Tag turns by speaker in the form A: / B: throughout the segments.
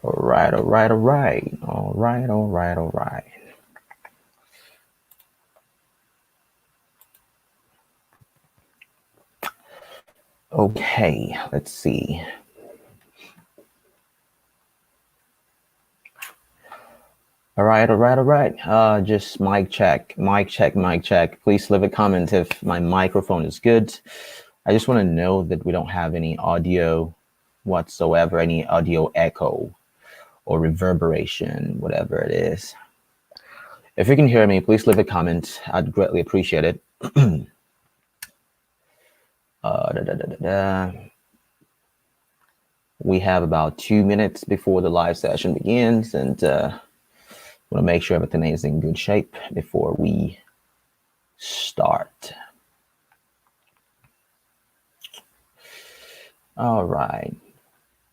A: All right, all right, all right, all right, all right, all right. Okay, let's see. All right, all right, all right. Just mic check, mic check, mic check. Please leave a comment if my microphone is good. I just want to know that we don't have any audio whatsoever, any audio echo or reverberation, whatever it is. If you can hear me, please leave a comment. I'd greatly appreciate it. Da, da, da, da, da. We have about 2 minutes before the live session begins, and want to make sure everything is in good shape before we start. All right.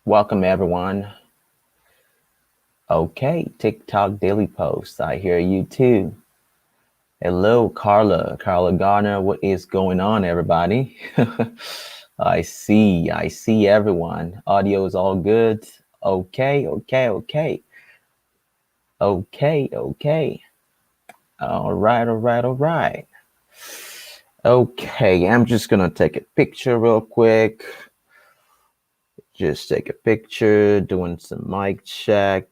A: Welcome, everyone. Okay, TikTok daily posts. I hear you too. Hello, Carla. Carla Garner. What is going on, everybody? I see everyone. Audio is all good. Okay. All right. Okay, I'm just gonna take a picture real quick. Just take a picture, doing some mic check.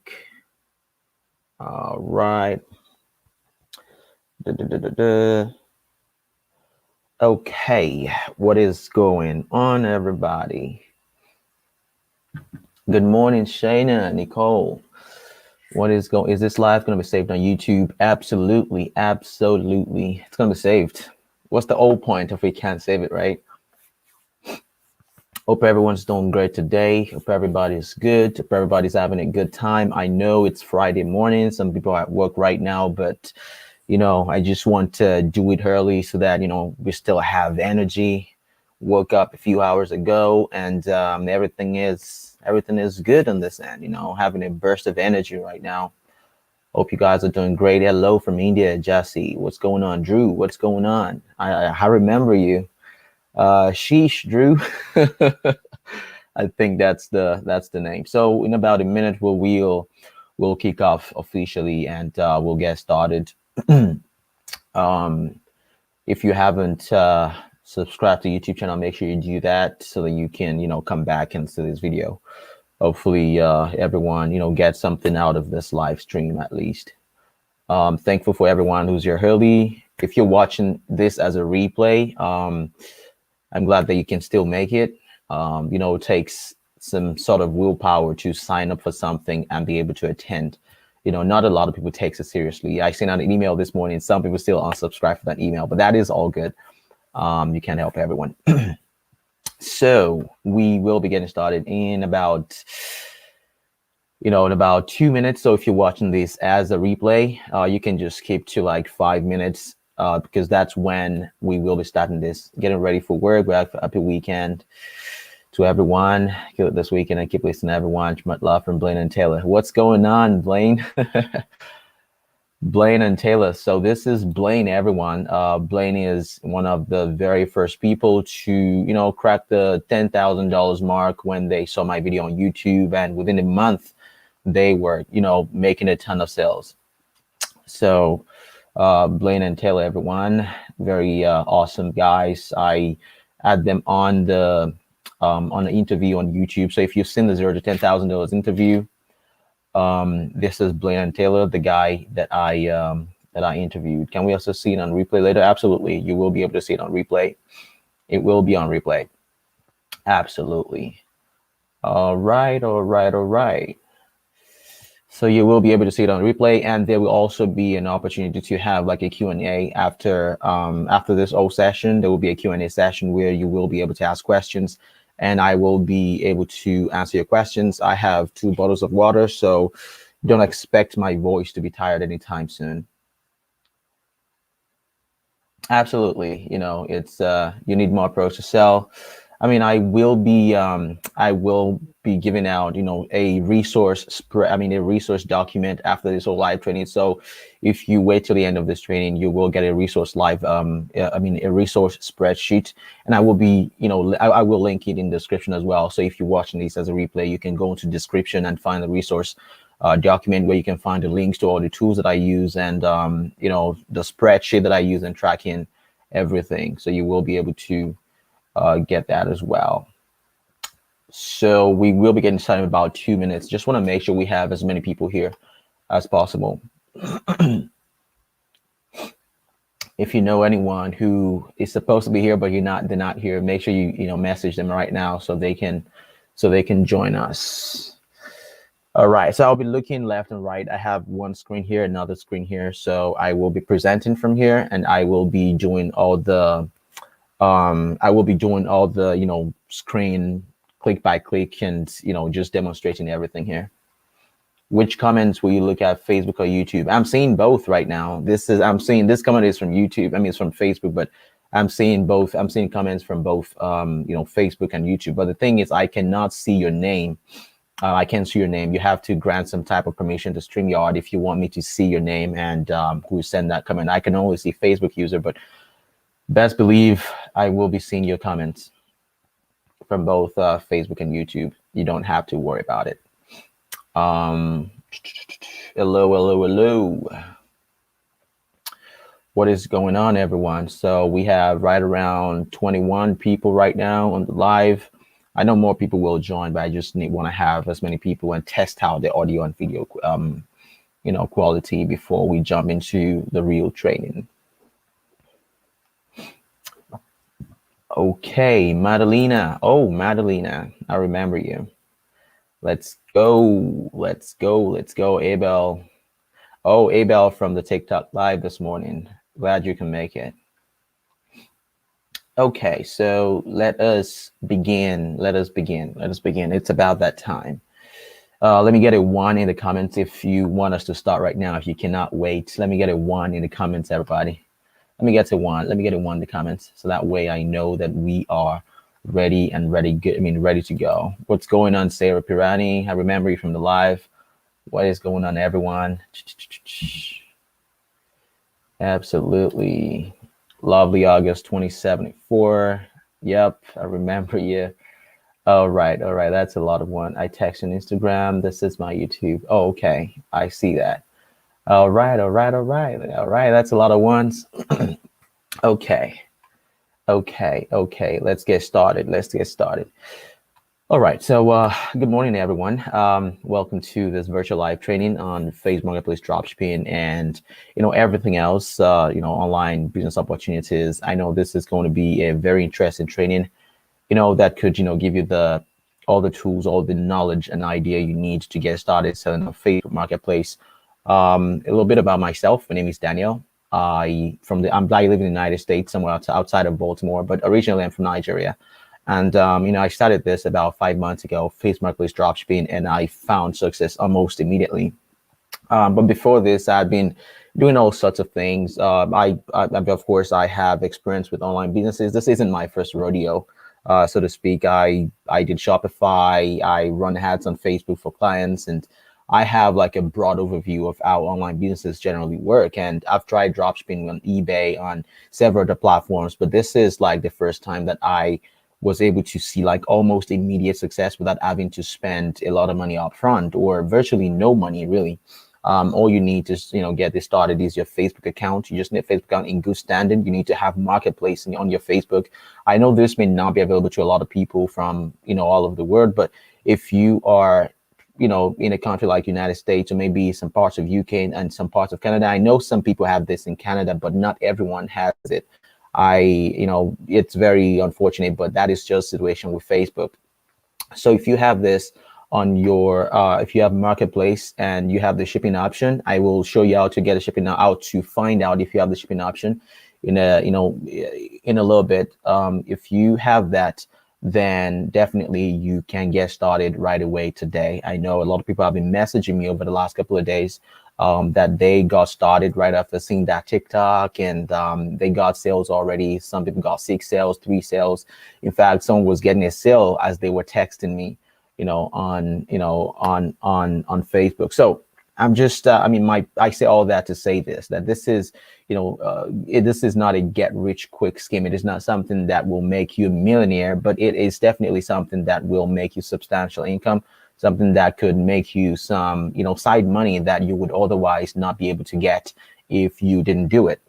A: All right. Okay, what is going on, everybody? Good morning, Shayna, Nicole. Is this live going to be saved on YouTube? Absolutely. It's going to be saved. What's the old point if we can't save it, right? Hope everyone's doing great today. Hope everybody's good. Hope everybody's having a good time. I know it's Friday morning. Some people are at work right now, but I just want to do it early so that, we still have energy. Woke up a few hours ago and everything is good on this end, having a burst of energy right now. Hope you guys are doing great. Hello from India, Jesse. What's going on? Drew, what's going on? I remember you. Sheesh, Drew. I think that's the name. So in about a minute, we'll kick off officially and we'll get started. If you haven't subscribed to YouTube channel, make sure you do that so that you can come back and see this video. Hopefully everyone get something out of this live stream at least. Thankful for everyone who's here early. If you're watching this as a replay, I'm glad that you can still make it. It takes some sort of willpower to sign up for something and be able to attend. Not a lot of people take it seriously. I sent out an email this morning. Some people still unsubscribe for that email, but that is all good. You can't help everyone. So we will be getting started in about 2 minutes. So if you're watching this as a replay, you can just skip to like 5 minutes because that's when we will be starting this, getting ready for work. We have a happy weekend to everyone. Good this weekend and keep listening to everyone. Much love from Blaine and Taylor. What's going on, Blaine? Blaine and Taylor. So this is Blaine, everyone. Blaine is one of the very first people to, crack the $10,000 mark when they saw my video on YouTube. And within a month, they were, making a ton of sales. So Blaine and Taylor, everyone, very awesome guys. I had them on the interview on YouTube. So if you've seen the $0 to $10,000 interview, this is Blaine and Taylor, the guy that I interviewed. Can we also see it on replay later? Absolutely. You will be able to see it on replay. It will be on replay. Absolutely. All right. So you will be able to see it on replay, and there will also be an opportunity to have like a Q&A after this whole session. There will be a Q&A session where you will be able to ask questions, and I will be able to answer your questions. I have 2 bottles of water, so don't expect my voice to be tired anytime soon. Absolutely. It's you need more pros to sell. I mean, I will be giving out, a resource spread. I mean, a resource document after this whole live training. So if you wait till the end of this training, you will get a resource live, I mean, a resource spreadsheet, and I will be, I will link it in the description as well. So if you're watching this as a replay, you can go into description and find the resource document where you can find the links to all the tools that I use and, the spreadsheet that I use and tracking everything. So you will be able to get that as well. So we will be getting started in about 2 minutes. Just want to make sure we have as many people here as possible. If you know anyone who is supposed to be here but they're not here, make sure you message them right now so they can join us. All right, so I'll be looking left and right. I have one screen here, another screen here. So I will be presenting from here, and I will be doing all the screen click by click and, just demonstrating everything here. Which comments will you look at, Facebook or YouTube? I'm seeing both right now. I'm seeing this comment is from YouTube. I mean, it's from Facebook, but I'm seeing both. I'm seeing comments from both, Facebook and YouTube. But the thing is, I cannot see your name. I can't see your name. You have to grant some type of permission to StreamYard if you want me to see your name and who send that comment. I can only see Facebook user, but best believe I will be seeing your comments from both Facebook and YouTube. You don't have to worry about it. Hello. What is going on, everyone? So we have right around 21 people right now on the live. I know more people will join, but I just want to have as many people and test out the audio and video, quality before we jump into the real training. Okay, Madalena. Oh, Madalena, I remember you. Let's go, Abel. Oh, Abel from the TikTok live this morning. Glad you can make it. Okay, so let us begin. It's about that time. Let me get a 1 in the comments if you want us to start right now. If you cannot wait, let me get a 1 in the comments, everybody. Let me get a 1 in the comments, so that way I know that we are ready to go. What's going on, Sarah Pirani? I remember you from the live. What is going on, everyone? Absolutely. Lovely August 2074. Yep, I remember you. All right. That's a lot of one. I text on Instagram. This is my YouTube. Oh, okay. I see that. All right. That's a lot of ones. Okay. Let's get started. All right. So good morning, everyone. Welcome to this virtual live training on Facebook Marketplace Dropshipping and, everything else, online business opportunities. I know this is going to be a very interesting training, that could, give you all the tools, all the knowledge and idea you need to get started selling on Facebook Marketplace. A little bit about myself. My name is Daniel. I live in the United States, somewhere outside of Baltimore, but originally I'm from Nigeria. And, I started this about 5 months ago, Facebook Marketplace Dropshipping, and I found success almost immediately. But before this, I've been doing all sorts of things. Of course, I have experience with online businesses. This isn't my first rodeo, so to speak. I did Shopify. I run ads on Facebook for clients, and I have like a broad overview of how online businesses generally work. And I've tried dropshipping on eBay, on several other platforms, but this is like the first time that I was able to see like almost immediate success without having to spend a lot of money up front or virtually no money, really. All you need to, get this started is your Facebook account. You just need a Facebook account in good standing. You need to have marketplace on your Facebook. I know this may not be available to a lot of people from, all over the world, but if you are, in a country like United States or maybe some parts of UK and some parts of Canada, I know some people have this in Canada, but not everyone has it. It's very unfortunate, but that is just the situation with Facebook. So if you have this on your, if you have marketplace and you have the shipping option, I will show you how to get a shipping out to find out if you have the shipping option in a little bit. If you have that, then definitely you can get started right away today. I know a lot of people have been messaging me over the last couple of days that they got started right after seeing that TikTok, and they got sales already. Some people got 6 sales, 3 sales. In fact, someone was getting a sale as they were texting me, on Facebook. So I'm just, I mean, I say all that to say this, that this is, this is not a get rich quick scheme. It is not something that will make you a millionaire, but it is definitely something that will make you substantial income, something that could make you some, side money that you would otherwise not be able to get if you didn't do it.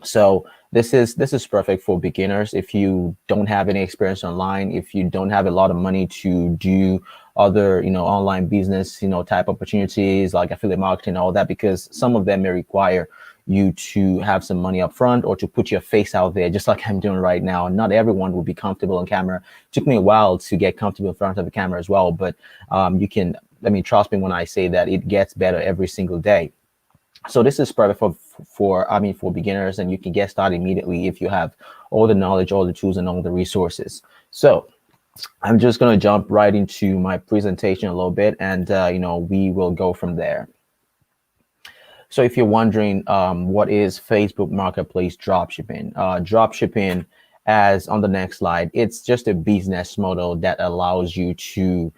A: So this is perfect for beginners. If you don't have any experience online, if you don't have a lot of money to do other, online business, type opportunities like affiliate marketing, all that, because some of them may require you to have some money up front or to put your face out there, just like I'm doing right now. Not everyone will be comfortable on camera. It took me a while to get comfortable in front of the camera as well, but you can, I mean, trust me when I say that it gets better every single day. So this is perfect for beginners, and you can get started immediately if you have all the knowledge, all the tools, and all the resources. So I'm just going to jump right into my presentation a little bit, and we will go from there. So if you're wondering, what is Facebook Marketplace dropshipping? Dropshipping, as on the next slide, it's just a business model that allows you to,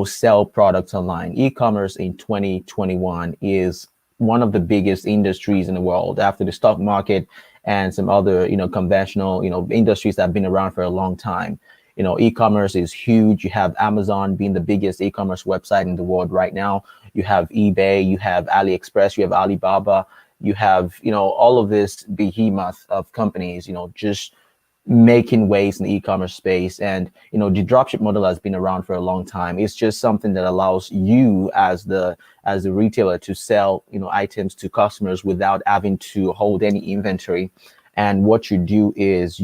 A: sell products online. E-commerce in 2021 is one of the biggest industries in the world after the stock market and some other, conventional, industries that have been around for a long time. E-commerce is huge. You have Amazon being the biggest e-commerce website in the world right now. You have eBay, you have AliExpress, you have Alibaba, you have, all of this behemoth of companies, just making waves in the e-commerce space. And the dropship model has been around for a long time. It's just something that allows you as the retailer to sell items to customers without having to hold any inventory. And what you do is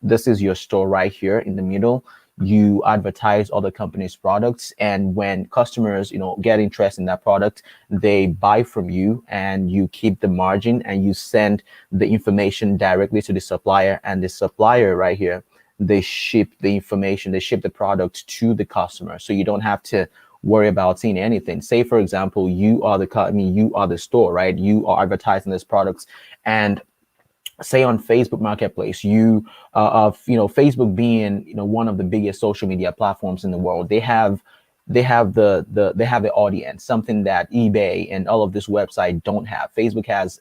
A: this is your store right here in the middle. You advertise other companies' products, and when customers get interested in that product, they buy from you, and you keep the margin, and you send the information directly to the supplier, and the supplier right here, they ship the information, they ship the product to the customer, so you don't have to worry about seeing anything. Say for example, you are the store, right? You are advertising these products, and say on Facebook Marketplace, Facebook being one of the biggest social media platforms in the world, they have the audience, something that eBay and all of this website don't have. Facebook has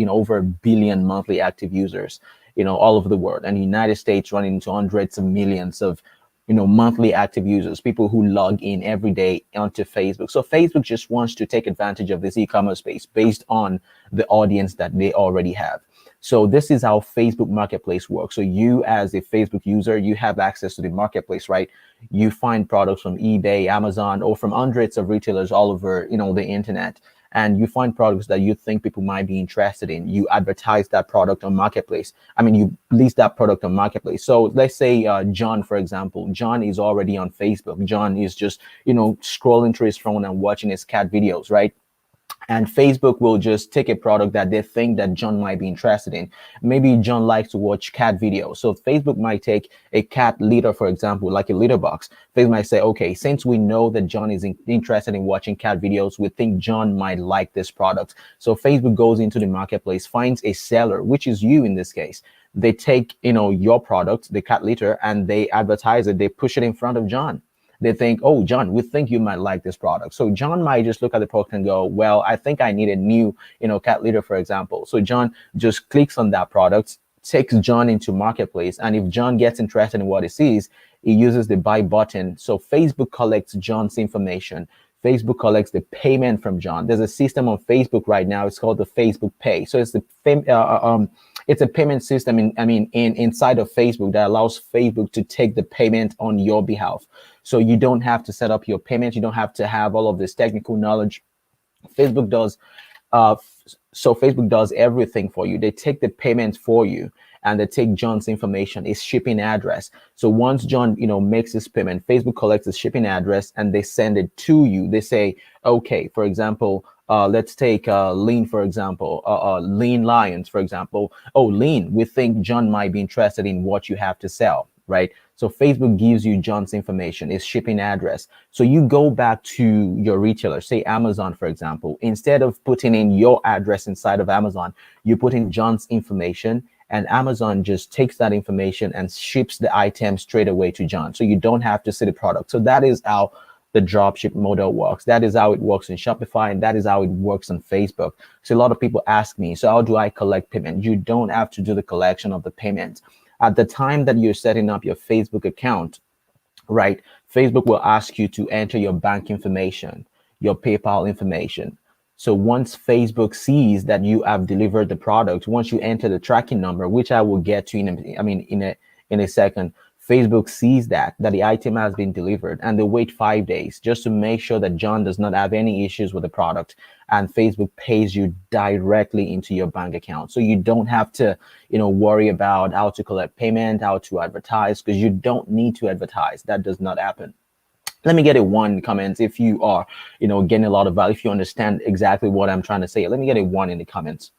A: over 1 billion monthly active users, all over the world, and the United States running into hundreds of millions of monthly active users, people who log in every day onto Facebook. So Facebook just wants to take advantage of this e-commerce space based on the audience that they already have. So this is how Facebook Marketplace works. So you as a Facebook user, you have access to the marketplace, right? You find products from eBay, Amazon, or from hundreds of retailers all over, the internet. And you find products that you think people might be interested in. You advertise that product on Marketplace. You list that product on Marketplace. So let's say John, for example. John is already on Facebook. John is just, scrolling through his phone and watching his cat videos, right? And Facebook will just take a product that they think that John might be interested in. Maybe John likes to watch cat videos. So Facebook might take a cat litter, for example, like a litter box. Facebook might say, okay, since we know that John is interested in watching cat videos, we think John might like this product. So Facebook goes into the marketplace, finds a seller, which is you in this case. They take, your product, the cat litter, and they advertise it. They push it in front of John. They think, oh, John, we think you might like this product. So John might just look at the product and go, well, I think I need a new, cat litter, for example. So John just clicks on that product, takes John into Marketplace. And if John gets interested in what he sees, he uses the buy button. So Facebook collects John's information. Facebook collects the payment from John. There's a system on Facebook right now. It's called the Facebook Pay. So it's a payment system inside of Facebook that allows Facebook to take the payment on your behalf. So you don't have to set up your payment. You don't have to have all of this technical knowledge. Facebook does. So Facebook does everything for you. They take the payment for you, and they take John's information, his shipping address. So once John, makes his payment, Facebook collects his shipping address and they send it to you. They say, okay, for example, let's take Lean, for example, Lean Lions, for example. Oh, Lean, we think John might be interested in what you have to sell, right? So Facebook gives you John's information, his shipping address. So you go back to your retailer, say Amazon, for example. Instead of putting in your address inside of Amazon, you put in John's information, and Amazon just takes that information and ships the item straight away to John. So you don't have to see the product. So that is how the dropship model works. That is how it works in Shopify, and that is how it works on Facebook. So a lot of people ask me, so how do I collect payment? You don't have to do the collection of the payment. At the time that you're setting up your Facebook account, right, Facebook will ask you to enter your bank information, your PayPal information. So once Facebook sees that you have delivered the product, once you enter the tracking number, which I will get to in a second, Facebook sees that the item has been delivered, and they wait 5 days just to make sure that John does not have any issues with the product, and Facebook pays you directly into your bank account. So you don't have to, worry about how to collect payment, how to advertise, because you don't need to advertise. That does not happen. Let me get a 1 in the comments if you are, getting a lot of value, if you understand exactly what I'm trying to say. Let me get a 1 in the comments.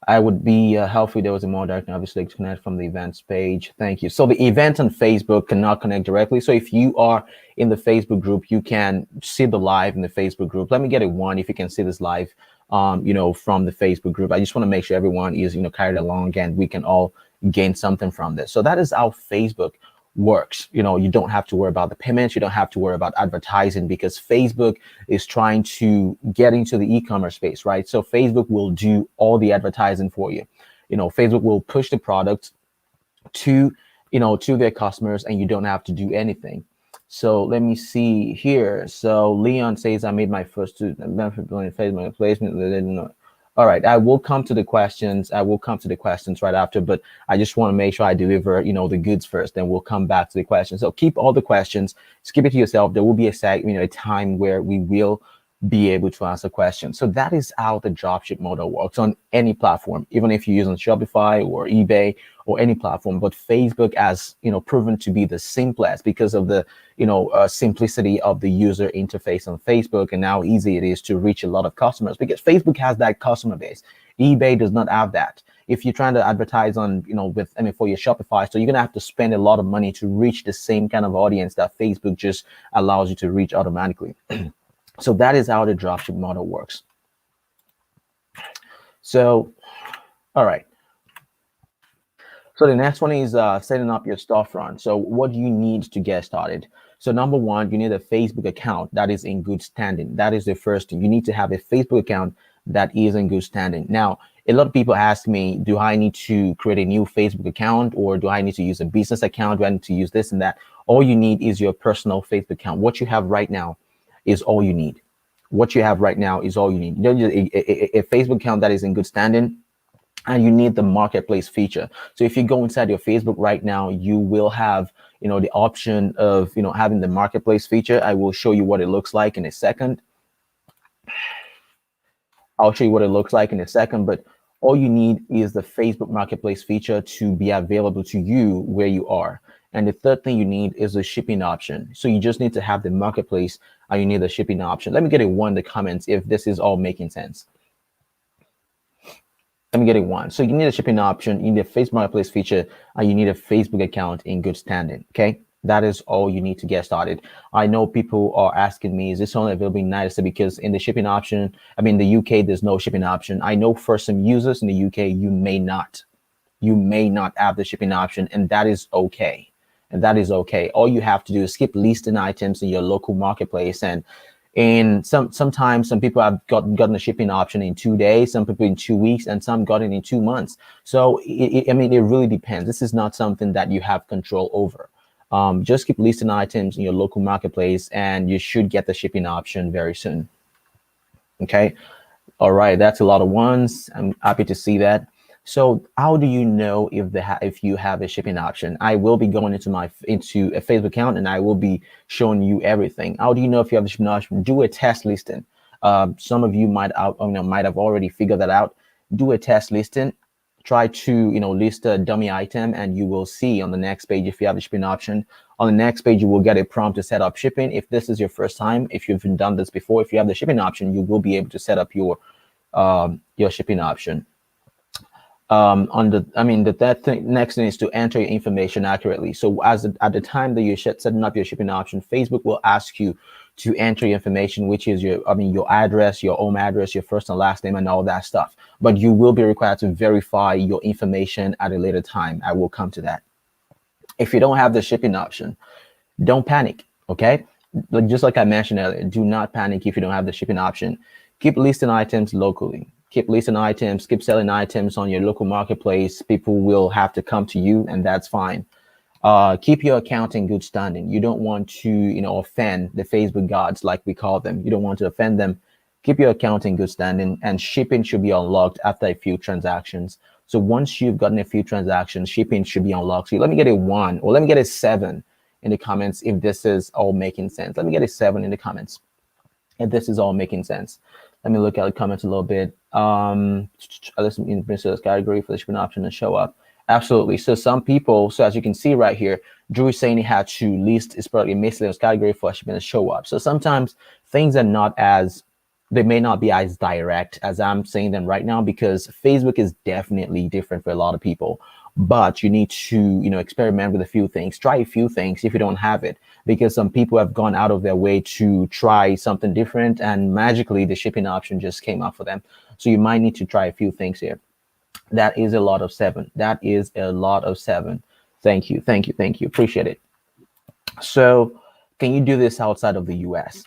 A: I would be helpful if there was a more direct, obviously, to connect from the events page. Thank you. So the event on Facebook cannot connect directly. So if you are in the Facebook group, you can see the live in the Facebook group. Let me get a 1 if you can see this live, from the Facebook group. I just want to make sure everyone is, carried along and we can all gain something from this. So that is how Facebook works. You don't have to worry about the payments. You don't have to worry about advertising, because Facebook is trying to get into the e-commerce space, right? So Facebook will do all the advertising for you. Facebook will push the product to their customers, and you don't have to do anything. So let me see here. So Leon says, I made my first Facebook placement. All right, I will come to the questions. Right after, but I just want to make sure I deliver, the goods first. Then we'll come back to the questions. So keep all the questions. Just keep it to yourself. There will be a time where we will be able to answer questions. So that is how the dropship model works on any platform, even if you use on Shopify or eBay or any platform. But Facebook has, proven to be the simplest because of the, simplicity of the user interface on Facebook, and how easy it is to reach a lot of customers, because Facebook has that customer base. eBay does not have that. If you're trying to advertise on, for your Shopify, so you're going to have to spend a lot of money to reach the same kind of audience that Facebook just allows you to reach automatically. So that is how the dropship model works. So, all right. So the next one is setting up your storefront. So what do you need to get started? So number 1, you need a Facebook account that is in good standing. That is the first thing. You need to have a Facebook account that is in good standing. Now, a lot of people ask me, do I need to create a new Facebook account, or do I need to use a business account? Do I need to use this and that? All you need is your personal Facebook account. What you have right now is all you need. What you have right now is all you need. You need a Facebook account that is in good standing, and you need the marketplace feature. So if you go inside your Facebook right now, you will have, the option of, having the marketplace feature. I will show you what it looks like in a second. But all you need is the Facebook marketplace feature to be available to you where you are. And the third thing you need is a shipping option. So you just need to have the marketplace, and you need a shipping option. Let me get a 1 in the comments if this is all making sense. Let me get a 1. So you need a shipping option, you need a Facebook marketplace feature, and you need a Facebook account in good standing. Okay, that is all you need to get started. I know people are asking me, is this only available in the United States? Because in the shipping option, in the UK, there's no shipping option. I know for some users in the UK, you may not have the shipping option, and that is okay. All you have to do is keep listing items in your local marketplace, and sometimes some people have gotten a shipping option in 2 days, some people in 2 weeks, and some got it in 2 months. So it really depends. This is not something that you have control over. Just keep listing items in your local marketplace, and you should get the shipping option very soon. Okay. All right. That's a lot of 1s. I'm happy to see that. So how do you know if you have a shipping option? I will be going into a Facebook account, and I will be showing you everything. How do you know if you have the shipping option? Do a test listing. Some of you might have already figured that out. Do a test listing. Try to list a dummy item, and you will see on the next page if you have the shipping option. On the next page, you will get a prompt to set up shipping. If this is your first time, if you've done this before, if you have the shipping option, you will be able to set up your shipping option. On the, I mean, that thing, next thing is to enter your information accurately. So at the time that you're setting up your shipping option, Facebook will ask you to enter your information, which is your, I mean, your address, your home address, your first and last name, and all that stuff. But you will be required to verify your information at a later time. I will come to that. If you don't have the shipping option, don't panic. Okay. Just like I mentioned earlier, do not panic if you don't have the shipping option. Keep listing items locally. Keep listing items, keep selling items on your local marketplace. People will have to come to you, and that's fine. Keep your account in good standing. You don't want to, offend the Facebook gods, like we call them. You don't want to offend them. Keep your account in good standing, and shipping should be unlocked after a few transactions. So once you've gotten a few transactions, shipping should be unlocked. So let me get a 1, or let me get a 7 in the comments if this is all making sense. Let me get a 7 in the comments if this is all making sense. Let me look at the comments a little bit. Let's in this category for the shipping option to show up. Absolutely. So some people, so as you can see right here, Drew is saying he had to list his product in miscellaneous category for shipping to show up. So sometimes things are not as, they may not be as direct as I'm saying them right now, because Facebook is definitely different for a lot of people. But you need to, experiment with a few things, try a few things if you don't have it, because some people have gone out of their way to try something different, and magically the shipping option just came up for them. So you might need to try a few things here. That is a lot of 7. That is a lot of 7. Thank you. Thank you. Thank you. Appreciate it. So can you do this outside of the US?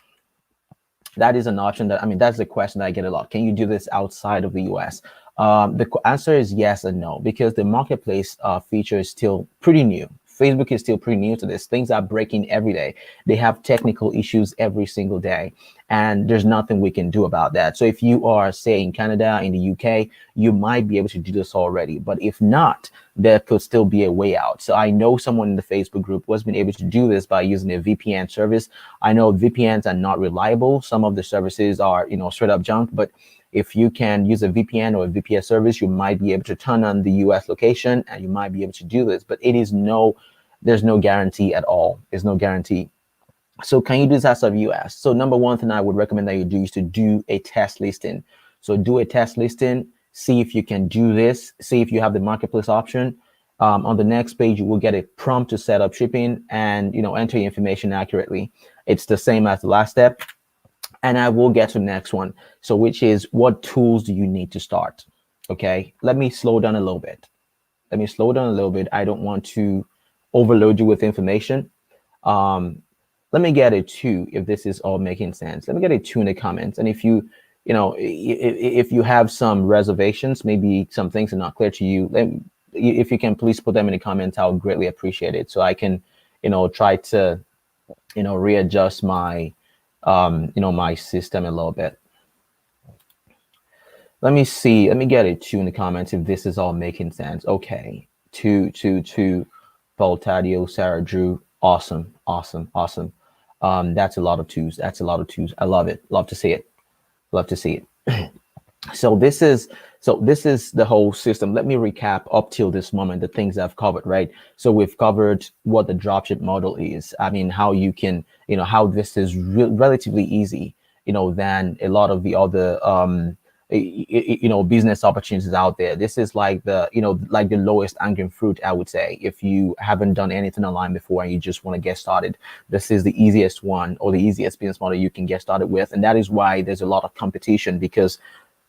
A: That is an option that, I mean, that's the question that I get a lot. Can you do this outside of the US? The answer is yes and no, because the marketplace feature is still pretty new. Facebook is still pretty new to this. Things are breaking every day. They have technical issues every single day, and there's nothing we can do about that. So if you are, say, in Canada, in the UK, you might be able to do this already. But if not, there could still be a way out. So I know someone in the Facebook group was been able to do this by using a VPN service. I know VPNs are not reliable. Some of the services are, straight up junk, but if you can use a VPN or a VPN service, you might be able to turn on the US location, and you might be able to do this, but there's no guarantee at all. There's no guarantee. So can you do this outside of US? So number one thing I would recommend that you do is to do a test listing. So do a test listing, see if you can do this, see if you have the marketplace option. On the next page, you will get a prompt to set up shipping and, enter your information accurately. It's the same as the last step. And I will get to the next one. So which is, what tools do you need to start? Okay, let me slow down a little bit. I don't want to overload you with information. Let me get a 2 if this is all making sense. Let me get a 2 in the comments. And if you, if you have some reservations, maybe some things are not clear to you, if you can please put them in the comments, I would greatly appreciate it. So I can, try to, readjust my my system a little bit. Let me see. Let me get a 2 in the comments if this is all making sense. Okay. 2, Paul, Tadio, Sarah, Drew. Awesome. That's a lot of 2s. I love it. Love to see it. So this is the whole system. Let me recap up till this moment, the things I've covered, right? So we've covered what the dropship model is. I mean, how you can, how this is relatively easy, than a lot of the other, business opportunities out there. This is like the, like the lowest hanging fruit, I would say. If you haven't done anything online before and you just want to get started, this is the easiest one, or the easiest business model you can get started with. And that is why there's a lot of competition, because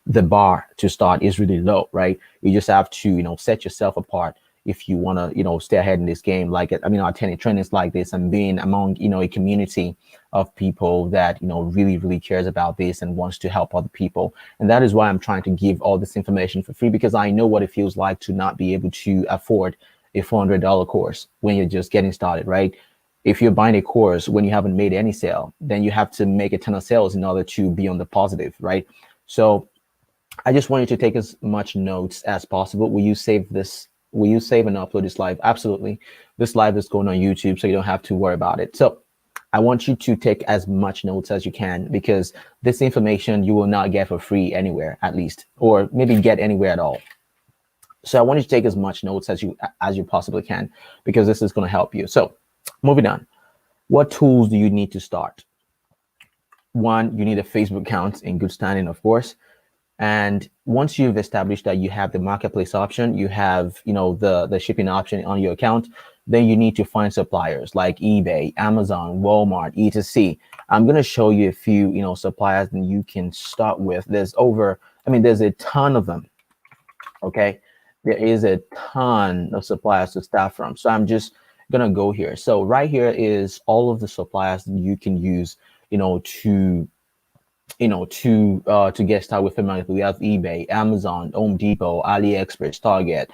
A: the bar to start is really low, right? You just have to, set yourself apart if you want to, stay ahead in this game. Like, attending trainings like this and being among, a community of people that, really, really cares about this and wants to help other people. And that is why I'm trying to give all this information for free, because I know what it feels like to not be able to afford a $400 course when you're just getting started, right? If you're buying a course when you haven't made any sale, then you have to make a ton of sales in order to be on the positive, right? So I just want you to take as much notes as possible. Will you save this? Will you save and upload this live? Absolutely. This live is going on YouTube, so you don't have to worry about it. So I want you to take as much notes as you can, because this information you will not get for free anywhere, at least, or maybe get anywhere at all. So I want you to take as much notes as you possibly can, because this is going to help you. So moving on, what tools do you need to start? One, you need a Facebook account in good standing, of course. And once you've established that you have the marketplace option, you have, the shipping option on your account, then you need to find suppliers like eBay, Amazon, Walmart, etc. I'm going to show you a few, suppliers that you can start with. There's a ton of them. Okay. There is a ton of suppliers to start from. So I'm just going to go here. So right here is all of the suppliers that you can use, to get started with America. We have eBay, Amazon, Home Depot, AliExpress, Target,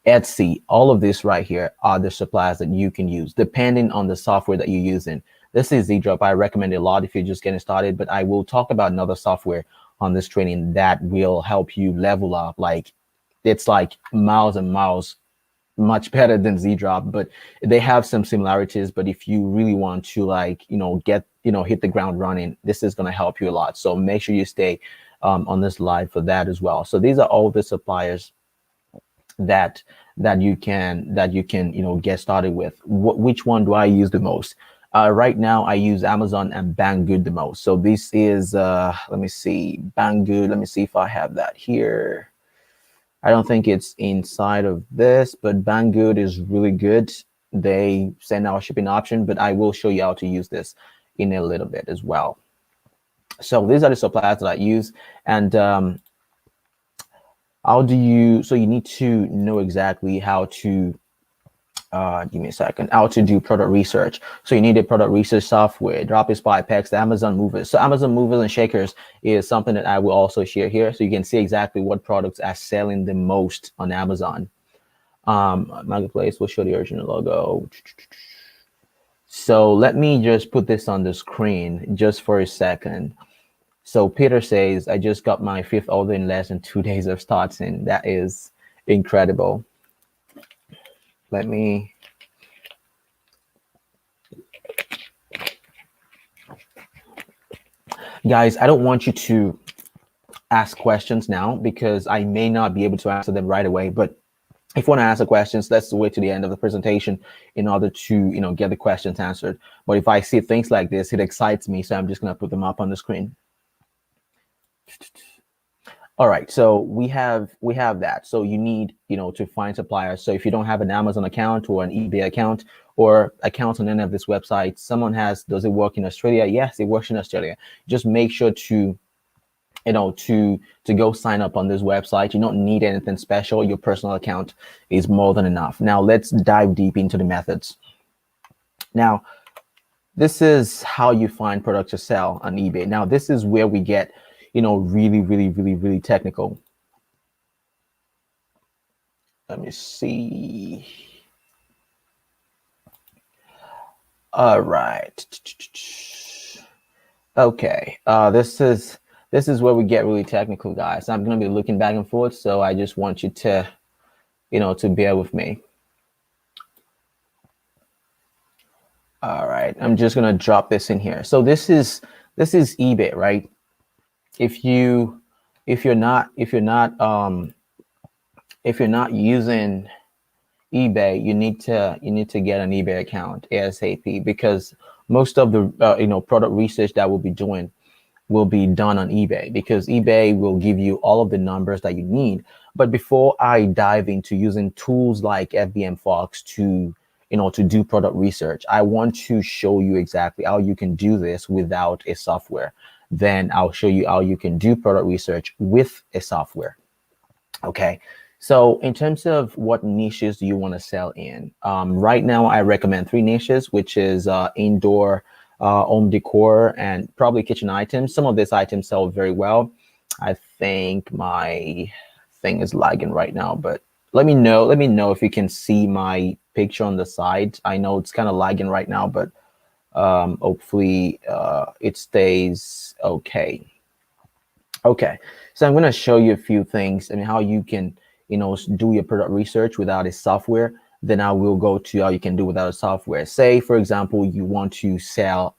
A: Etsy. All of this right here are the suppliers that you can use depending on the software that you're using. This is ZDrop. I recommend it a lot if you're just getting started, but I will talk about another software on this training that will help you level up. Like, it's like miles and miles much better than ZDrop, but they have some similarities. But if you really want to, like, hit the ground running, this is going to help you a lot. So make sure you stay on this live for that as well. So these are all the suppliers that you can get started with. Which one do I use the most? Right now I use Amazon and Banggood the most. So this is let me see, Banggood. Let me see if I have that here. I don't think it's inside of this, but Banggood is really good. They send out shipping option, but I will show you how to use this in a little bit as well. So these are the suppliers that I use. And so you need to know exactly how to, give me a second, how to do product research. So you need a product research software, Dropshipping, Pex, Amazon Movers. So Amazon Movers and Shakers is something that I will also share here. So you can see exactly what products are selling the most on Amazon. Marketplace will show the original logo. So let me just put this on the screen just for a second. So Peter says, I just got my 5th order in less than 2 days of starting. That is incredible. Let me. Guys, I don't want you to ask questions now because I may not be able to answer them right away. But if you want to answer questions, let's wait to the end of the presentation in order to, get the questions answered. But if I see things like this, it excites me. So I'm just going to put them up on the screen. All right, so we have that. So you need, to find suppliers. So if you don't have an Amazon account or an eBay account or account on any of this website, does it work in Australia? Yes, it works in Australia. Just make sure to, to go sign up on this website. You don't need anything special. Your personal account is more than enough. Now let's dive deep into the methods. Now, this is how you find products to sell on eBay. Now, this is where we get, really, really, really, really technical. Let me see. All right. Okay. This is where we get really technical, guys. I'm going to be looking back and forth, so I just want you to, to bear with me. All right. I'm just going to drop this in here. So this is eBay, right? If you're not using eBay, you need to get an eBay account ASAP, because most of the product research that we'll be doing will be done on eBay, because eBay will give you all of the numbers that you need. But before I dive into using tools like FBM Fox to do product research, I want to show you exactly how you can do this without a software. Then I'll show you how you can do product research with a software. Okay. So in terms of what niches do you want to sell in? Right now, I recommend 3 niches, which is indoor, home decor, and probably kitchen items. Some of these items sell very well. I think my thing is lagging right now, but let me know if you can see my picture on the side. I know it's kind of lagging right now, but hopefully it stays okay. Okay, so I'm going to show you a few things and how you can, do your product research without a software. Then I will go to how you can do without a software. Say, for example, you want to start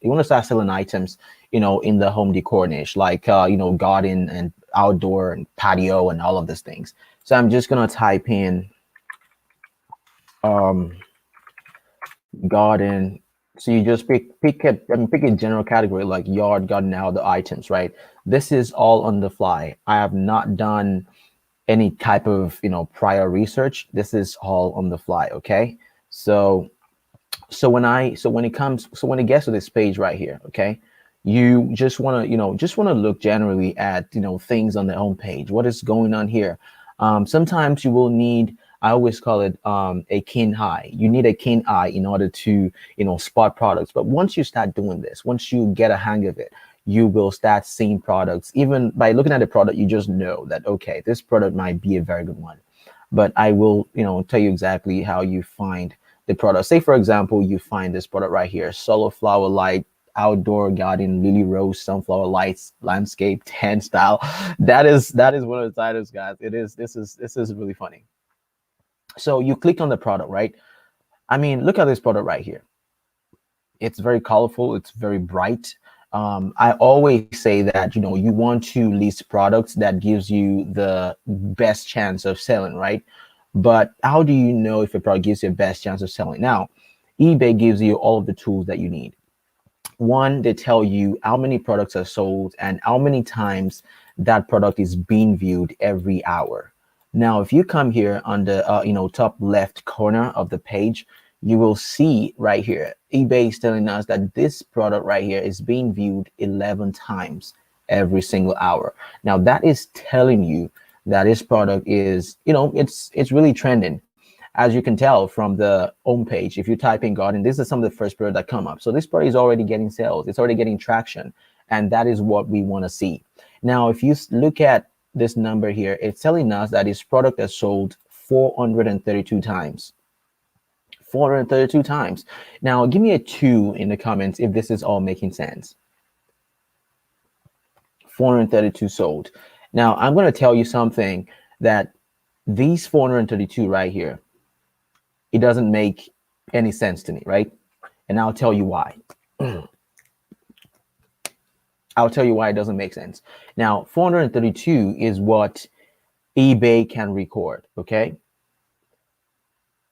A: selling items, in the home decor niche, like, garden and outdoor and patio and all of these things. So I'm just going to type in garden So you just pick a general category like yard, garden, now the items, right? This is all on the fly. I have not done any type of prior research. This is all on the fly. Okay. So when it gets to this page right here, okay, you just want to look generally at things on the home page. What is going on here? Sometimes you will need, I always call it a keen eye. You need a keen eye in order to spot products. But once you start doing this, once you get a hang of it, you will start seeing products. Even by looking at the product, you just know that okay, this product might be a very good one. But I will tell you exactly how you find the product. Say for example, you find this product right here, solo flower light, outdoor garden, lily rose, sunflower lights, landscape, tan style. That is one of the titles, guys. This is really funny. So you click on the product, right? I mean, look at this product right here. It's very colorful, it's very bright. I always say that you want to list products that gives you the best chance of selling, right? But how do you know if a product gives you the best chance of selling? Now, eBay gives you all of the tools that you need. One, they tell you how many products are sold and how many times that product is being viewed every hour. Now, if you come here on the top left corner of the page, you will see right here, eBay is telling us that this product right here is being viewed 11 times every single hour. Now, that is telling you that this product is, it's really trending. As you can tell from the home page, if you type in garden, this is some of the first product that come up. So this product is already getting sales. It's already getting traction. And that is what we want to see. Now, if you look at this number here, it's telling us that this product has sold 432 times. 432 times. Now, give me a 2 in the comments if this is all making sense. 432 sold. Now, I'm going to tell you something, that these 432 right here, it doesn't make any sense to me, right? And I'll tell you why. I'll tell you why it doesn't make sense. Now, 432 is what eBay can record, okay?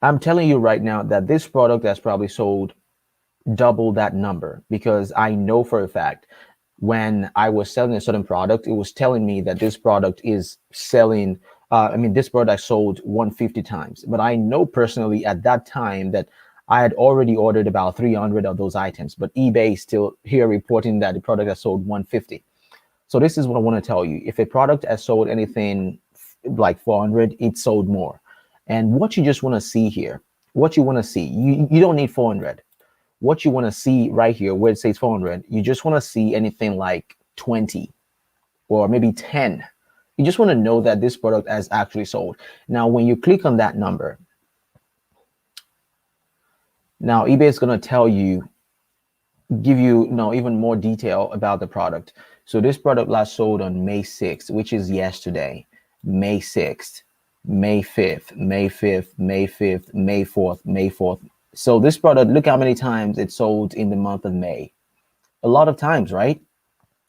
A: I'm telling you right now that this product has probably sold double that number, because I know for a fact when I was selling a certain product, it was telling me that this product is selling. This product sold 150 times, but I know personally at that time that I had already ordered about 300 of those items, but eBay is still here reporting that the product has sold 150. So this is what I want to tell you. If a product has sold anything like 400, it sold more. And what you just want to see here, what you want to see, you don't need 400. What you want to see right here where it says 400, you just want to see anything like 20 or maybe 10. You just want to know that this product has actually sold. Now, when you click on that number, now eBay is going to tell you, give you, even more detail about the product. So this product last sold on May 6th, which is yesterday, May 6th, May 5th, May 5th, May 5th, May 4th, May 4th. So this product, look how many times it sold in the month of May. A lot of times, right?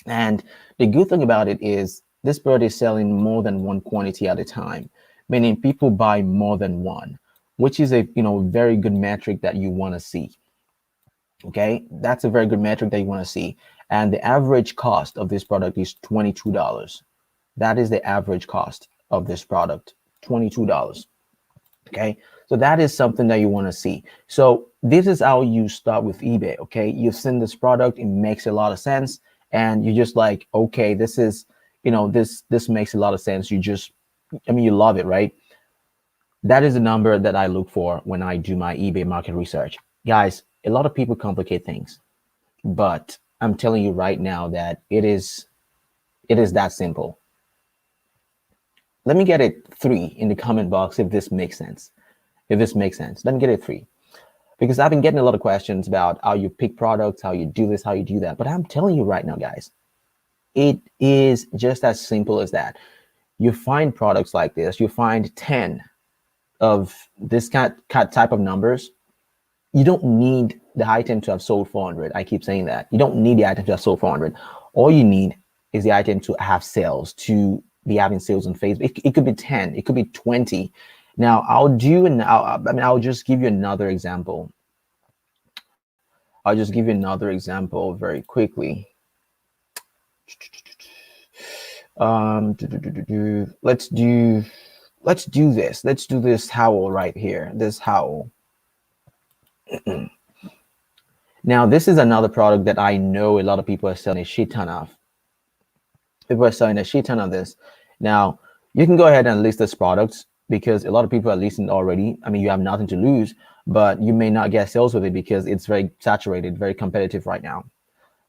A: And the good thing about it is this product is selling more than one quantity at a time, meaning people buy more than one, which is a very good metric that you want to see. Okay, that's a very good metric that you want to see. And the average cost of this product is $22. That is the average cost of this product, $22. Okay, so that is something that you want to see. So this is how you start with eBay. Okay, you've seen this product, it makes a lot of sense, and you're just like, okay, this is, this makes a lot of sense. You just, you love it, right? That is the number that I look for when I do my eBay market research. Guys, a lot of people complicate things, but I'm telling you right now that it is that simple. Let me get a 3 in the comment box if this makes sense. If this makes sense, let me get a 3. Because I've been getting a lot of questions about how you pick products, how you do this, how you do that. But I'm telling you right now, guys, it is just as simple as that. You find products like this, you find 10 of this type of numbers. You don't need the item to have sold 400. I keep saying that. You don't need the item to have sold 400. All you need is the item to have sales, to be having sales on Facebook. It could be 10, it could be 20. Now I'll just give you another example. I'll just give you another example very quickly. Let's do this. Let's do this howl right here. This howl. Now, this is another product that I know a lot of people are selling a shit ton of. People are selling a shit ton of this. Now, you can go ahead and list this product because a lot of people are listing already. I mean, you have nothing to lose, but you may not get sales with it because it's very saturated, very competitive right now.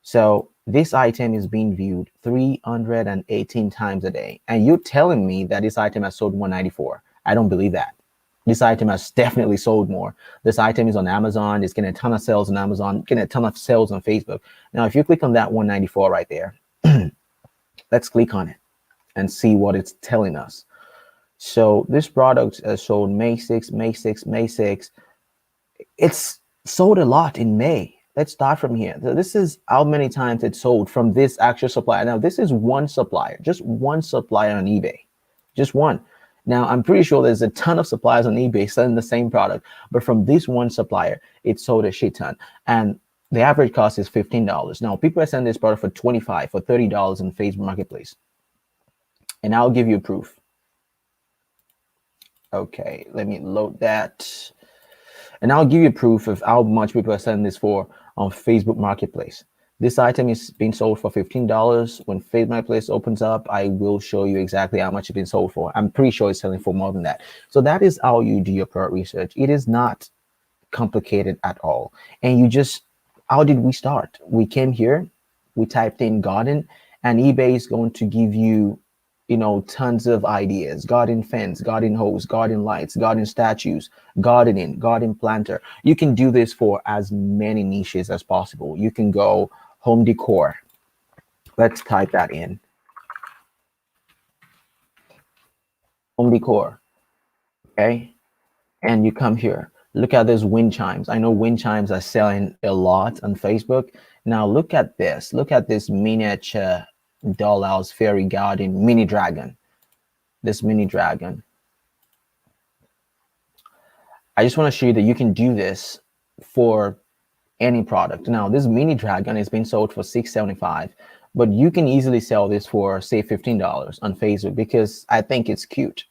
A: So this item is being viewed 318 times a day. And you're telling me that this item has sold 194. I don't believe that. This item has definitely sold more. This item is on Amazon. It's getting a ton of sales on Amazon, getting a ton of sales on Facebook. Now, if you click on that 194 right there, let's click on it and see what it's telling us. So this product has sold May 6, May 6, May 6. It's sold a lot in May. Let's start from here. So this is how many times it's sold from this actual supplier. Now, this is one supplier, just one supplier on eBay, just one. Now, I'm pretty sure there's a ton of suppliers on eBay selling the same product, but from this one supplier, it sold a shit ton. And the average cost is $15. Now, people are selling this product for $25, for $30 in Facebook Marketplace. And I'll give you proof. Okay, let me load that. And I'll give you proof of how much people are selling this for on Facebook Marketplace. This item is being sold for $15. When Facebook Marketplace opens up, I will show you exactly how much it's been sold for. I'm pretty sure it's selling for more than that. So that is how you do your product research. It is not complicated at all. And you just, how did we start? We came here, we typed in garden, and eBay is going to give you, tons of ideas: garden fence, garden hose, garden lights, garden statues, gardening, garden planter. You can do this for as many niches as possible. You can go home decor. Let's type that in. Home decor. Okay. And you come here. Look at those wind chimes. I know wind chimes are selling a lot on Facebook. Now look at this. Look at this miniature dollhouse fairy garden mini dragon. This mini dragon. I just want to show you that you can do this for any product. Now this mini dragon is being sold for $6.75, but you can easily sell this for, say, $15 on Facebook because I think it's cute,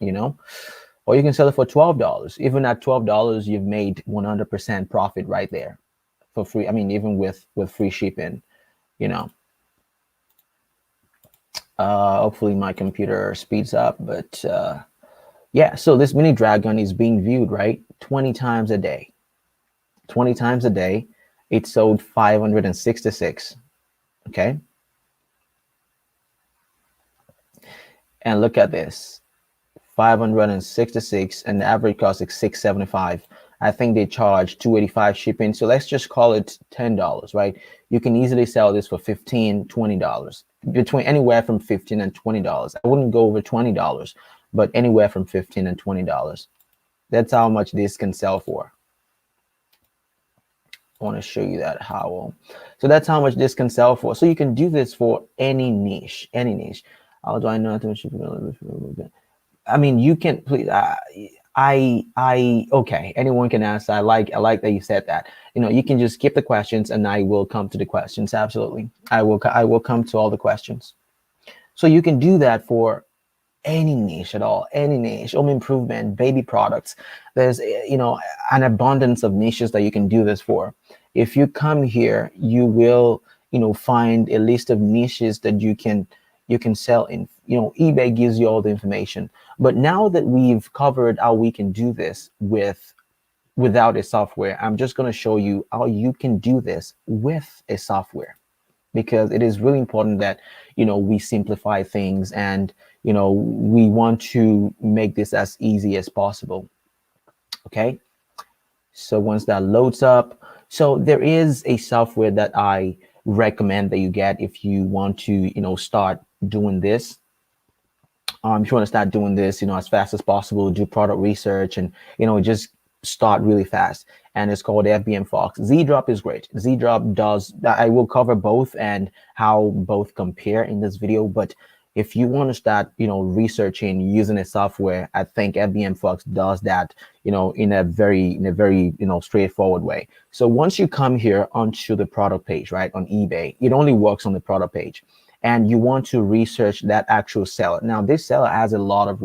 A: or you can sell it for $12. Even at $12, you've made 100% profit right there for free. I mean, even with free shipping, hopefully my computer speeds up, but yeah, so this mini dragon is being viewed, right, 20 times a day. 20 times a day. It sold 566. Okay. And look at this, 566, and the average cost is $6.75. I think they charge $2.85 shipping. So let's just call it $10, right? You can easily sell this for $15, $20, between anywhere from $15 and $20. I wouldn't go over $20, but anywhere from $15 and $20. That's how much this can sell for. I want to show you that how. So that's how much this can sell for. So you can do this for any niche, any niche. How do I know how much? I mean, you can please. Okay. Anyone can ask. I like that you said that. You can just skip the questions, and I will come to the questions. Absolutely, I will come to all the questions. So you can do that for any niche at all, any niche, home improvement, baby products. There's, an abundance of niches that you can do this for. If you come here, you will, find a list of niches that you can sell in. eBay gives you all the information. But now that we've covered how we can do this without a software, I'm just going to show you how you can do this with a software, because it is really important that, we simplify things, and, we want to make this as easy as possible. Okay. So once that loads up, so there is a software that I recommend that you get if you want to, start doing this. If you want to start doing this, as fast as possible, do product research, and, just start really fast. And it's called FBM Fox. Z-Drop is great. Z-Drop does, I will cover both and how both compare in this video, but if you want to start, researching using a software, I think FBM Fox does that, in a very, straightforward way. So once you come here onto the product page, right, on eBay, it only works on the product page, and you want to research that actual seller. Now, this seller has a lot of,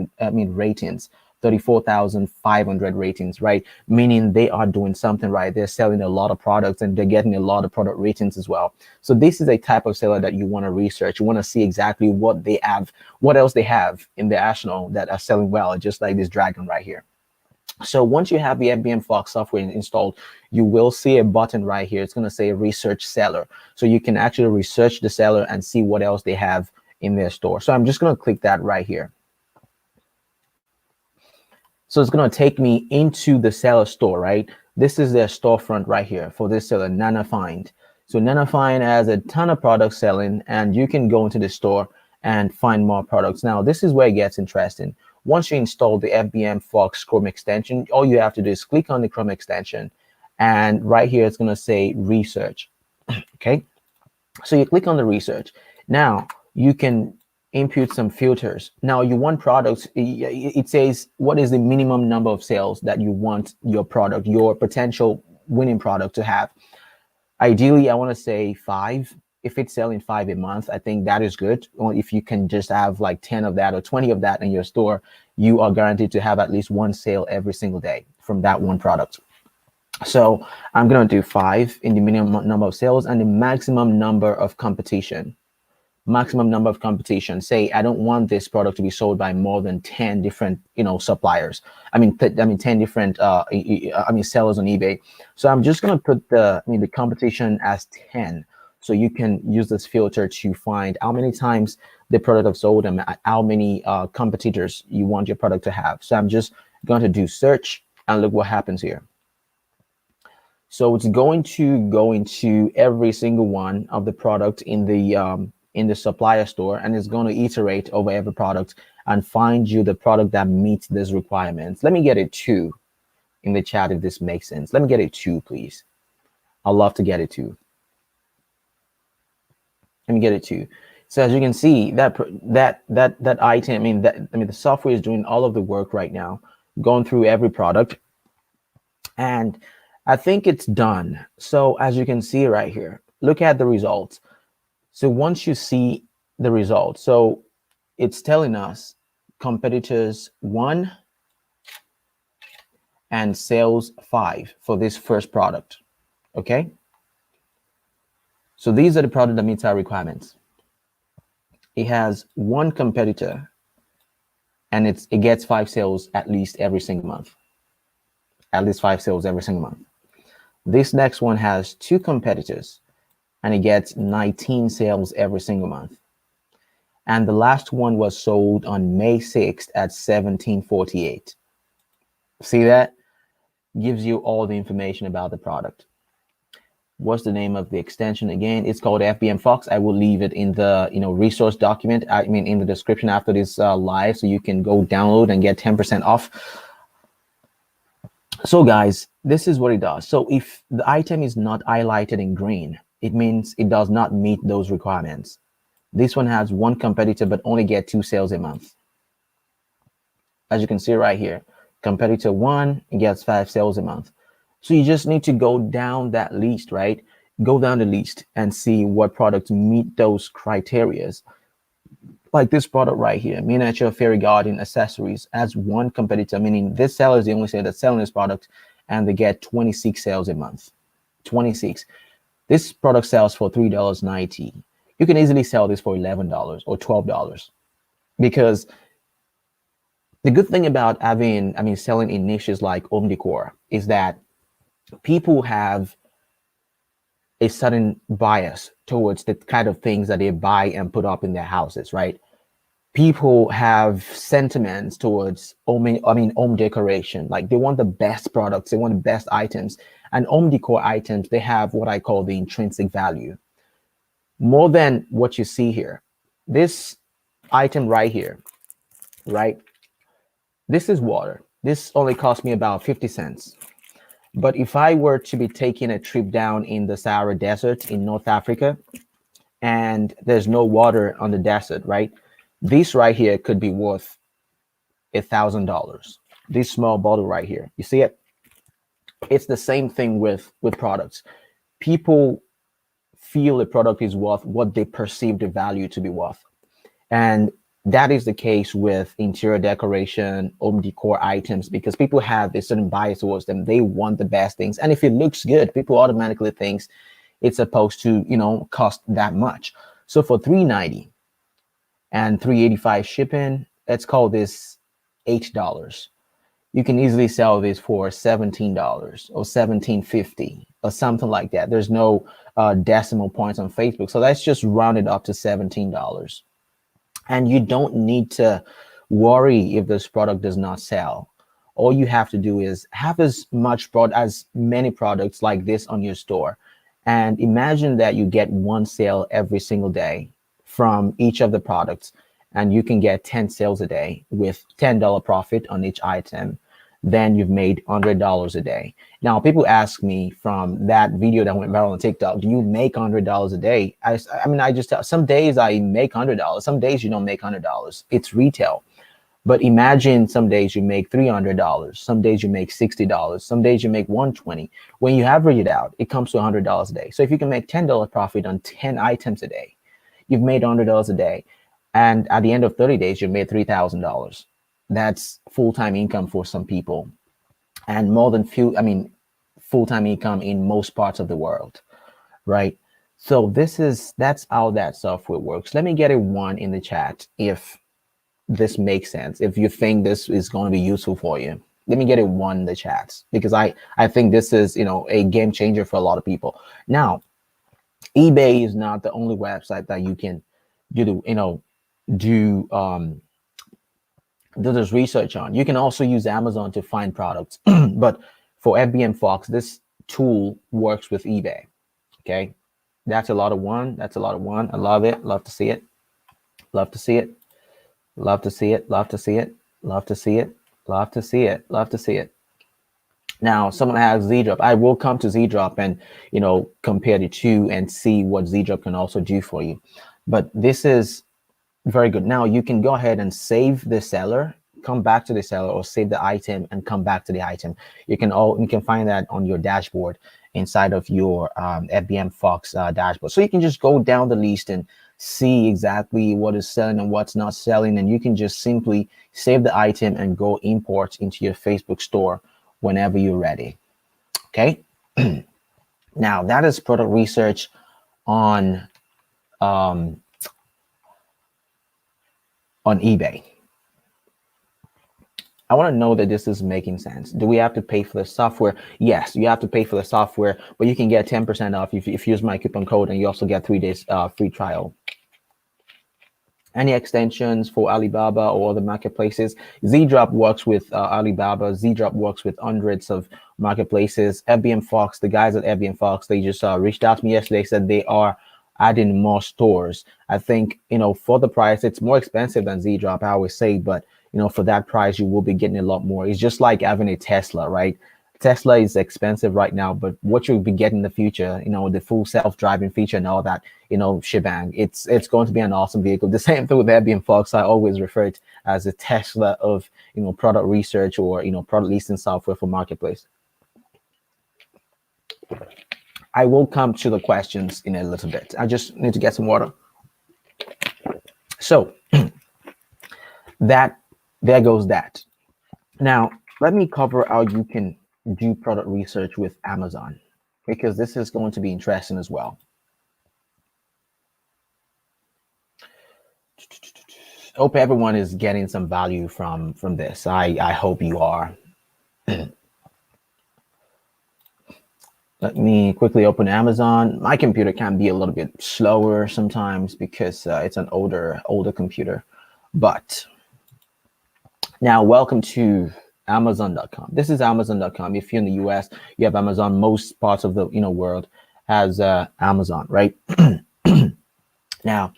A: ratings. 34,500 ratings, right? Meaning they are doing something right. They're selling a lot of products and they're getting a lot of product ratings as well. So this is a type of seller that you want to research. You want to see exactly what they have, what else they have in their arsenal that are selling well, just like this dragon right here. So once you have the FBM Fox software installed, you will see a button right here. It's going to say research seller. So you can actually research the seller and see what else they have in their store. So I'm just going to click that right here. So it's going to take me into the seller store, right? This is their storefront right here for this seller, Nana Find. So Nana Find has a ton of products selling, and you can go into the store and find more products. Now, this is where it gets interesting. Once you install the FBM Fox Chrome extension, all you have to do is click on the Chrome extension, and right here, it's going to say research. Okay. So you click on the research. Now you can input some filters. Now you want products. It says what is the minimum number of sales that you want your product, your potential winning product to have. Ideally, I want to say 5. If it's selling 5 a month, I think that is good. Or if you can just have like 10 of that or 20 of that in your store, you are guaranteed to have at least one sale every single day from that one product. So I'm going to do 5 in the minimum number of sales and the maximum number of competition. Maximum number of competition. Say I don't want this product to be sold by more than 10 different, suppliers. I mean 10 different, sellers on eBay. So I'm just going to put the competition as 10. So you can use this filter to find how many times the product have sold and how many competitors you want your product to have. So I'm just going to do search and look what happens here. So it's going to go into every single one of the product in the supplier store, and it's going to iterate over every product and find you the product that meets these requirements. Let me get it 2 in the chat if this makes sense. Let me get it 2, please. I'd love to get it 2. Let me get it 2. So as you can see, that item, the software is doing all of the work right now, going through every product, and I think it's done. So as you can see right here, look at the results. So once you see the results, so it's telling us competitors 1 and sales 5 for this first product. Okay. So these are the product that meets our requirements. It has 1 competitor and it gets 5 sales at least every single month. At least 5 sales every single month. This next one has 2 competitors and it gets 19 sales every single month. And the last one was sold on May 6th at 17:48. See that? Gives you all the information about the product. What's the name of the extension again? It's called FBM Fox. I will leave it in the resource document. In the description after this live, so you can go download and get 10% off. So guys, this is what it does. So if the item is not highlighted in green, it means it does not meet those requirements. This one has 1 competitor, but only get 2 sales a month. As you can see right here, competitor 1 gets 5 sales a month. So you just need to go down that list, right? Go down the list and see what products meet those criterias. Like this product right here, miniature fairy garden accessories, has 1 competitor, meaning this seller is the only seller that's selling this product, and they get 26 sales a month. 26. This product sells for $3.90. You can easily sell this for $11 or $12, because the good thing about selling in niches like home decor is that people have a sudden bias towards the kind of things that they buy and put up in their houses, right? People have sentiments towards home decoration. Like they want the best products, they want the best items. And home decor items, they have what I call the intrinsic value. More than what you see here. This item right here, right? This is water. This only cost me about 50 cents. But if I were to be taking a trip down in the Sahara Desert in North Africa, and there's no water on the desert, right? This right here could be worth $1,000. This small bottle right here, you see it? It's the same thing with products. People feel a product is worth what they perceive the value to be worth. And that is the case with interior decoration, home decor items, because people have a certain bias towards them. They want the best things. And if it looks good, people automatically think it's supposed to, cost that much. So for $3.90 and $3.85 shipping, let's call this $8. You can easily sell this for $17 or $17.50 or something like that. There's no decimal points on Facebook. So let's just round it up to $17. And you don't need to worry if this product does not sell. All you have to do is have as many products like this on your store. And imagine that you get one sale every single day from each of the products, and you can get 10 sales a day with $10 profit on each item. Then you've made $100 a day. Now, people ask me from that video that went viral on TikTok, do you make $100 a day? I mean, I just tell, some days I make $100. Some days you don't make $100. It's retail. But imagine some days you make $300. Some days you make $60. Some days you make $120. When you average it out, it comes to $100 a day. So if you can make $10 profit on 10 items a day, you've made $100 a day. And at the end of 30 days, you've made $3,000. That's full-time income for some people, and more than full-time income in most parts of the world, right? So that's how that software works. Let me get a 1 in the chat if this makes sense. If you think this is going to be useful for you, let me get a 1 in the chat, because I think this is, a game changer for a lot of people. Now, eBay is not the only website that you can do this research on. You can also use Amazon to find products. But for FBM Fox, this tool works with eBay. Okay, that's a lot of 1. That's a lot of 1. I love it. Love to see it. Love to see it. Love to see it. Love to see it. Love to see it. Love to see it. Love to see it. Now, someone has Z-Drop. I will come to Z-Drop and compare the two and see what Z-Drop can also do for you. But this is very good. Now you can go ahead and save the seller, come back to the seller, or save the item and come back to the item. You can find that on your dashboard inside of your FBM Fox dashboard. So you can just go down the list and see exactly what is selling and what's not selling, and you can just simply save the item and go import into your Facebook store whenever you're ready. Okay. Now that is product research on eBay. I want to know that this is making sense. Do we have to pay for the software? Yes, you have to pay for the software, but you can get 10% off if you use my coupon code, and you also get 3 days free trial. Any extensions for Alibaba or other marketplaces? Z-Drop works with Alibaba. Z-Drop works with hundreds of marketplaces. FBM Fox, the guys at FBM Fox, they just reached out to me yesterday, said they are adding more stores. I think, for the price, it's more expensive than Z-Drop, I always say, but for that price, you will be getting a lot more. It's just like having a Tesla, right? Tesla is expensive right now, but what you'll be getting in the future, the full self-driving feature and all that, shebang, it's going to be an awesome vehicle. The same thing with FBM Fox. I always refer to it as a Tesla of, product research or, product listing software for marketplace. I will come to the questions in a little bit. I just need to get some water. So there goes that. Now, let me cover how you can do product research with Amazon, because this is going to be interesting as well. Hope everyone is getting some value from this. I hope you are. Let me quickly open Amazon. My computer can be a little bit slower sometimes because it's an older computer. But now, welcome to Amazon.com. This is Amazon.com. If you're in the US, you have Amazon. Most parts of the world has Amazon, right? Now,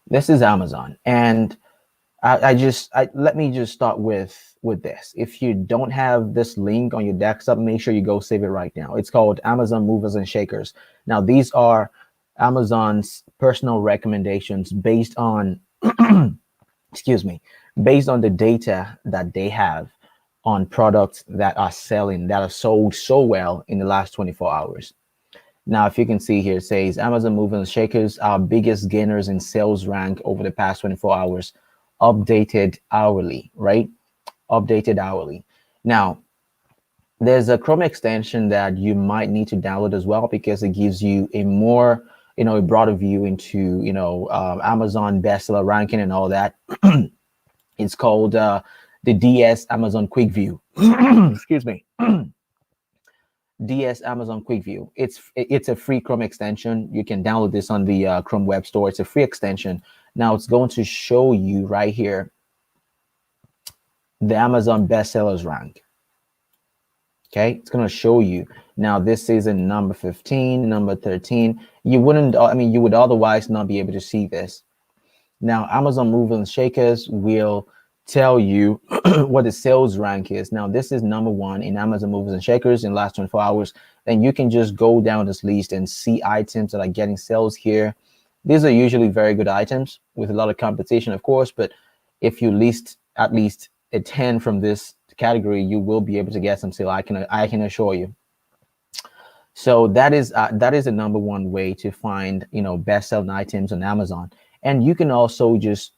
A: this is Amazon, and let me just start with this. If you don't have this link on your desktop, make sure you go save it right now. It's called Amazon Movers and Shakers. Now, these are Amazon's personal recommendations based on excuse me, based on the data that they have on products that are selling, that are sold so well in the last 24 hours. Now, if you can see here, it says Amazon movers and shakers, our biggest gainers in sales rank over the past 24 hours, updated hourly, right? Updated hourly. Now, there's a Chrome extension that you might need to download as well, because it gives you a more, a broader view into, Amazon bestseller ranking and all that. It's called the DS Amazon Quick View. Excuse me. DS Amazon Quick View. It's a free Chrome extension. You can download this on the Chrome Web Store. It's a free extension. Now it's going to show you right here the Amazon bestsellers rank. Okay, it's going to show you. Now this is in number 15, number 13. You wouldn't, you would otherwise not be able to see this. Now Amazon movers and shakers will tell you what the sales rank is. Now this is number 1 in Amazon movers and shakers in the last 24 hours. Then you can just go down this list and see items that are getting sales here. These are usually very good items with a lot of competition, of course, but if you list at least a 10 from this category, you will be able to get some sale. I can assure you. So that is the number 1 way to find, best-selling items on Amazon. And you can also just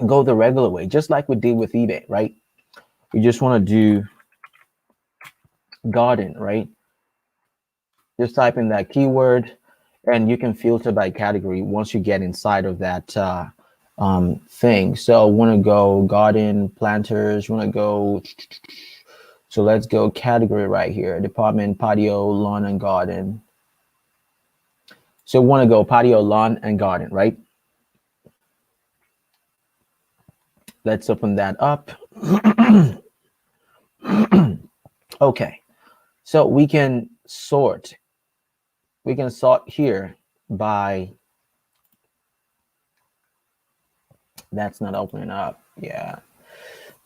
A: go the regular way, just like we did with eBay, right? You just want to do garden, right? Just type in that keyword and you can filter by category once you get inside of that thing. So want to go garden, planters, want to go, so let's go category right here, department, patio, lawn and garden. So want to go patio, lawn and garden, right? Let's open that up. Okay, so we can sort here by, that's not opening up. Yeah,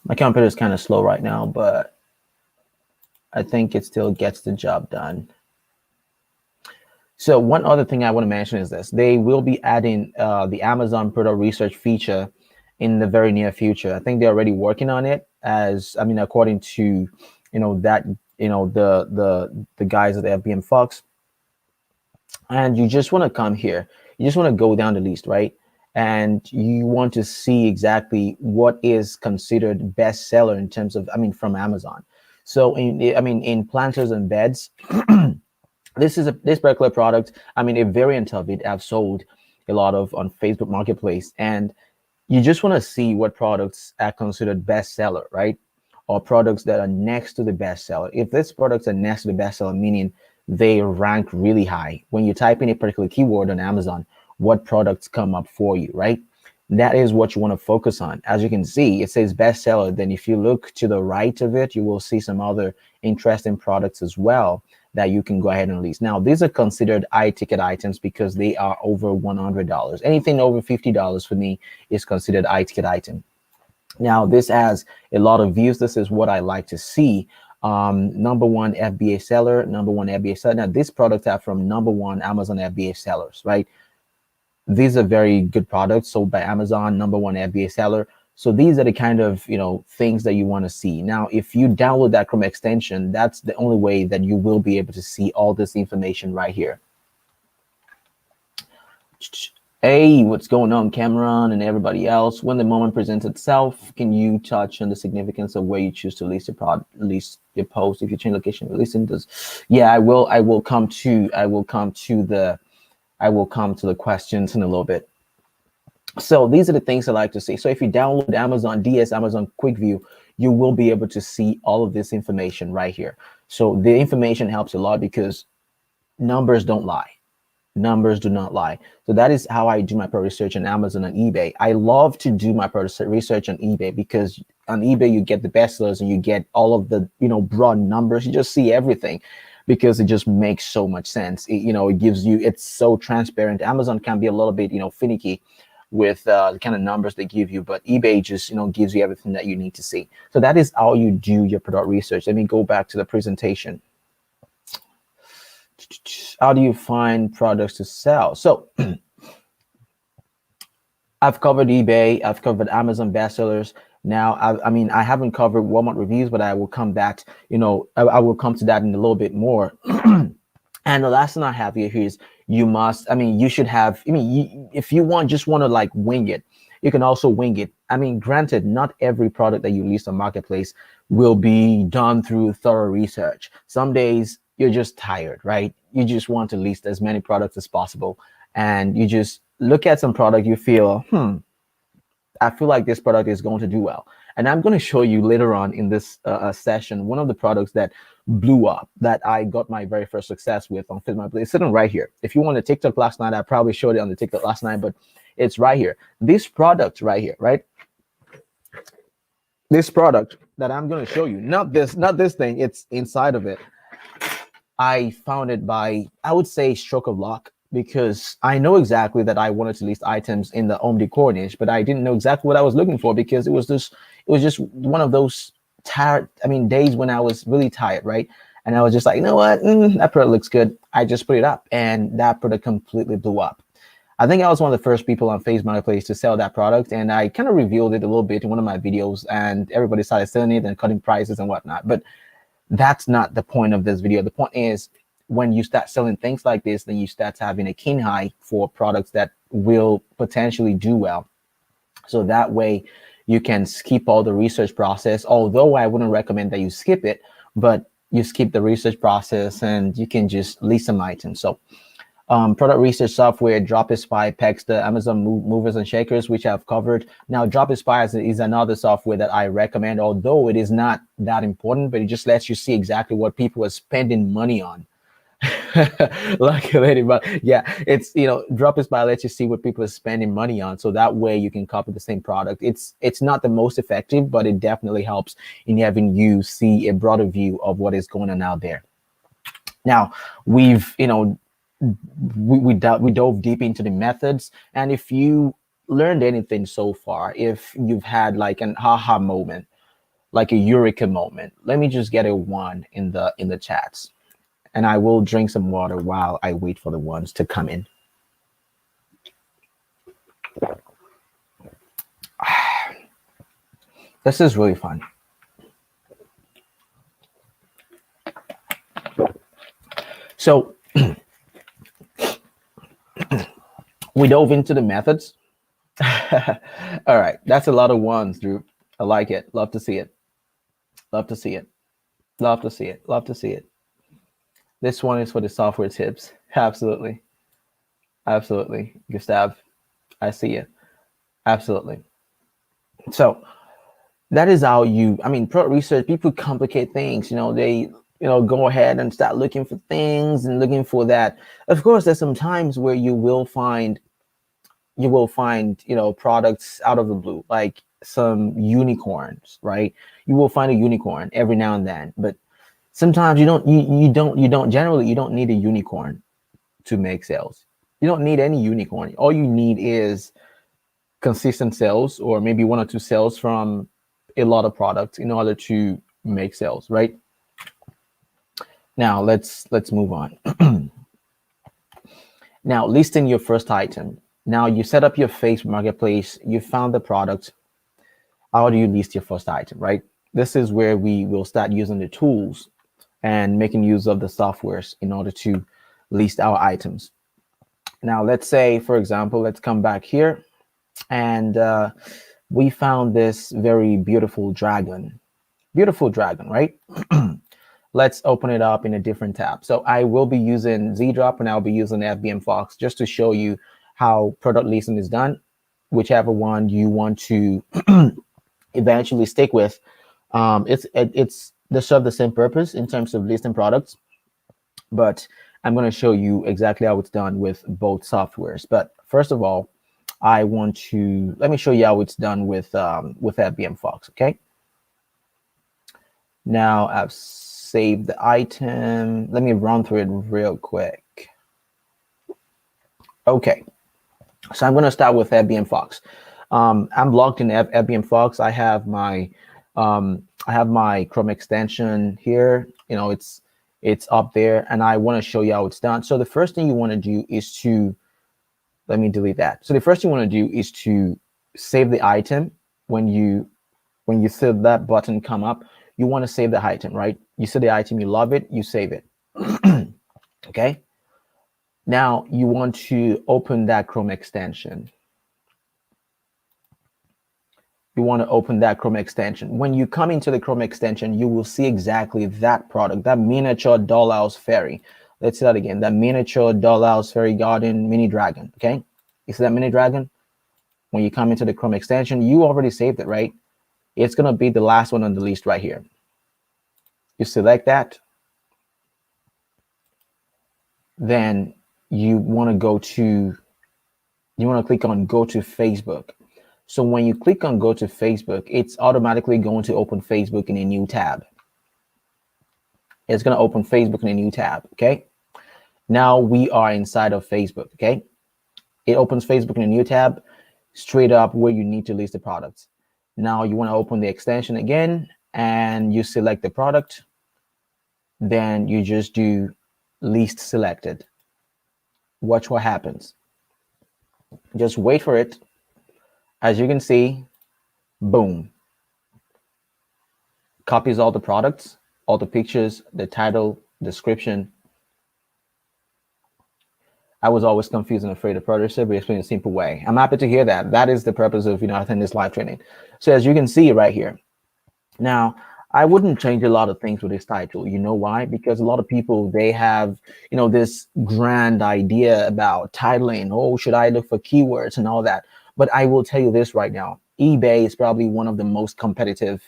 A: my computer is kind of slow right now, but I think it still gets the job done. So one other thing I want to mention is this: they will be adding the Amazon product research feature in the very near future. I think they're already working on it, according to the guys at FBM Fox. And you just want to come here, you just want to go down the list, right? And you want to see exactly what is considered bestseller in terms of, from Amazon. So in planters and beds, this particular product, a variant of it, I've sold a lot of on Facebook Marketplace, and you just want to see what products are considered bestseller, right? Or products that are next to the bestseller. If these products are next to the bestseller, meaning they rank really high. When you type in a particular keyword on Amazon, what products come up for you, right? That is what you want to focus on. As you can see, it says bestseller. Then if you look to the right of it, you will see some other interesting products as well that you can go ahead and list. Now, these are considered high ticket items because they are over $100. Anything over $50 for me is considered high ticket item. Now, this has a lot of views. This is what I like to see. Number 1 FBA seller, number 1 FBA seller. Now, these products are from number 1 Amazon FBA sellers, right? These are very good products sold by Amazon, number 1 FBA seller. So these are the kind of, things that you want to see. Now, if you download that Chrome extension, that's the only way that you will be able to see all this information right here. Hey, what's going on, Cameron and everybody else? When the moment presents itself, can you touch on the significance of where you choose to list your post? If you change location, listen does. Yeah, I will come to the questions in a little bit. So these are the things I like to see. So if you download Amazon DS, Amazon Quick View, you will be able to see all of this information right here. So the information helps a lot because numbers don't lie. Numbers do not lie. So that is how I do my product research on Amazon and eBay. I love to do my product research on eBay because on eBay you get the bestsellers and you get all of the broad numbers. You just see everything because it just makes so much sense. It gives you, it's so transparent. Amazon can be a little bit finicky with the kind of numbers they give you, but eBay just gives you everything that you need to see. So that is how you do your product research. Let me go back to the presentation. How do you find products to sell? So I've covered eBay, I've covered Amazon bestsellers. Now, I mean, I haven't covered Walmart reviews, but I will come back, I will come to that in a little bit more. And the last thing I have here is you must, I mean, you should have, I mean, if you just want to like wing it, you can also wing it. I mean, granted, not every product that you list on Marketplace will be done through thorough research. Some days you're just tired, right? You just want to list as many products as possible. And you just look at some product, you feel, I feel like this product is going to do well. And I'm going to show you later on in this session, one of the products that blew up that I got my very first success with on Facebook. It's sitting right here. If you want a TikTok last night, I probably showed it on the TikTok last night, but it's right here. This product right here, right? This product that I'm going to show you, not this thing, it's inside of it. I found it by, I would say, stroke of luck, because I know exactly that I wanted to list items in the home decor niche, but I didn't know exactly what I was looking for, because it was just one of those days when I was really tired, right? And I was just like, you know what, that product looks good. I just put it up, and that product completely blew up. I think I was one of the first people on Facebook Marketplace to sell that product, and I kind of revealed it a little bit in one of my videos, and everybody started selling it and cutting prices and whatnot. But that's not the point of this video. The point is, when you start selling things like this, then you start having a keen eye for products that will potentially do well. So that way you can skip all the research process, although I wouldn't recommend that you skip it, but you skip the research process and you can just list some items. So product research software, Dropshipping, Pex, the Amazon movers and shakers, which I've covered. Now, Dropshipping is another software that I recommend, although it is not that important, but it just lets you see exactly what people are spending money on. Like a lady, but yeah, it's, Dropshipping lets you see what people are spending money on, so that way you can copy the same product. It's not the most effective, but it definitely helps in having you see a broader view of what is going on out there. Now, we've we dove deep into the methods, and if you learned anything so far, if you've had like an aha moment, like a eureka moment, let me just get a one in the chats, and I will drink some water while I wait for the ones to come in. This is really fun. So we dove into the methods. All right, that's a lot of ones, Drew. I like it. Love to see it. Love to see it. Love to see it. Love to see it. This one is for the software tips. Absolutely. Absolutely. Gustav, I see it. Absolutely. So that is how product research, people complicate things. They go ahead and start looking for things and looking for that. Of course, there's some times where you will find products out of the blue, like some unicorns, right? You will find a unicorn every now and then, but sometimes you don't need a unicorn to make sales. You don't need any unicorn. All you need is consistent sales, or maybe one or two sales from a lot of products in order to make sales, right? Now let's move on. Now, listing your first item. Now you set up your Facebook Marketplace, you found the product. How do you list your first item, right? This is where we will start using the tools and making use of the softwares in order to list our items. Now, let's say, for example, let's come back here, and we found this very beautiful dragon, right? Let's open it up in a different tab. So I will be using ZDrop, and I'll be using FBM Fox just to show you how product listing is done, whichever one you want to eventually stick with. They serve the same purpose in terms of listing products, but I'm going to show you exactly how it's done with both softwares. But first of all, let me show you how it's done with FBM Fox. Okay. Now I've saved the item. Let me run through it real quick. Okay. So I'm going to start with FBM Fox. I'm logged in FBM Fox. I have my Chrome extension here. It's up there, and I want to show you how it's done. So the first thing you want to do is to Let me delete that. So the first thing you want to do is to save the item. When you see that button come up, you want to save the item, right? You see the item, you love it, you save it. Okay. Now you want to open that Chrome extension. You want to open that Chrome extension. When you come into the Chrome extension, you will see exactly that product, that miniature dollhouse fairy. Let's see that again. That miniature dollhouse fairy garden mini dragon. Okay. You see that mini dragon? When you come into the Chrome extension, you already saved it, right? It's going to be the last one on the list right here. You select that. Then you want to click on go to Facebook. So when you click on go to Facebook, it's automatically going to open Facebook in a new tab. It's going to open Facebook in a new tab. Okay. Now we are inside of Facebook. Okay. It opens Facebook in a new tab, straight up where you need to list the products. Now you want to open the extension again and you select the product. Then you just do least selected. Watch what happens. Just wait for it. As you can see, boom. Copies all the products, all the pictures, the title, description. I was always confused and afraid of purchaser, but explain in a simple way. I'm happy to hear that. That is the purpose of attending this live training. So as you can see right here, now I wouldn't change a lot of things with this title. You know why? Because a lot of people, they have this grand idea about titling. Oh, should I look for keywords and all that? But I will tell you this right now. eBay is probably one of the most competitive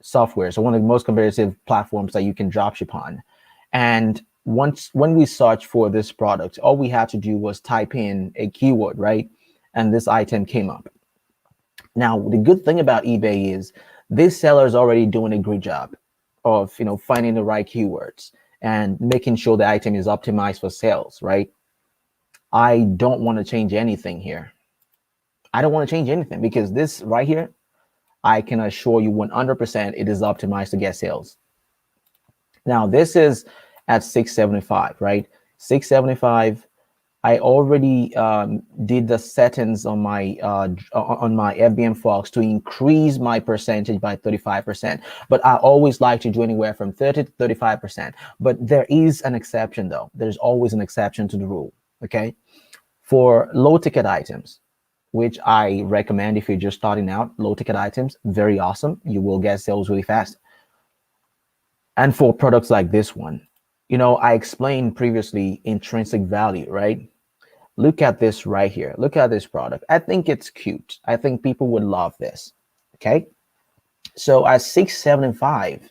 A: software, so one of the most competitive platforms that you can dropship on. And when we search for this product, all we had to do was type in a keyword, right? And this item came up. Now, the good thing about eBay is this seller is already doing a great job of finding the right keywords and making sure the item is optimized for sales, right? I don't want to change anything here. I don't want to change anything because this right here, I can assure you 100% it is optimized to get sales. Now this is at 675, right? 675. I already did the settings on my FBM Fox to increase my percentage by 35%. But I always like to do anywhere from 30 to 35%. But there is an exception though. There's always an exception to the rule. Okay. For low ticket items, which I recommend if you're just starting out, low ticket items, very awesome. You will get sales really fast. And for products like this one, I explained previously intrinsic value, right? Look at this right here. Look at this product. I think it's cute. I think people would love this. Okay. So at $675,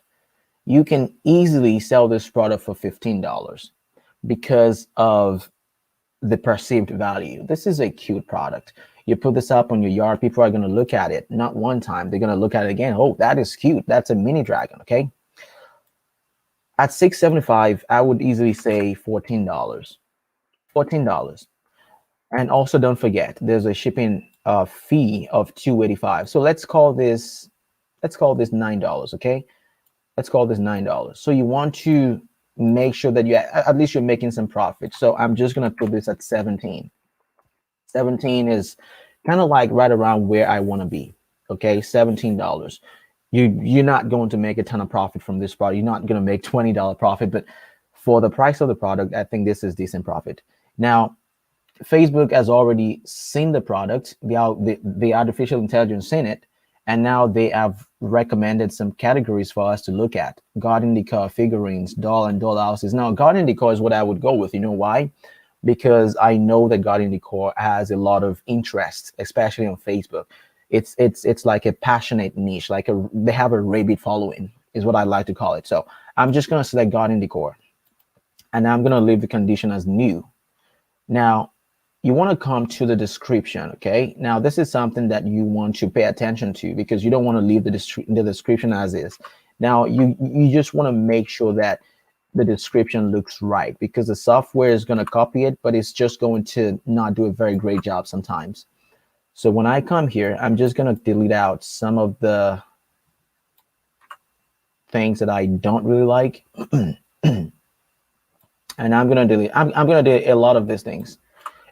A: you can easily sell this product for $15 because of the perceived value. This is a cute product. You put this up on your yard, people are going to look at it not one time, they're going to look at it again. Oh, that is cute. That's a mini dragon. Okay. At $675, I would easily say $14. $14. And also don't forget, there's a shipping fee of $285. So let's call this $9. Okay. Let's call this $9. So you want to make sure that at least you're making some profit. So I'm just going to put this at 17. 17 is kind of like right around where I want to be. Okay. $17. You're not going to make a ton of profit from this product. You're not going to make $20 profit, but for the price of the product, I think this is decent profit. Now, Facebook has already seen the product, the artificial intelligence seen it, and now they have recommended some categories for us to look at. Garden decor, figurines, doll and doll houses. Now, garden decor is what I would go with. You know why? Because I know that garden decor has a lot of interest, especially on Facebook. It's like a passionate niche, they have a rabid following, is what I like to call it. So I'm just going to select garden decor, and I'm going to leave the condition as new. Now, you want to come to the description. Okay. Now, this is something that you want to pay attention to because you don't want to leave the description as is. Now, you just want to make sure that the description looks right because the software is going to copy it, but it's just going to not do a very great job sometimes. So when I come here, I'm just going to delete out some of the things that I don't really like. And I'm going to delete a lot of these things.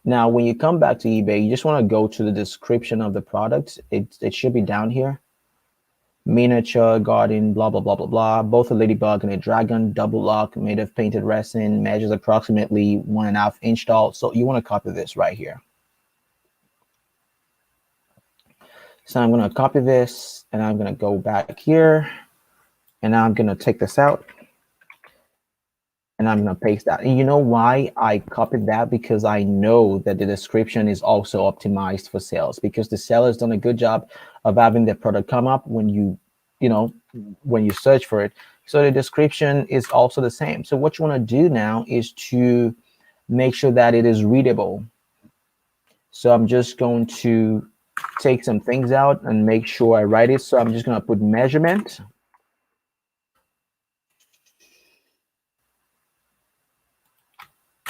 A: Now, when you come back to eBay, you just want to go to the description of the product. It should be down here. Miniature garden, blah, blah, blah, blah, blah. Both a ladybug and a dragon, double lock, made of painted resin, measures approximately 1.5 inch tall. So you want to copy this right here. So I'm going to copy this and I'm going to go back here and I'm going to take this out and I'm going to paste that. And you know why I copied that? Because I know that the description is also optimized for sales, because the seller's done a good job of having their product come up when you search for it. So the description is also the same. So what you want to do now is to make sure that it is readable. So I'm just going to take some things out and make sure I write it. So I'm just going to put measurement.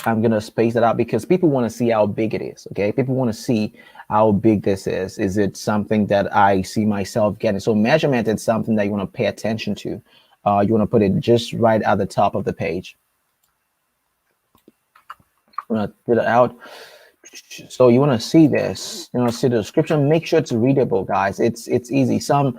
A: I'm going to space that out because people want to see how big it is. Okay. People want to see how big this is. Is it something that I see myself getting? So measurement is something that you want to pay attention to. You want to put it just right at the top of the page. I'm going to put it out. So you want to see this, see the description, make sure it's readable, guys. It's easy. Some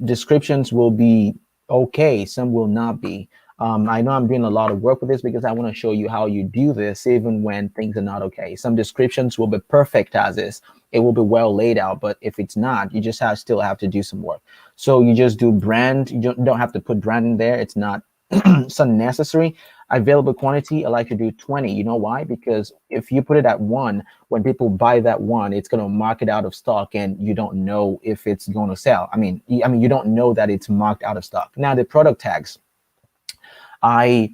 A: descriptions will be okay. Some will not be. I know I'm doing a lot of work with this because I want to show you how you do this even when things are not okay. Some descriptions will be perfect as is. It will be well laid out, but if it's not, you just still have to do some work. So you just do brand. You don't have to put brand in there. It's not it's unnecessary. Available quantity, I like to do 20. You know why? Because if you put it at 1, when people buy that 1, it's going to mark it out of stock and you don't know if it's going to sell. I mean, you don't know that it's marked out of stock. Now, the product tags, I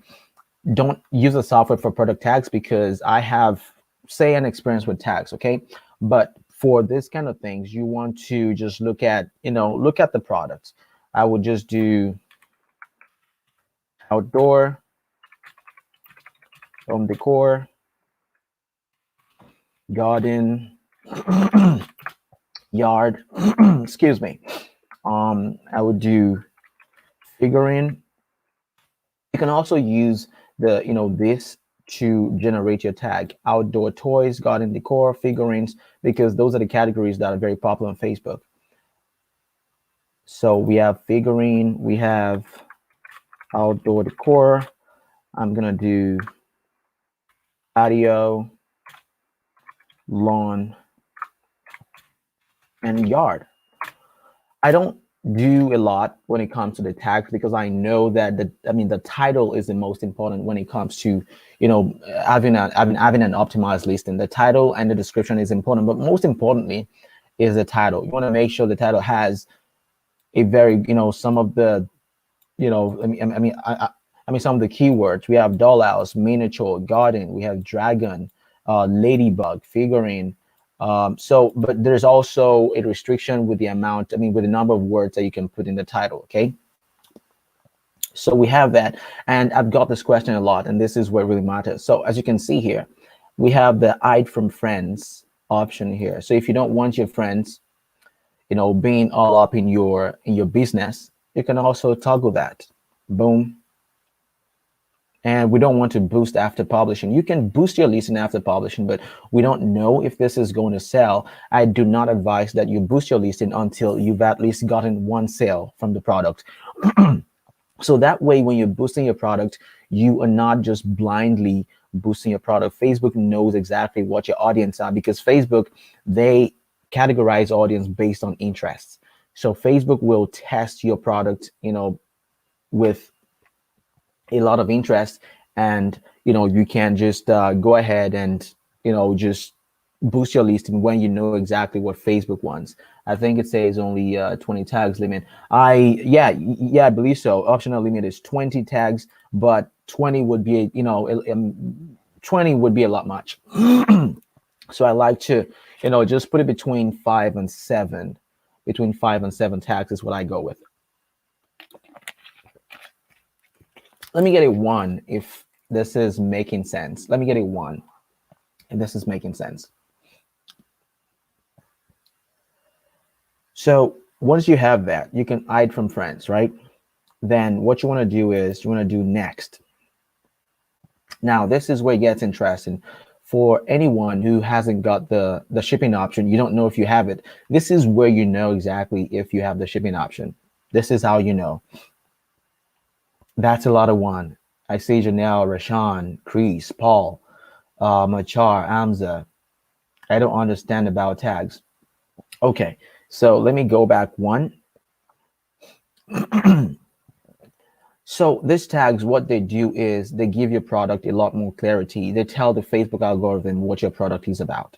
A: don't use the software for product tags because I have, say, an experience with tags, okay? But for this kind of things, you want to just look at the products. I would just do outdoor, home decor, garden, yard, excuse me. I would do figurine. You can also use this to generate your tag: outdoor toys, garden decor, figurines, because those are the categories that are very popular on Facebook. So we have figurine, we have outdoor decor. I'm gonna do patio, lawn, and yard. I don't do a lot when it comes to the tags because I know that the title is the most important when it comes to having an optimized listing. The title and the description is important, but most importantly is the title. You want to make sure the title has a very some of the some of the keywords. We have dollhouse, miniature, garden. We have dragon, ladybug, figurine. But there's also a restriction with the amount, with the number of words that you can put in the title. Okay. So we have that. And I've got this question a lot, and this is what really matters. So as you can see here, we have the hide from friends option here. So if you don't want your friends, being all up in your business, you can also toggle that. Boom. And we don't want to boost after publishing. You can boost your listing after publishing, but we don't know if this is going to sell. I do not advise that you boost your listing until you've at least gotten one sale from the product. So that way, when you're boosting your product, you are not just blindly boosting your product. Facebook knows exactly what your audience are, because Facebook, they categorize audience based on interests. So Facebook will test your product, with a lot of interest, and you can just go ahead and just boost your listing when you know exactly what Facebook wants. I think it says only 20 tags limit. I believe so. Optional limit is 20 tags, but 20 would be 20 would be a lot much. So I like to just put it between 5 and 7. Between 5 and 7 tags is what I go with. Let me get a 1 if this is making sense. Let me get a 1 if this is making sense. So once you have that, you can hide from friends, right? Then what you want to do is you want to do next. Now, this is where it gets interesting. For anyone who hasn't got the shipping option, you don't know if you have it. This is where you know exactly if you have the shipping option. This is how you know. That's a lot of one. I see Janelle, Rashawn, Chris, Paul, Machar, Amza. I don't understand about tags. Okay, so let me go back one. So these tags, what they do is they give your product a lot more clarity. They tell the Facebook algorithm what your product is about.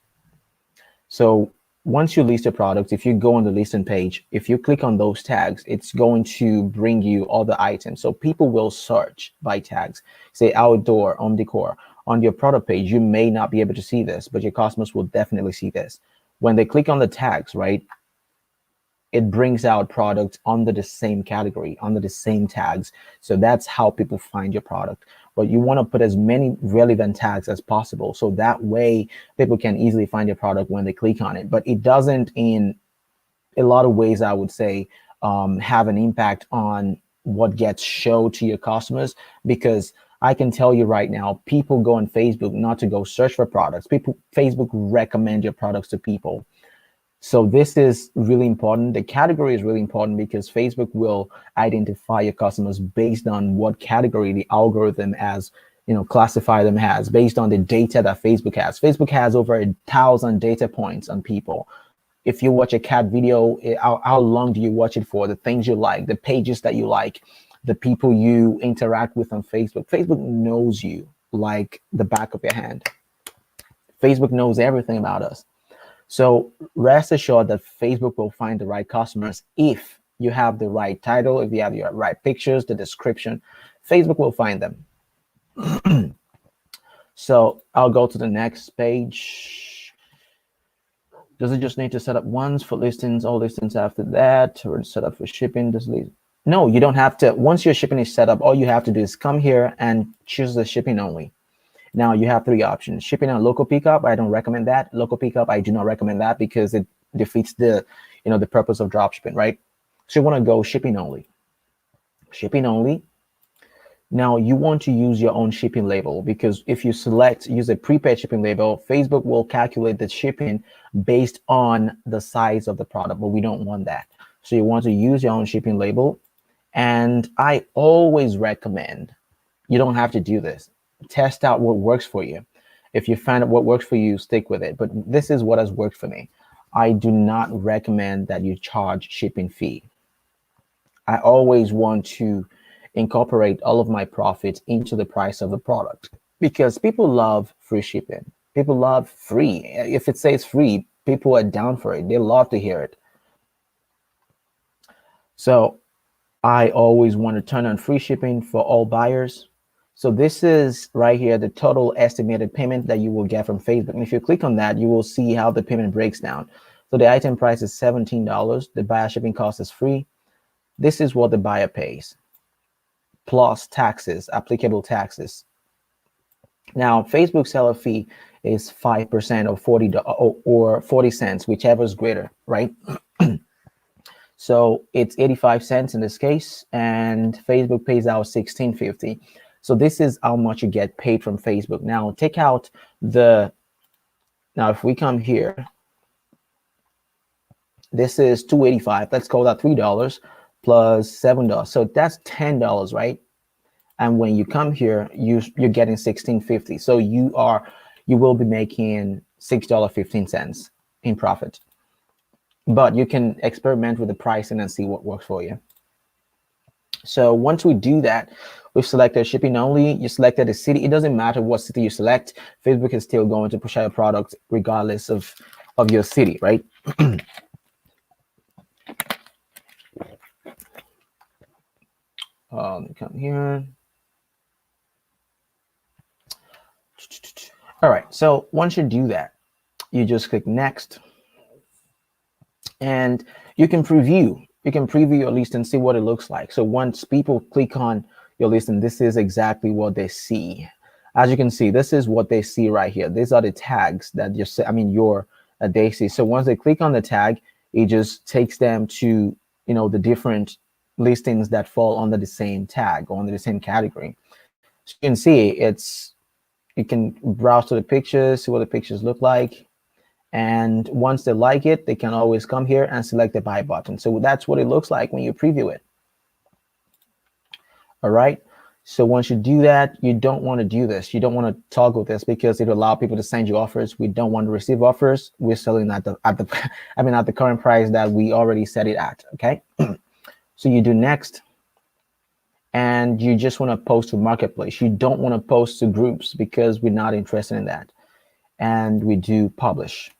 A: So once you list a product, if you go on the listing page, if you click on those tags, it's going to bring you all the items. So people will search by tags, say outdoor, home decor. On your product page, you may not be able to see this, but your customers will definitely see this. When they click on the tags, right, it brings out products under the same category, under the same tags. So that's how people find your product. But you want to put as many relevant tags as possible. So that way people can easily find your product when they click on it. But it doesn't, in a lot of ways, I would say, have an impact on what gets shown to your customers, because I can tell you right now, people go on Facebook not to go search for products. Facebook recommend your products to people. So this is really important. The category is really important because Facebook will identify your customers based on what category the algorithm has, classify them as, based on the data that Facebook has. Facebook has over 1,000 data points on people. If you watch a cat video, how long do you watch it for? The things you like, the pages that you like, the people you interact with on Facebook. Facebook knows you like the back of your hand. Facebook knows everything about us. So rest assured that Facebook will find the right customers if you have the right title, if you have your right pictures, the description. Facebook will find them. So I'll go to the next page. Does it just need to set up once for listings, all listings after that, or set up for shipping? No, you don't have to. Once your shipping is set up, all you have to do is come here and choose the shipping only. Now you have three options: shipping on local pickup. I don't recommend that. Local pickup, I do not recommend that because it defeats the purpose of dropshipping, right? So you want to go shipping only. Shipping only. Now you want to use your own shipping label, because if you use a prepaid shipping label, Facebook will calculate the shipping based on the size of the product, but we don't want that. So you want to use your own shipping label. And I always recommend, you don't have to do this. Test out what works for you. If you find out what works for you, stick with it. But this is what has worked for me. I do not recommend that you charge shipping fee. I always want to incorporate all of my profits into the price of the product, because people love free shipping. People love free. If it says free, people are down for it. They love to hear it. So I always want to turn on free shipping for all buyers. So this is right here, the total estimated payment that you will get from Facebook. And if you click on that, you will see how the payment breaks down. So the item price is $17. The buyer shipping cost is free. This is what the buyer pays, plus taxes, applicable taxes. Now, Facebook seller fee is 5% or 40 cents, whichever is greater, right? So it's 85 cents in this case, and Facebook pays out $16.50. So this is how much you get paid from Facebook. Now take out now if we come here, this is $2.85. Let's call that $3 plus $7. So that's $10, right? And when you come here, you're getting $16.50. So you will be making $6.15 in profit. But you can experiment with the pricing and see what works for you. So once we do that, we've selected shipping only. You selected a city. It doesn't matter what city you select. Facebook is still going to push out your product regardless of your city, right? Come here. All right. So once you do that, you just click next, and you can preview. You can preview your list and see what it looks like. So once people click on your list, and this is exactly what they see. As you can see, this is what they see right here. These are the tags that they see. So once they click on the tag, it just takes them to the different listings that fall under the same tag or under the same category. So you can see it's You can browse to the pictures, see what the pictures look like. And once they like it, they can always come here and select the buy button. So that's what it looks like when you preview it. All right. So once you do that, you don't want to do this. You don't want to toggle this because it will allow people to send you offers. We don't want to receive offers. We're selling at the at the current price that we already set it at. Okay. So you do next, and you just want to post to marketplace. You don't want to post to groups because we're not interested in that. And we do publish.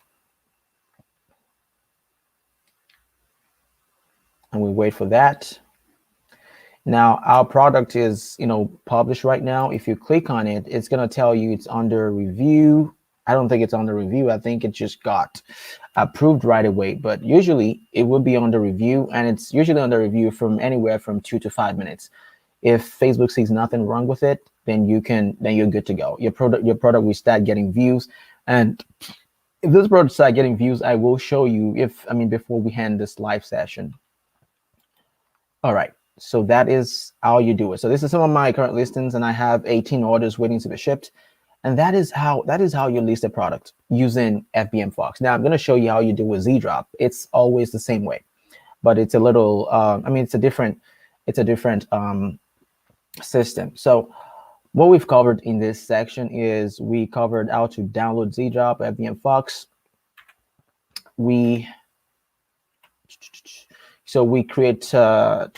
A: And we wait for that. Now our product is, published right now. If you click on it, it's going to tell you it's under review. I don't think it's under review. I think it just got approved right away, but usually it will be under review, and it's usually under review from anywhere from 2 to 5 minutes. If Facebook sees nothing wrong with it, then you're good to go. Your product will start getting views. And if this product start getting views, I will show you before we end this live session. All right. So that is how you do it. So this is some of my current listings, and I have 18 orders waiting to be shipped. And that is how you list a product using FBM Fox. Now I'm going to show you how you do with ZDrop. It's always the same way, but it's a little, it's a different system. So what we've covered in this section is we covered how to download ZDrop, FBM Fox. So we create, so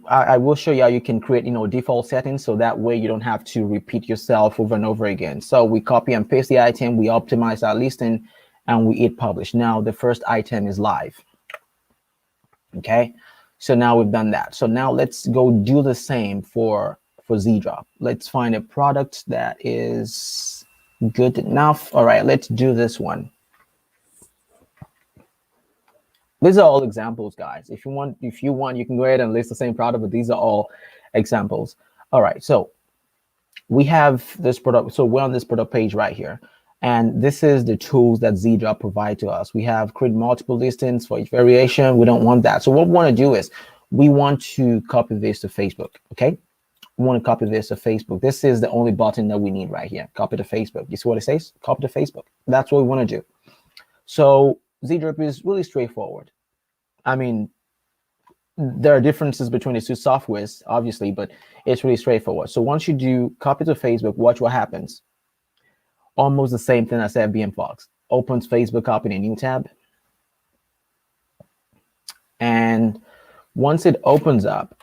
A: I will show you how you can create, default settings. So that way you don't have to repeat yourself over and over again. So we copy and paste the item, we optimize our listing, and we hit publish. Now the first item is live. Okay. So now we've done that. So now let's go do the same for ZDrop. Let's find a product that is good enough. All right, let's do this one. These are all examples, guys. If you want, you can go ahead and list the same product, but these are all examples. All right, so we have this product. So we're on this product page right here. And this is the tools that ZDrop provide to us. We have create multiple listings for each variation. We don't want that. So what we want to do is we want to copy this to Facebook. Okay. We want to copy this to Facebook. This is the only button that we need right here. Copy to Facebook. You see what it says? Copy to Facebook. That's what we want to do. So ZDrop is really straightforward. I mean, there are differences between the two softwares, obviously, but it's really straightforward. So once you do copy to Facebook, watch what happens. Almost the same thing as FBM Fox. Opens Facebook up in a new tab. And once it opens up,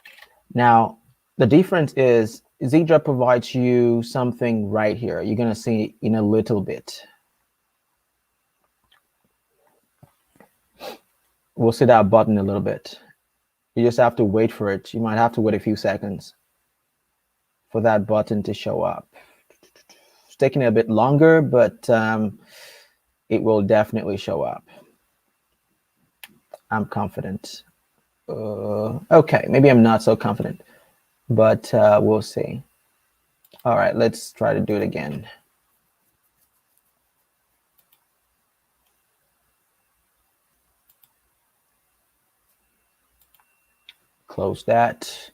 A: now the difference is ZDrop provides you something right here. You're going to see in a little bit. We'll see that button a little bit. You just have to wait for it. You might have to wait a few seconds for that button to show up. It's taking a bit longer, but it will definitely show up. I'm confident. Okay, maybe I'm not so confident, but we'll see. All right, let's try to do it again. Close that.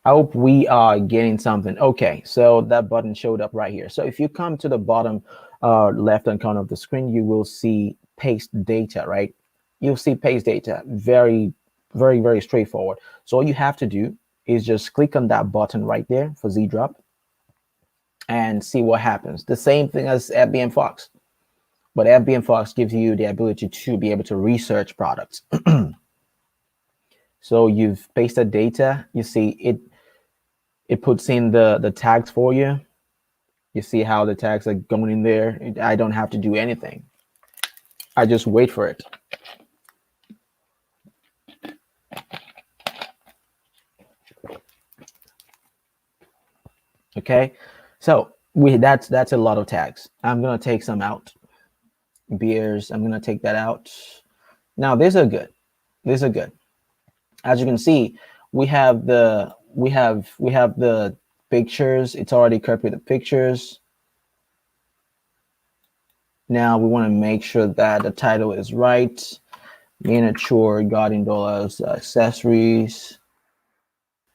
A: I hope we are getting something. Okay, so that button showed up right here. So if you come to the bottom left-hand corner of the screen, you will see paste data, right? You'll see paste data. Very, very, very straightforward. So all you have to do is just click on that button right there for ZDrop and see what happens. The same thing as FBM Fox, but FBM Fox gives you the ability to be able to research products. So you've pasted data. You see it puts in the tags for you. You see how the tags are going in there. I don't have to do anything. I just wait for it. Okay, so that's a lot of tags. I'm gonna take some out. Beers, I'm gonna take that out. Now these are good. These are good. As you can see, we have the pictures. It's already copied the pictures. Now we want to make sure that the title is right. Miniature garden dollars accessories.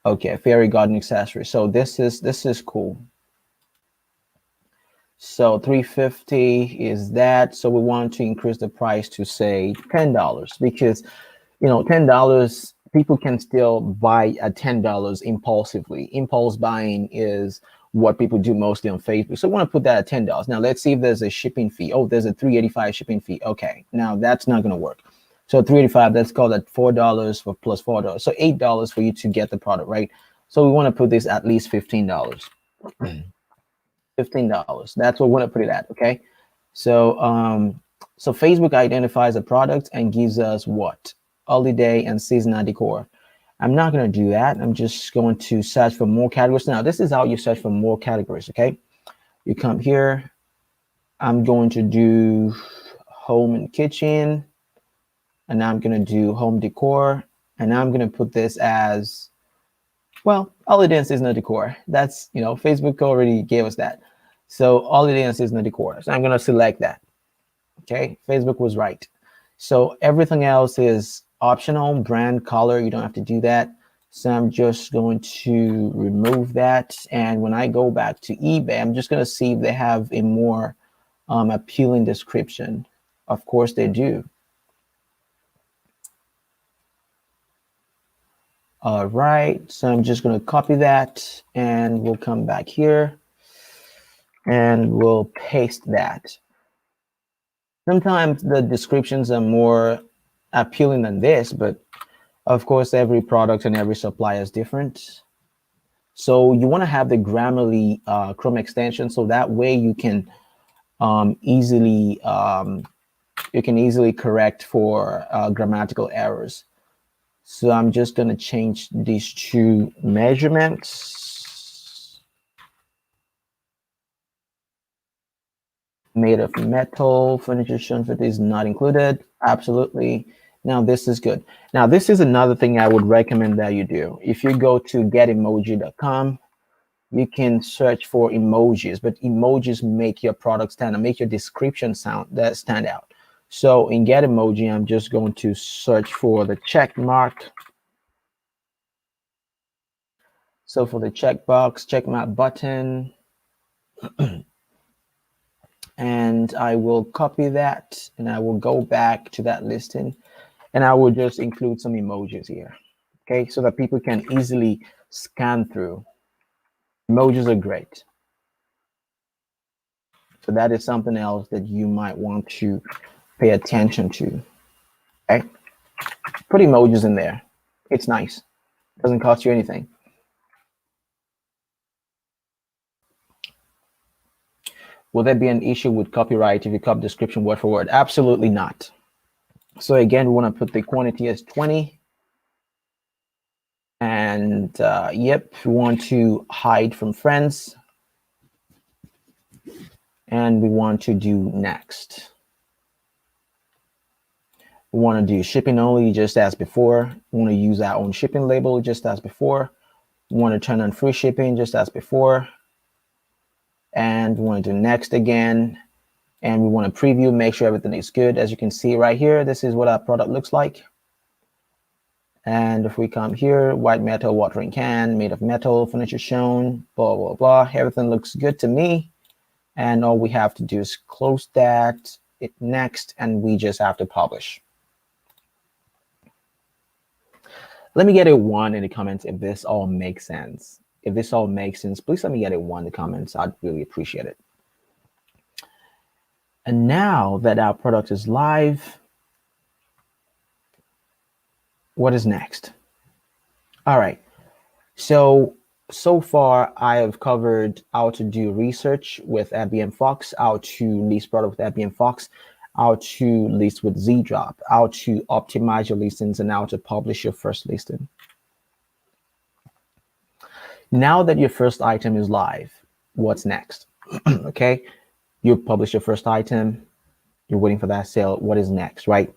A: Okay, fairy garden accessory. So this is cool. So 350 is that. So we want to increase the price to say $10 because $10 people can still buy at $10 impulsively. Impulse buying is what people do mostly on Facebook. So we want to put that at $10. Now let's see if there's a shipping fee. Oh, there's a 385 shipping fee. Okay, now that's not going to work. So 385, let's call that $4 for plus $4. So $8 for you to get the product, right? So we want to put this at least $15. $15. That's what we want to put it at. Okay. So Facebook identifies a product and gives us what? Holiday and seasonal decor. I'm not going to do that. I'm just going to search for more categories. Now, this is how you search for more categories. Okay. You come here. I'm going to do home and kitchen, and I'm going to do home decor, and I'm going to put this as, well, holiday and seasonal decor. That's, Facebook already gave us that. So holiday and seasonal decor. So I'm going to select that. Okay, Facebook was right. So everything else is optional. Brand, color, you don't have to do that. So I'm just going to remove that. And when I go back to eBay, I'm just going to see if they have a more appealing description. Of course they do. All right, so I'm just going to copy that and we'll come back here and we'll paste that. Sometimes the descriptions are more appealing than this, but of course, every product and every supplier is different. So you want to have the Grammarly Chrome extension, so that way you can easily correct for grammatical errors. So I'm just going to change these to measurements. Made of metal, furniture shown for this not included. Absolutely. Now this is good. Now this is another thing I would recommend that you do. If you go to getemoji.com, you can search for emojis, but emojis make your product stand out, make your description stand out. So in Getemoji, I'm just going to search for the check mark. So for the checkbox, check mark button, and I will copy that and I will go back to that listing and I will just include some emojis here. Okay, so that people can easily scan through. Emojis are great. So that is something else that you might want to pay attention to. Okay, put emojis in there. It's nice. It doesn't cost you anything. Will there be an issue with copyright if you copy description word for word? Absolutely not. So again, we want to put the quantity as 20. And yep, we want to hide from friends. And we want to do next. We want to do shipping only, just as before. We want to use our own shipping label, just as before. We want to turn on free shipping, just as before. And we want to do next again. And we want to preview, make sure everything is good. As you can see right here, this is what our product looks like. And if we come here, white metal watering can, made of metal, furniture shown, blah, blah, blah. Everything looks good to me. And all we have to do is close that, hit next, and we just have to publish. Let me get a 1 in the comments if this all makes sense. If this all makes sense, please let me get a 1 in the comments. I'd really appreciate it. And now that our product is live, what is next? All right. So far I have covered how to do research with IBM Fox, how to list product with IBM Fox, how to list with ZDrop, how to optimize your listings, and how to publish your first listing. Now that your first item is live, what's next? Okay, you publish your first item, you're waiting for that sale. What is next, right?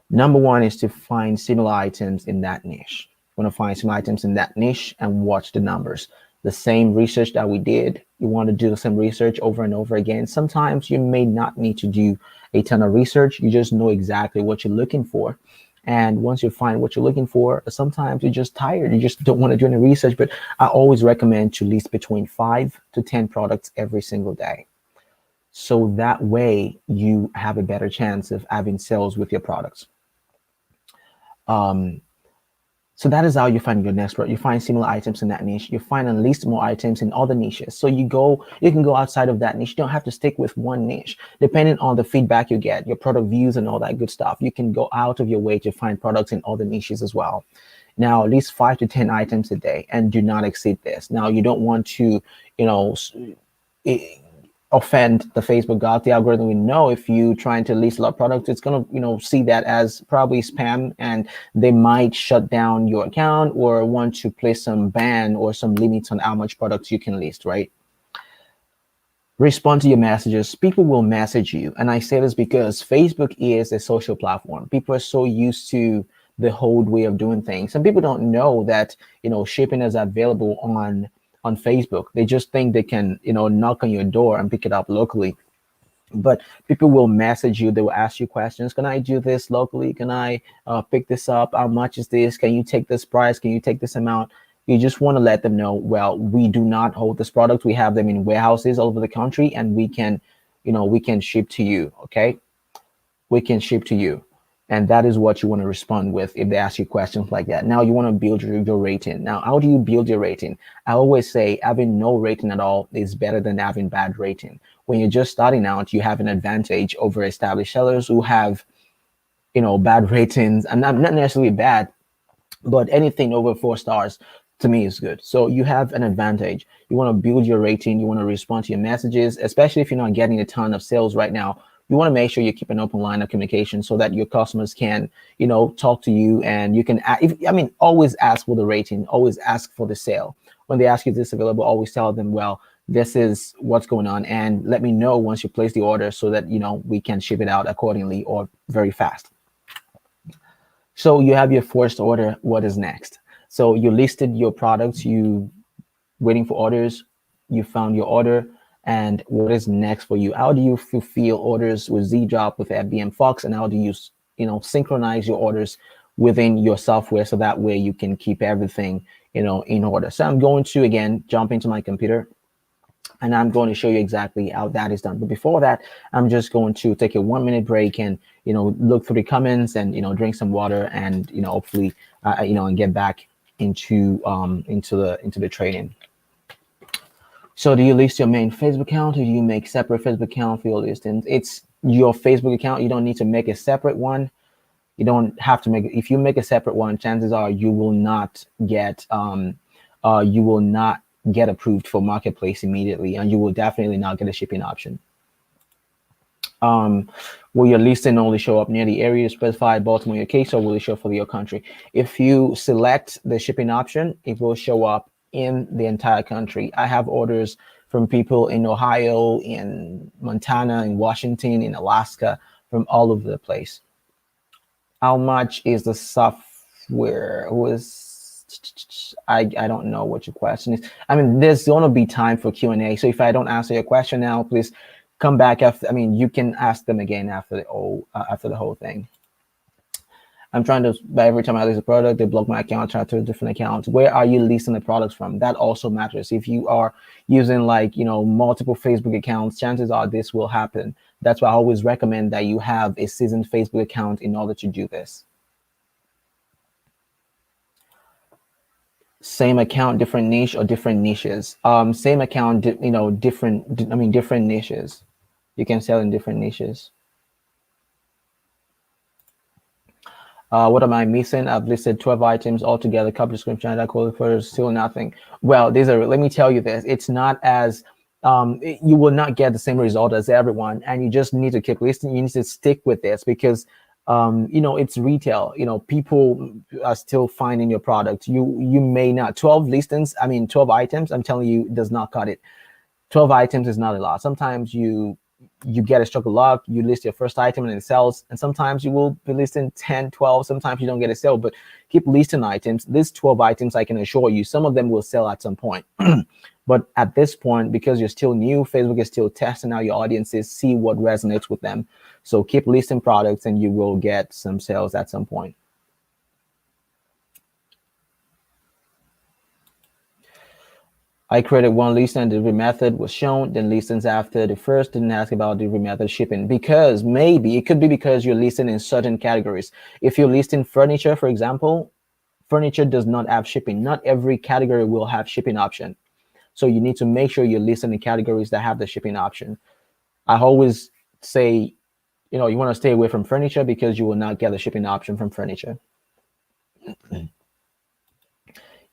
A: Number one is to find similar items in that niche. You want to find some items in that niche and watch the numbers. The same research that we did, you want to do some research over and over again. Sometimes you may not need to do a ton of research. You just know exactly what you're looking for. And once you find what you're looking for, sometimes you're just tired. You just don't want to do any research. But I always recommend to list between 5 to 10 products every single day. So that way you have a better chance of having sales with your products. So that is how you find your next product. You find similar items in that niche. You find at least more items in other niches. So you can go outside of that niche. You don't have to stick with one niche. Depending on the feedback you get, your product views and all that good stuff, you can go out of your way to find products in other niches as well. Now, at least 5 to 10 items a day, and do not exceed this. Now, you don't want to, offend the Facebook god. The algorithm will know if you trying to list a lot of products, it's gonna see that as probably spam, and they might shut down your account or want to place some ban or some limits on how much products you can list, right? Respond to your messages. People will message you, and I say this because Facebook is a social platform. People are so used to the old way of doing things. Some people don't know that shipping is available on Facebook. They just think they can, knock on your door and pick it up locally. But people will message you. They will ask you questions. Can I do this locally? Can I pick this up? How much is this? Can you take this price? Can you take this amount? You just want to let them know, well, we do not hold this product. We have them in warehouses all over the country, and we can ship to you. Okay. We can ship to you. And that is what you want to respond with if they ask you questions like that. Now you want to build your rating. Now, how do you build your rating? I always say having no rating at all is better than having bad rating. When you're just starting out, you have an advantage over established sellers who have, bad ratings, and not necessarily bad, but anything over 4 stars to me is good. So you have an advantage. You want to build your rating. You want to respond to your messages, especially if you're not getting a ton of sales right now. You want to make sure you keep an open line of communication so that your customers can, talk to you, and you can, always ask for the rating, always ask for the sale. When they ask you, is this available, always tell them, well, this is what's going on, and let me know once you place the order so that, we can ship it out accordingly or very fast. So you have your first order. What is next? So you listed your products, you waiting for orders, you found your order. And what is next for you? How do you fulfill orders with ZDrop, with FBM Fox, and how do you, synchronize your orders within your software so that way you can keep everything, in order? So I'm going to again jump into my computer, and I'm going to show you exactly how that is done. But before that, I'm just going to take a 1-minute break and look through the comments and drink some water and hopefully and get back into the training. So do you list your main Facebook account, or do you make separate Facebook account for your listings? It's your Facebook account. You don't need to make a separate one. You don't have to make it. If you make a separate one, chances are you will not get approved for marketplace immediately, and you will definitely not get a shipping option. Will your listing only show up near the area specified, Baltimore, your case, or will it show for your country? If you select the shipping option, it will show up in the entire country. I have orders from people in Ohio, in Montana, in Washington, in Alaska, from all over the place. How much is the software? I don't know what your question is. There's going to be time for Q&A. So if I don't answer your question now, please come back after. You can ask them again after the whole thing. I'm trying to, by every time I list a product, they block my account, try to a different account. Where are you listing the products from? That also matters. If you are using multiple Facebook accounts, chances are this will happen. That's why I always recommend that you have a seasoned Facebook account in order to do this. Same account, different niche, or different niches? Same account, different niches. You can sell in different niches. What am I missing? I've listed 12 items altogether, couple description, that quality for still nothing. Well, let me tell you this. It's not as, you will not get the same result as everyone, and you just need to keep listing. You need to stick with this because, it's retail. People are still finding your product. You may not, 12 listings, 12 items, I'm telling you, does not cut it. 12 items is not a lot. Sometimes you get a stroke of luck, you list your first item and it sells, and sometimes you will be listing 10, 12, sometimes you don't get a sale, but keep listing items. These 12 items, I can assure you, some of them will sell at some point. But at this point, because you're still new, Facebook is still testing out your audiences, see what resonates with them. So keep listing products and you will get some sales at some point. I created one listing and the delivery method was shown. Then listings after the first didn't ask about delivery method shipping, because maybe it could be because you're listing in certain categories. If you're listing furniture, for example, furniture does not have shipping. Not every category will have shipping option. So you need to make sure you're listing in categories that have the shipping option. I always say, you want to stay away from furniture because you will not get a shipping option from furniture.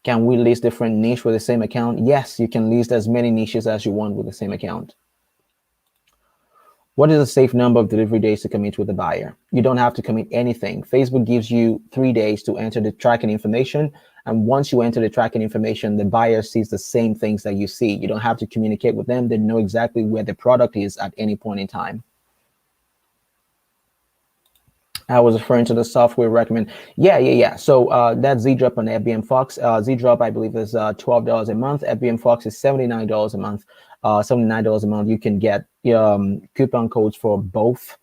A: Can we list different niche with the same account? Yes, you can list as many niches as you want with the same account. What is a safe number of delivery days to commit with the buyer? You don't have to commit anything. Facebook gives you 3 days to enter the tracking information. And once you enter the tracking information, the buyer sees the same things that you see. You don't have to communicate with them. They know exactly where the product is at any point in time. I was referring to the software recommend. Yeah. So that's ZDrop on FBM Fox. ZDrop, I believe, is $12 a month. FBM Fox is $79 a month. $79 a month. You can get coupon codes for both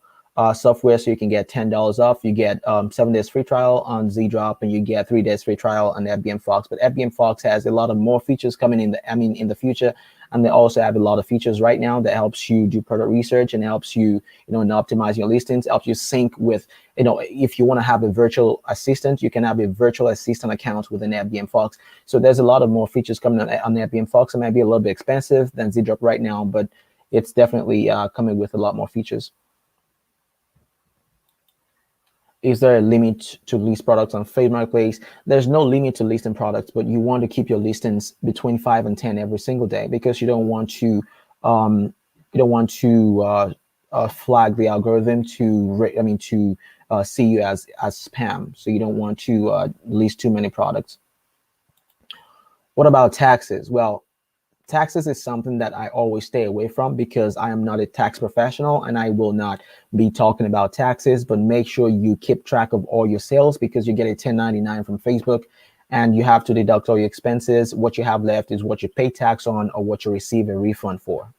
A: software, so you can get $10 off. You get 7 days free trial on ZDrop, and you get 3 days free trial on FBM Fox. But FBM Fox has a lot of more features coming in the future. And they also have a lot of features right now that helps you do product research and helps you, in optimizing your listings, helps you sync with, if you want to have a virtual assistant, you can have a virtual assistant account within FBM Fox. So there's a lot of more features coming on FBM Fox. It might be a little bit expensive than ZDrop right now, but it's definitely coming with a lot more features. Is there a limit to list products on Facebook Marketplace? There's no limit to listing products, but you want to keep your listings between 5 and 10 every single day, because you don't want to flag the algorithm to see you as spam. So you don't want to list too many products. What about taxes? Well, taxes is something that I always stay away from, because I am not a tax professional and I will not be talking about taxes. But make sure you keep track of all your sales, because you get a 1099 from Facebook and you have to deduct all your expenses. What you have left is what you pay tax on or what you receive a refund for.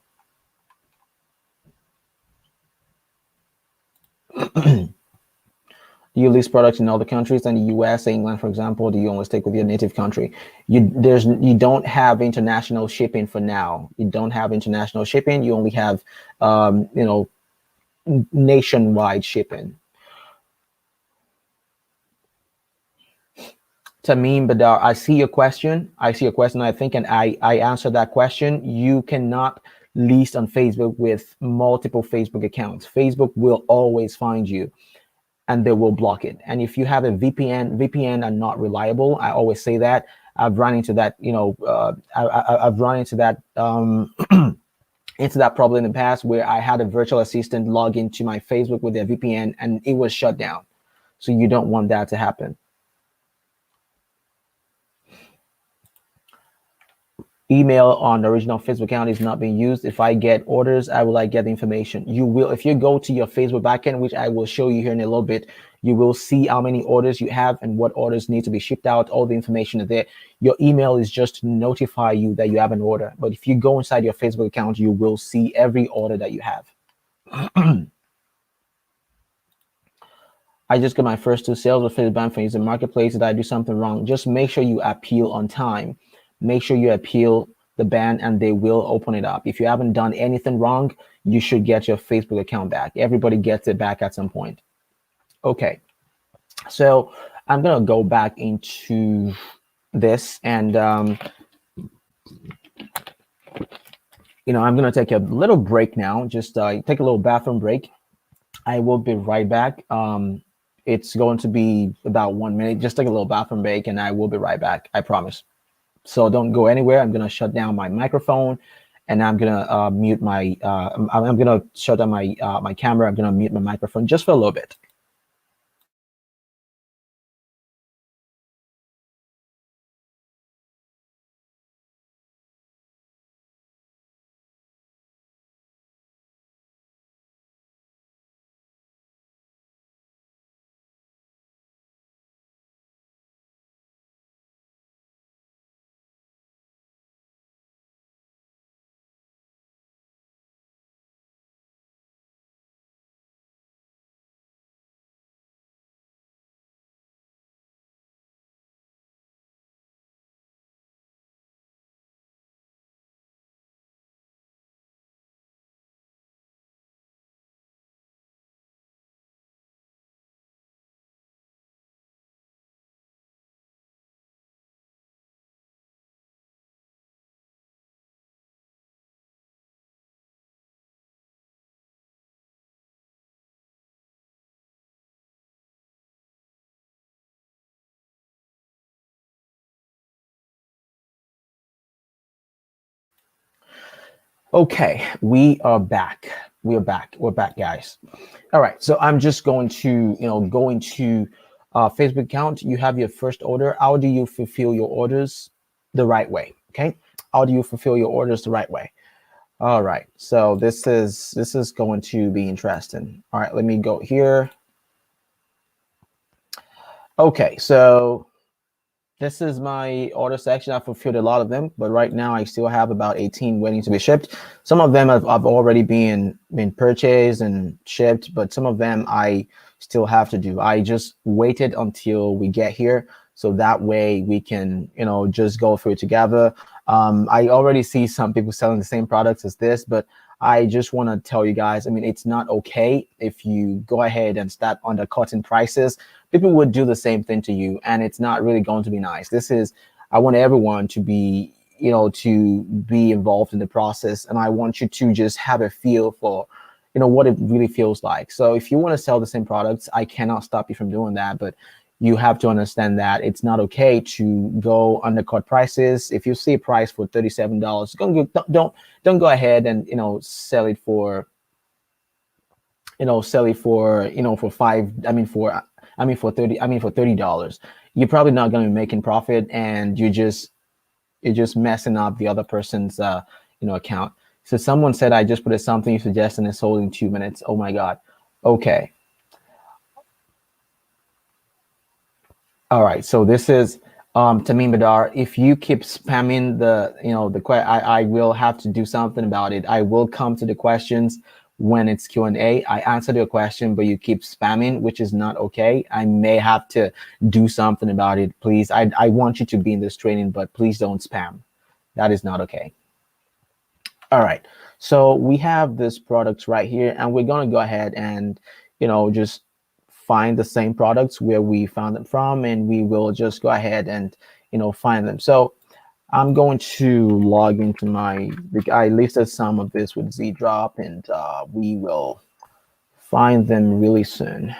A: Do you list products in other countries than the US, England, for example? Do you only stick with your native country? You don't have international shipping for now. You don't have international shipping. You only have nationwide shipping. Tamim Badar, I see your question. I think, and I answered that question. You cannot list on Facebook with multiple Facebook accounts. Facebook will always find you and they will block it. And if you have a VPN are not reliable. I always say that. I've run into that, I've run into that into that problem in the past, where I had a virtual assistant log into my Facebook with their VPN and it was shut down. So you don't want that to happen. Email on the original Facebook account is not being used. If I get orders, I will get the information. You will, if you go to your Facebook backend, which I will show you here in a little bit, you will see how many orders you have and what orders need to be shipped out. All the information is there. Your email is just to notify you that you have an order. But if you go inside your Facebook account, you will see every order that you have. I just got my first 2 sales with Facebook ban for using Marketplace. Did I do something wrong? Just make sure you appeal on time. Make sure you appeal the ban and they will open it up. If you haven't done anything wrong, you should get your Facebook account back. Everybody gets it back at some point. Okay, so I'm gonna go back into this and I'm gonna take a little break now. Just take a little bathroom break. I will be right back. It's going to be about 1 minute. Just take a little bathroom break and I will be right back. I promise. So don't go anywhere. I'm gonna shut down my microphone, and I'm gonna mute my. I'm gonna shut down my my camera. I'm gonna mute my microphone just for a little bit. Okay, we are back. We are back. We're back, guys. All right. So I'm just going to, go into Facebook account. You have your first order. How do you fulfill your orders the right way? Okay. How do you fulfill your orders the right way? All right. So this is going to be interesting. All right. Let me go here. Okay. So this is my order section. I fulfilled a lot of them, but right now I still have about 18 waiting to be shipped. Some of them have already been purchased and shipped, but some of them I still have to do. I just waited until we get here, so that way we can, just go through it together. I already see some people selling the same products as this, but I just want to tell you guys, I mean, it's not okay if you go ahead and start undercutting prices. People would do the same thing to you, and it's not really going to be nice. I want everyone to be, to be involved in the process, and I want you to just have a feel for, what it really feels like. So if you want to sell the same products, I cannot stop you from doing that, but you have to understand that it's not okay to go undercut prices. If you see a price for $37, don't go ahead and sell it for for five. For 30. For $30. You're probably not going to be making profit, and you're just messing up the other person's account. So someone said I just put a something you suggest and it's sold in 2 minutes. Oh my god. Okay. All right, so this is Tamim Badar. If you keep spamming I will have to do something about it. I will come to the questions when it's Q&A. I answered your question, but you keep spamming, which is not okay. I may have to do something about it. Please, I want you to be in this training, but please don't spam. That is not okay. All right, so we have this products right here, and we're gonna go ahead and just find the same products where we found them from, and we will just go ahead and find them. So I'm going to log into I listed some of this with ZDrop, and we will find them really soon.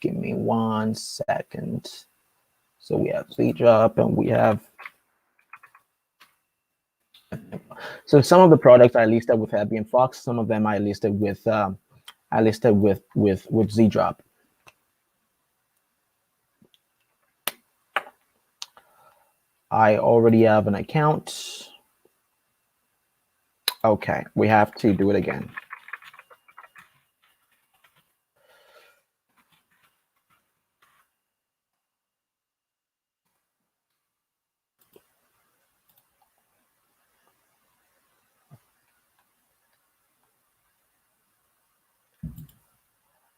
A: Give me 1 second. So we have ZDrop, and we have so some of the products I listed with Abby and Fox. Some of them I listed with ZDrop. I already have an account. Okay, we have to do it again.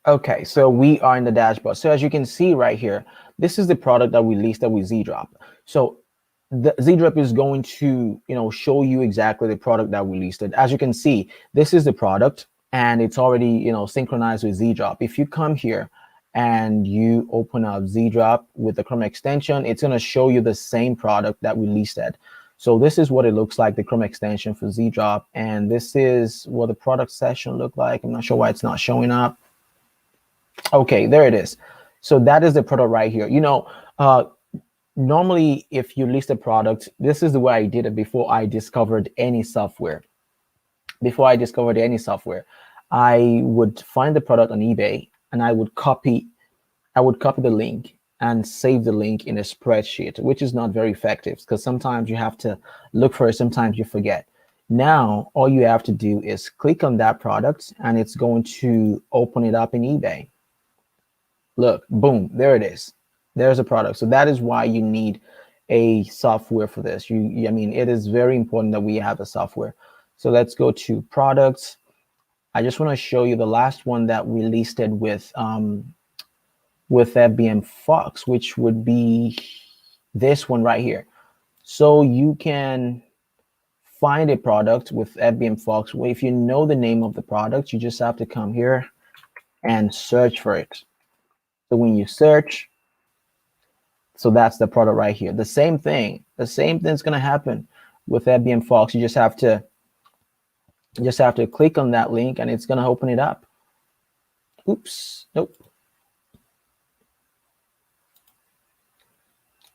A: Okay, so we are in the dashboard. So as you can see right here, this is the product that we listed with ZDrop. So the ZDrop is going to, show you exactly the product that we listed. As you can see, this is the product, and it's already, synchronized with ZDrop. If you come here and you open up ZDrop with the Chrome extension, it's going to show you the same product that we listed. So this is what it looks like, the Chrome extension for ZDrop, and this is what the product session look like. I'm not sure why it's not showing up. Okay, there it is. So that is the product right here. Normally, if you list a product, this is the way I did it before I discovered any software. I would find the product on eBay, and I would copy the link and save the link in a spreadsheet, which is not very effective because sometimes you have to look for it, sometimes you forget. Now, all you have to do is click on that product, and it's going to open it up in eBay. Look, boom, there it is. There's a product. So that is why you need a software for this. It is very important that we have a software. So let's go to products. I just want to show you the last one that we listed with FBM Fox, which would be this one right here. So you can find a product with FBM Fox. If you know the name of the product, you just have to come here and search for it. So when you search, so that's the product right here. The same thing's going to happen with FBM Fox. You just have to click on that link, and it's going to open it up. Oops, nope.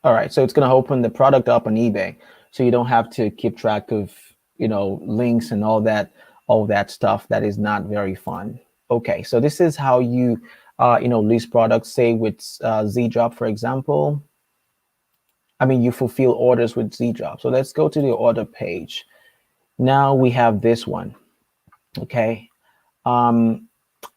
A: All right, so it's going to open the product up on eBay, so you don't have to keep track of links and all that stuff that is not very fun. Okay, so this is how you list products, say with Z-Drop, for example. I mean, you fulfill orders with Z-Drop. So let's go to the order page. Now we have this one. Okay. I'm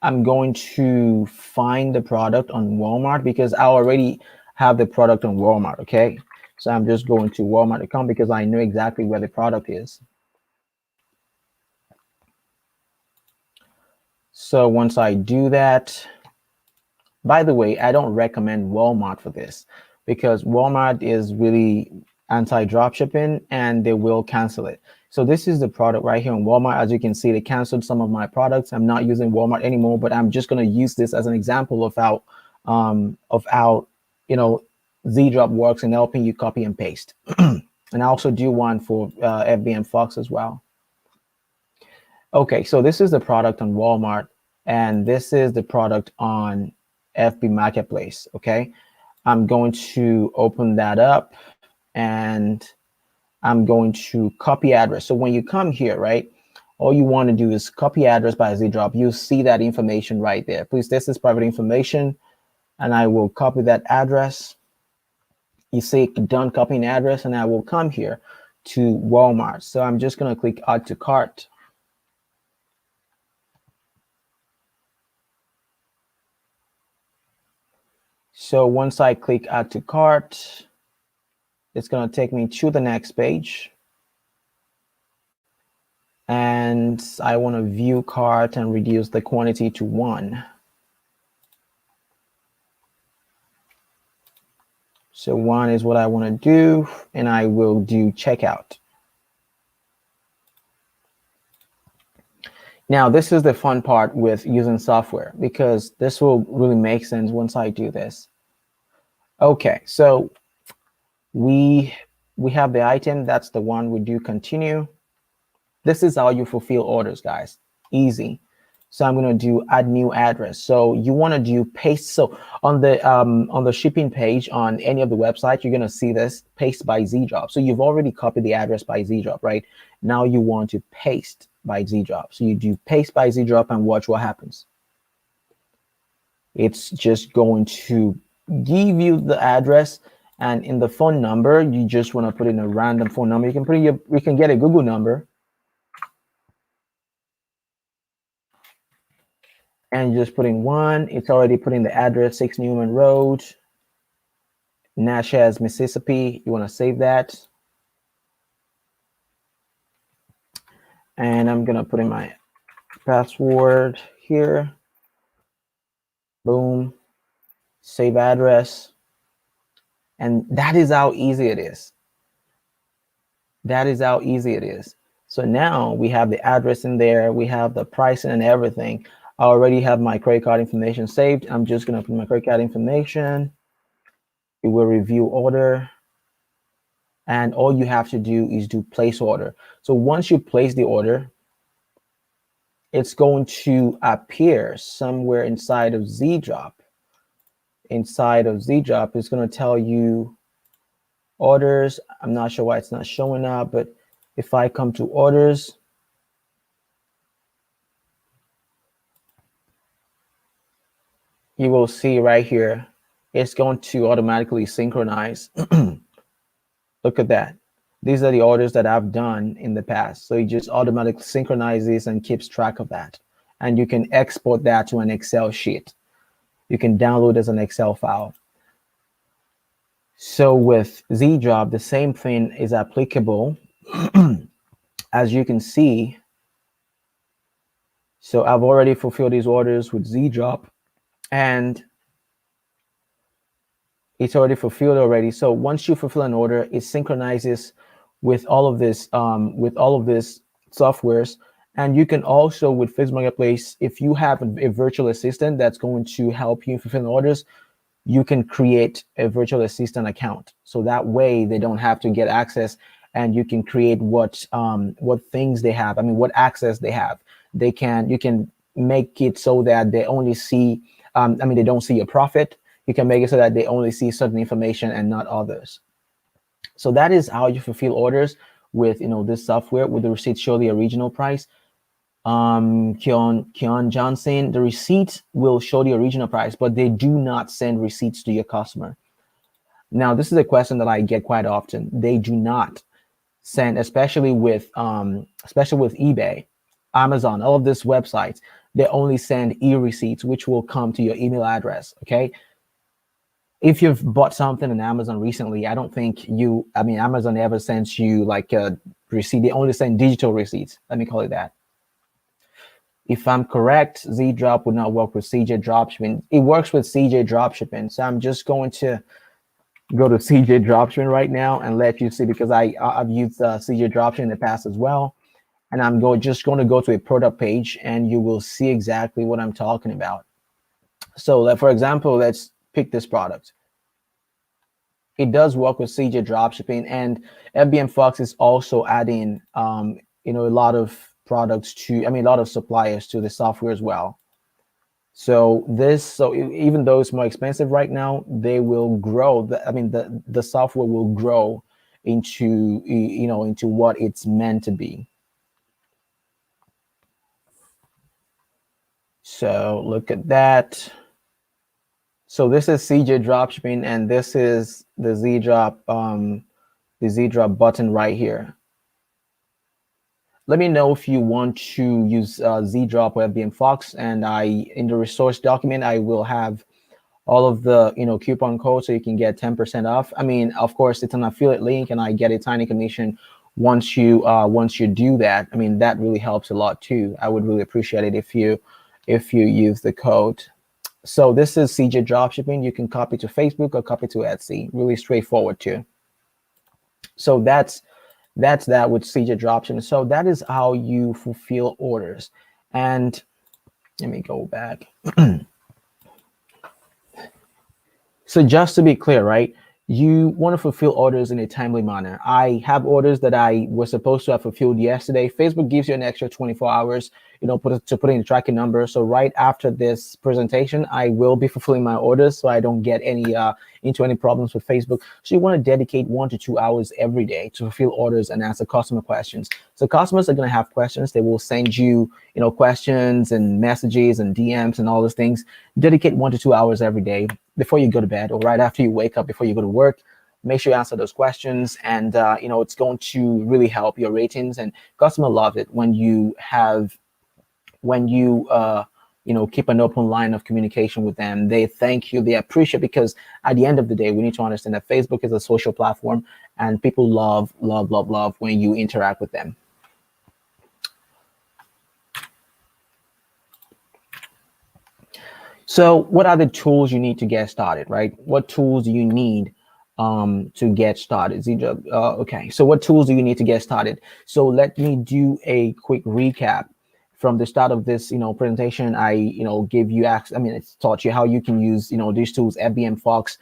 A: going to find the product on Walmart because I already have the product on Walmart. Okay. So I'm just going to Walmart.com because I know exactly where the product is. So once I do that, by the way, I don't recommend Walmart for this because Walmart is really anti-dropshipping and they will cancel it. So this is the product right here on Walmart. As you can see, they canceled some of my products. I'm not using Walmart anymore, but I'm just going to use this as an example of how Z-Drop works and helping you copy and paste. And I also do one for FBM Fox as well. Okay, so this is the product on Walmart, and this is the product on FB Marketplace. Okay, I'm going to open that up, and I'm going to copy address. So when you come here, right, all you want to do is copy address by Z-Drop. You see that information right there. Please, this is private information, and I will copy that address. You see done copying address, and I will come here to Walmart. So I'm just going to click add to cart. So once I click add to cart, it's going to take me to the next page. And I want to view cart and reduce the quantity to 1. So 1 is what I want to do, and I will do checkout. Now, this is the fun part with using software because this will really make sense once I do this. Okay, so we have the item. That's the one. We do continue. This is how you fulfill orders, guys. Easy. So I'm going to do add new address. So you want to do paste. So on the shipping page on any of the websites, you're going to see this paste by Z-Drop. So you've already copied the address by Z-Drop, right? Now you want to paste by Z-Drop. So you do paste by Z-Drop and watch what happens. It's just going to give you the address, and in the phone number, you just want to put in a random phone number. You can get a Google number. And you just put in 1. It's already put in the address, 6 Newman Road, Natchez, Mississippi. You want to save that. And I'm going to put in my password here. Boom. Save address. And that is how easy it is. That is how easy it is. So now we have the address in there. We have the pricing and everything. I already have my credit card information saved. I'm just going to put my credit card information. It will review order. And all you have to do is do place order. So once you place the order, it's going to appear somewhere inside of Z-Drop. Inside of Z-Drop, it's going to tell you orders. I'm not sure why it's not showing up, but if I come to orders, you will see right here, it's going to automatically synchronize. Look at that. These are the orders that I've done in the past. So it just automatically synchronizes and keeps track of that. And you can export that to an Excel sheet. You can download as an Excel file. So with Z-Drop, the same thing is applicable. As you can see, so I've already fulfilled these orders with Z-Drop, and it's already fulfilled already. So once you fulfill an order, it synchronizes with all of this softwares. And you can also, with Facebook Marketplace, if you have a virtual assistant that's going to help you fulfill orders, you can create a virtual assistant account. So that way they don't have to get access, and you can create what things they have. I mean, what access they have. You can make it so that they only see, they don't see a profit. You can make it so that they only see certain information and not others. So that is how you fulfill orders with this software, with the receipt show the original price. Keon Johnson, the receipt will show the original price, but they do not send receipts to your customer. Now, this is a question that I get quite often. They do not send, especially with eBay, Amazon, all of these websites. They only send e-receipts, which will come to your email address. Okay. If you've bought something on Amazon recently, I don't think Amazon ever sends you like a receipt. They only send digital receipts. Let me call it that. If I'm correct, Z-Drop would not work with CJ Dropshipping. It works with CJ Dropshipping. So I'm just going to go to CJ Dropshipping right now and let you see, because I've used CJ Dropshipping in the past as well. And I'm just going to go to a product page and you will see exactly what I'm talking about. So for example, let's pick this product. It does work with CJ Dropshipping, and FBM Fox is also adding a lot of products to, a lot of suppliers to the software as well. So even though it's more expensive right now, they will grow. The software will grow into into what it's meant to be. So look at that. So this is CJ Dropshipping, and this is the Z-Drop button right here. Let me know if you want to use Z-Drop or FBM Fox, and in the resource document I will have all of the coupon codes so you can get 10% off. Of course, it's an affiliate link, and I get a tiny commission once you do that. That really helps a lot too. I would really appreciate it if you use the code. So this is CJ Dropshipping. You can copy to Facebook or copy to Etsy. Really straightforward too. So that's that with CJ Dropshipping. So that is how you fulfill orders. And let me go back. So just to be clear, right? You want to fulfill orders in a timely manner. I have orders that I was supposed to have fulfilled yesterday. Facebook gives you an extra 24 hours, to put in the tracking number. So right after this presentation, I will be fulfilling my orders so I don't get into any problems with Facebook. So you want to dedicate 1 to 2 hours every day to fulfill orders and answer customer questions. So customers are going to have questions. They will send you, questions and messages and DMs and all those things. Dedicate 1 to 2 hours every day before you go to bed or right after you wake up, before you go to work. Make sure you answer those questions, and it's going to really help your ratings. And customer love it when you keep an open line of communication with them. They thank you, they appreciate, because at the end of the day, we need to understand that Facebook is a social platform, and people love when you interact with them. So what are the tools you need to get started, right? What tools do you need to get started? Okay, so what tools do you need to get started? So let me do a quick recap. From the start of this, presentation, I, give you access. It's taught you how you can use, these tools, FBM Fox,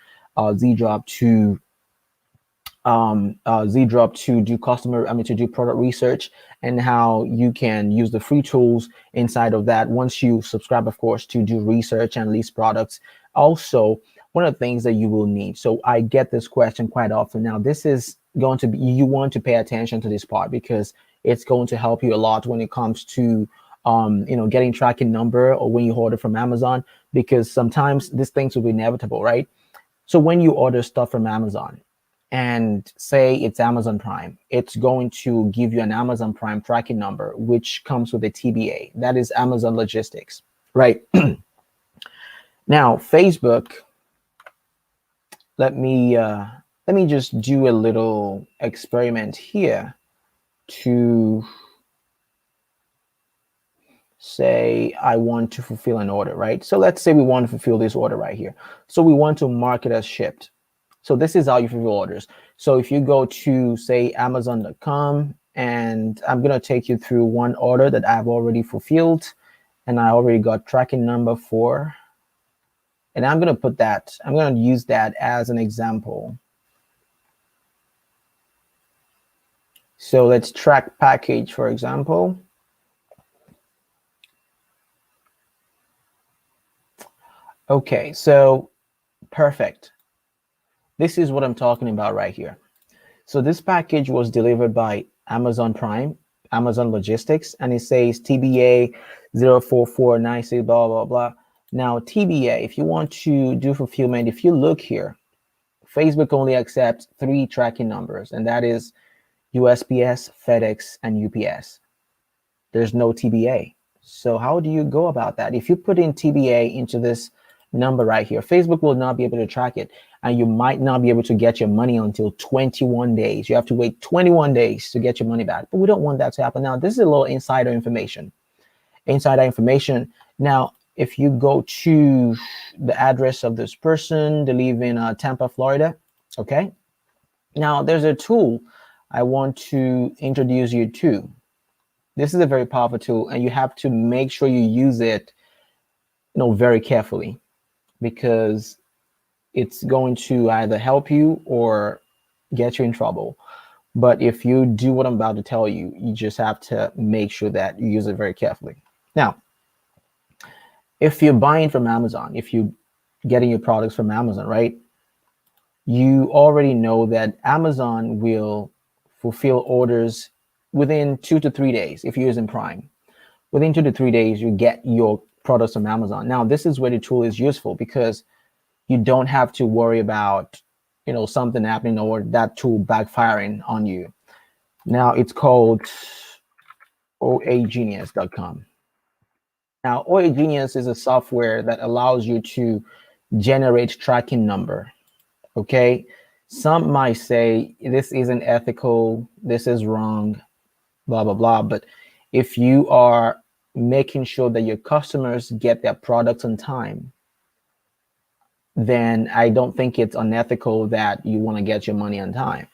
A: Z-Drop to do to do product research, and how you can use the free tools inside of that once you subscribe, of course, to do research and list products. Also, one of the things that you will need. So I get this question quite often. Now, this is going to be, you want to pay attention to this part, because it's going to help you a lot when it comes to getting tracking number, or when you order from Amazon, because sometimes these things will be inevitable, right? So when you order stuff from Amazon, and say it's Amazon Prime, it's going to give you an Amazon Prime tracking number, which comes with a TBA. That is Amazon Logistics, right? Now, Facebook, let me just do a little experiment here to say I want to fulfill an order, right? So let's say we want to fulfill this order right here. So we want to mark it as shipped. So this is how you fulfill orders. So if you go to, say, Amazon.com, and I'm going to take you through one order that I've already fulfilled, and I already got tracking number for, and I'm going to use that as an example. So let's track package, for example. Okay, so perfect. This is what I'm talking about right here. So this package was delivered by Amazon Prime, Amazon Logistics, and it says TBA 04496, blah, blah, blah. Now, TBA, if you want to do fulfillment, if you look here, Facebook only accepts 3 tracking numbers, and that is USPS, FedEx, and UPS. There's no TBA. So how do you go about that? If you put in TBA into this number right here, Facebook will not be able to track it, and you might not be able to get your money until 21 days. You have to wait 21 days to get your money back, but we don't want that to happen. Now, this is a little insider information. Now, if you go to the address of this person, they live in Tampa, Florida. Okay. Now, there's a tool I want to introduce you to. This is a very powerful tool, and you have to make sure you use it, very carefully, because it's going to either help you or get you in trouble. But if you do what I'm about to tell you, you just have to make sure that you use it very carefully. Now, if you're buying from Amazon, if you're getting your products from Amazon, right, you already know that Amazon will fulfill orders within 2 to 3 days. If you're using Prime, within 2 to 3 days, you get your products from Amazon. Now, this is where the tool is useful, because you don't have to worry about, something happening or that tool backfiring on you. Now, it's called oagenius.com. Now, oagenius is a software that allows you to generate tracking number. Okay. Some might say this isn't ethical, this is wrong, blah, blah, blah. But if you are making sure that your customers get their products on time, then I don't think it's unethical that you want to get your money on time.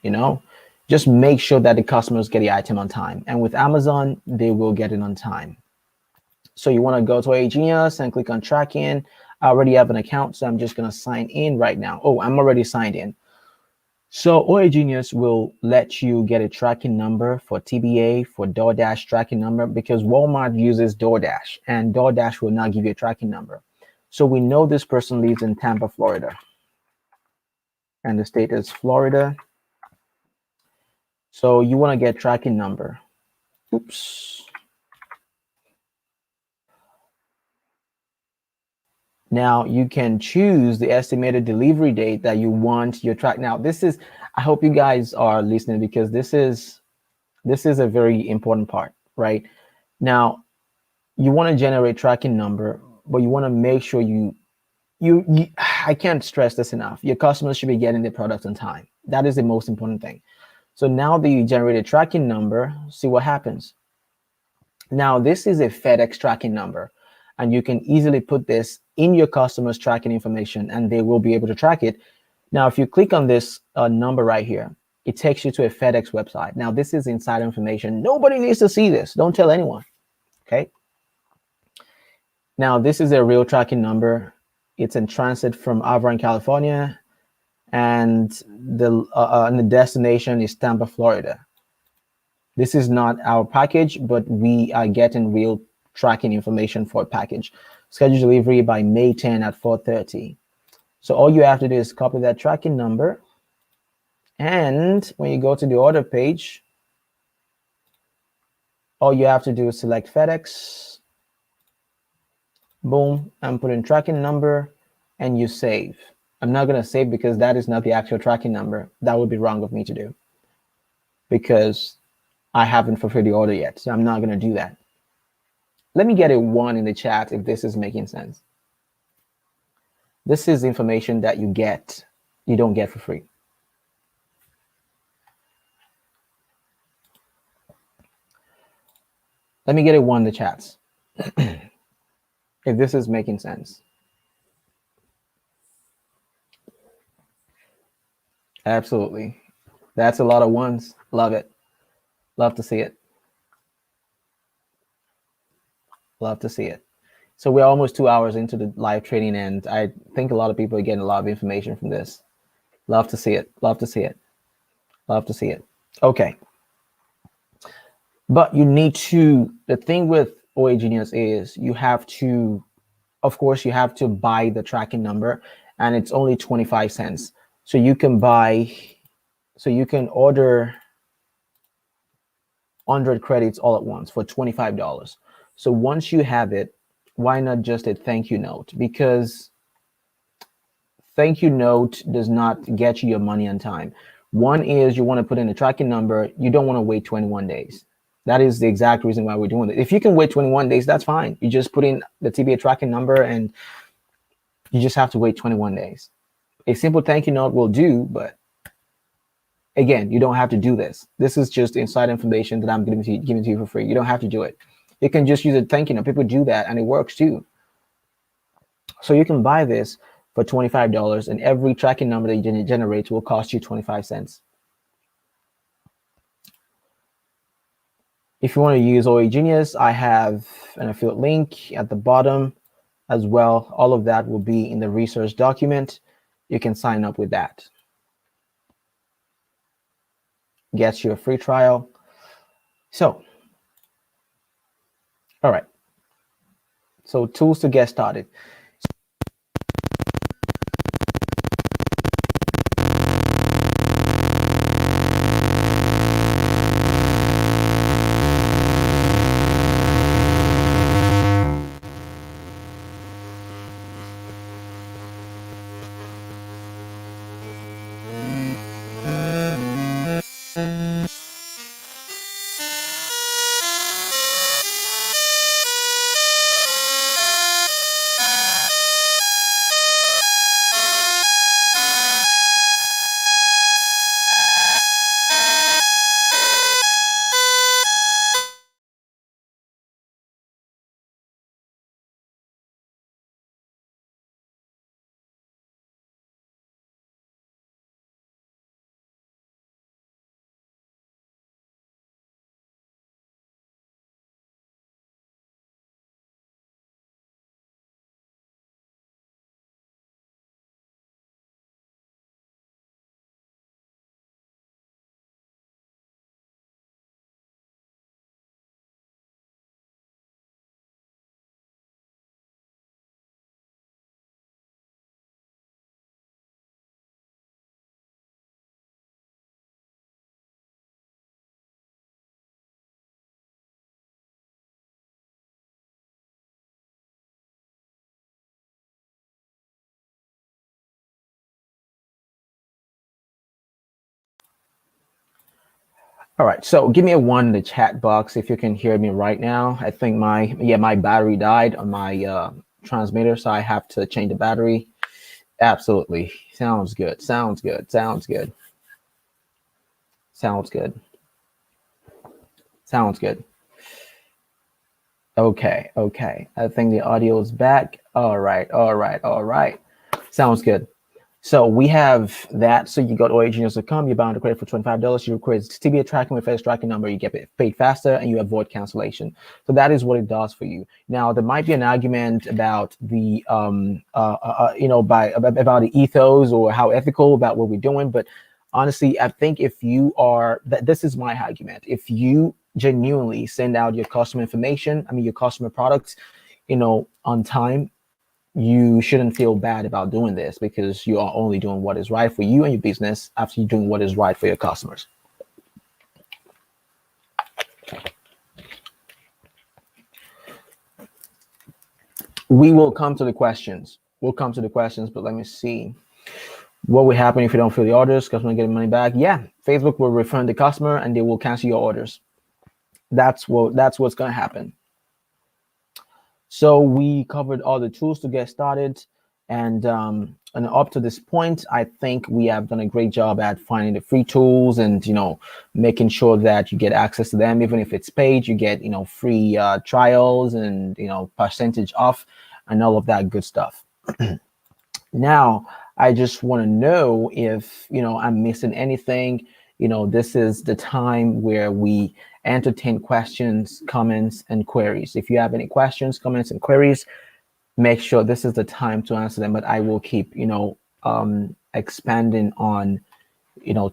A: Just make sure that the customers get the item on time. And with Amazon, they will get it on time. So you want to go to oagenius and click on tracking. I already have an account, so I'm just going to sign in right now. Oh, I'm already signed in. So oagenius will let you get a tracking number for TBA, for DoorDash tracking number, because Walmart uses DoorDash, and DoorDash will not give you a tracking number. So we know this person lives in Tampa, Florida, and the state is Florida. So you want to get tracking number. Oops. Now you can choose the estimated delivery date that you want your track. Now I hope you guys are listening, because this is a very important part, right? Now you want to generate tracking number, but you want to make sure you I can't stress this enough. Your customers should be getting their products on time. That is the most important thing. So now that you generate a tracking number, see what happens. Now this is a FedEx tracking number, and you can easily put this in your customers' tracking information, and they will be able to track it. Now, if you click on this number right here, it takes you to a FedEx website. Now, this is inside information. Nobody needs to see this. Don't tell anyone. Okay. Now, this is a real tracking number. It's in transit from Avon, California, and the destination is Tampa, Florida. This is not our package, but we are getting real tracking information for a package. Scheduled delivery by May 10 at 4:30. So all you have to do is copy that tracking number, and when you go to the order page, all you have to do is select FedEx, boom, and put in tracking number, and you save. I'm not going to save because that is not the actual tracking number. That would be wrong of me to do, because I haven't fulfilled the order yet, so I'm not going to do that. Let me get a 1 in the chat if this is making sense. This is information that you don't get for free. Let me get a 1 in the chats if this is making sense. Absolutely. That's a lot of 1s. Love it. Love to see it. Love to see it. So we're almost 2 hours into the live training, and I think a lot of people are getting a lot of information from this. Love to see it. Love to see it. Love to see it. Okay. But the thing with oagenius is you have to, of course, you have to buy the tracking number, and it's only 25 cents. So you can order 100 credits all at once for $25. So once you have it, why not just a thank you note? Because thank you note does not get you your money on time. One is you want to put in a tracking number. You don't want to wait 21 days. That is the exact reason why we're doing it. If you can wait 21 days, that's fine. You just put in the TBA tracking number and you just have to wait 21 days. A simple thank you note will do, but again, you don't have to do this. This is just inside information that I'm giving to you for free. You don't have to do it. You can just use a thank you note. People do that and it works too. So you can buy this for $25 and every tracking number that you generate will cost you 25 cents. If you want to use OA Genius, I have an affiliate link at the bottom as well. All of that will be in the research document. You can sign up with that. Gets you a free trial. So, all right. So tools to get started. All right, so give me a 1 in the chat box if you can hear me right now. I think my battery died on my transmitter, so I have to change the battery. Absolutely. Sounds good. Sounds good. Sounds good. Sounds good. Sounds good. Okay. Okay. I think the audio is back. All right. All right. All right. Sounds good. So we have that. So you go to oagenius.com, you're bound to credit for $25. You request TBA tracking with FedEx tracking number, you get paid faster and you avoid cancellation. So that is what it does for you. Now there might be an argument about the about the ethos or how ethical about what we're doing, but honestly, I think if you are this is my argument. If you genuinely send out your customer information, your customer products, on time, you shouldn't feel bad about doing this because you are only doing what is right for you and your business after you're doing what is right for your customers. We will come to the questions. We'll come to the questions, but let me see. What will happen if you don't fill the orders? Customer getting money back? Yeah, Facebook will refund the customer and they will cancel your orders. That's what's going to happen. So we covered all the tools to get started, and up to this point, I think we have done a great job at finding the free tools and making sure that you get access to them. Even if it's paid, you get free trials and percentage off and all of that good stuff. Now, I just want to know if I'm missing anything. This is the time where we entertain questions, comments, and queries. If you have any questions, comments, and queries, make sure this is the time to answer them. But I will keep, expanding on,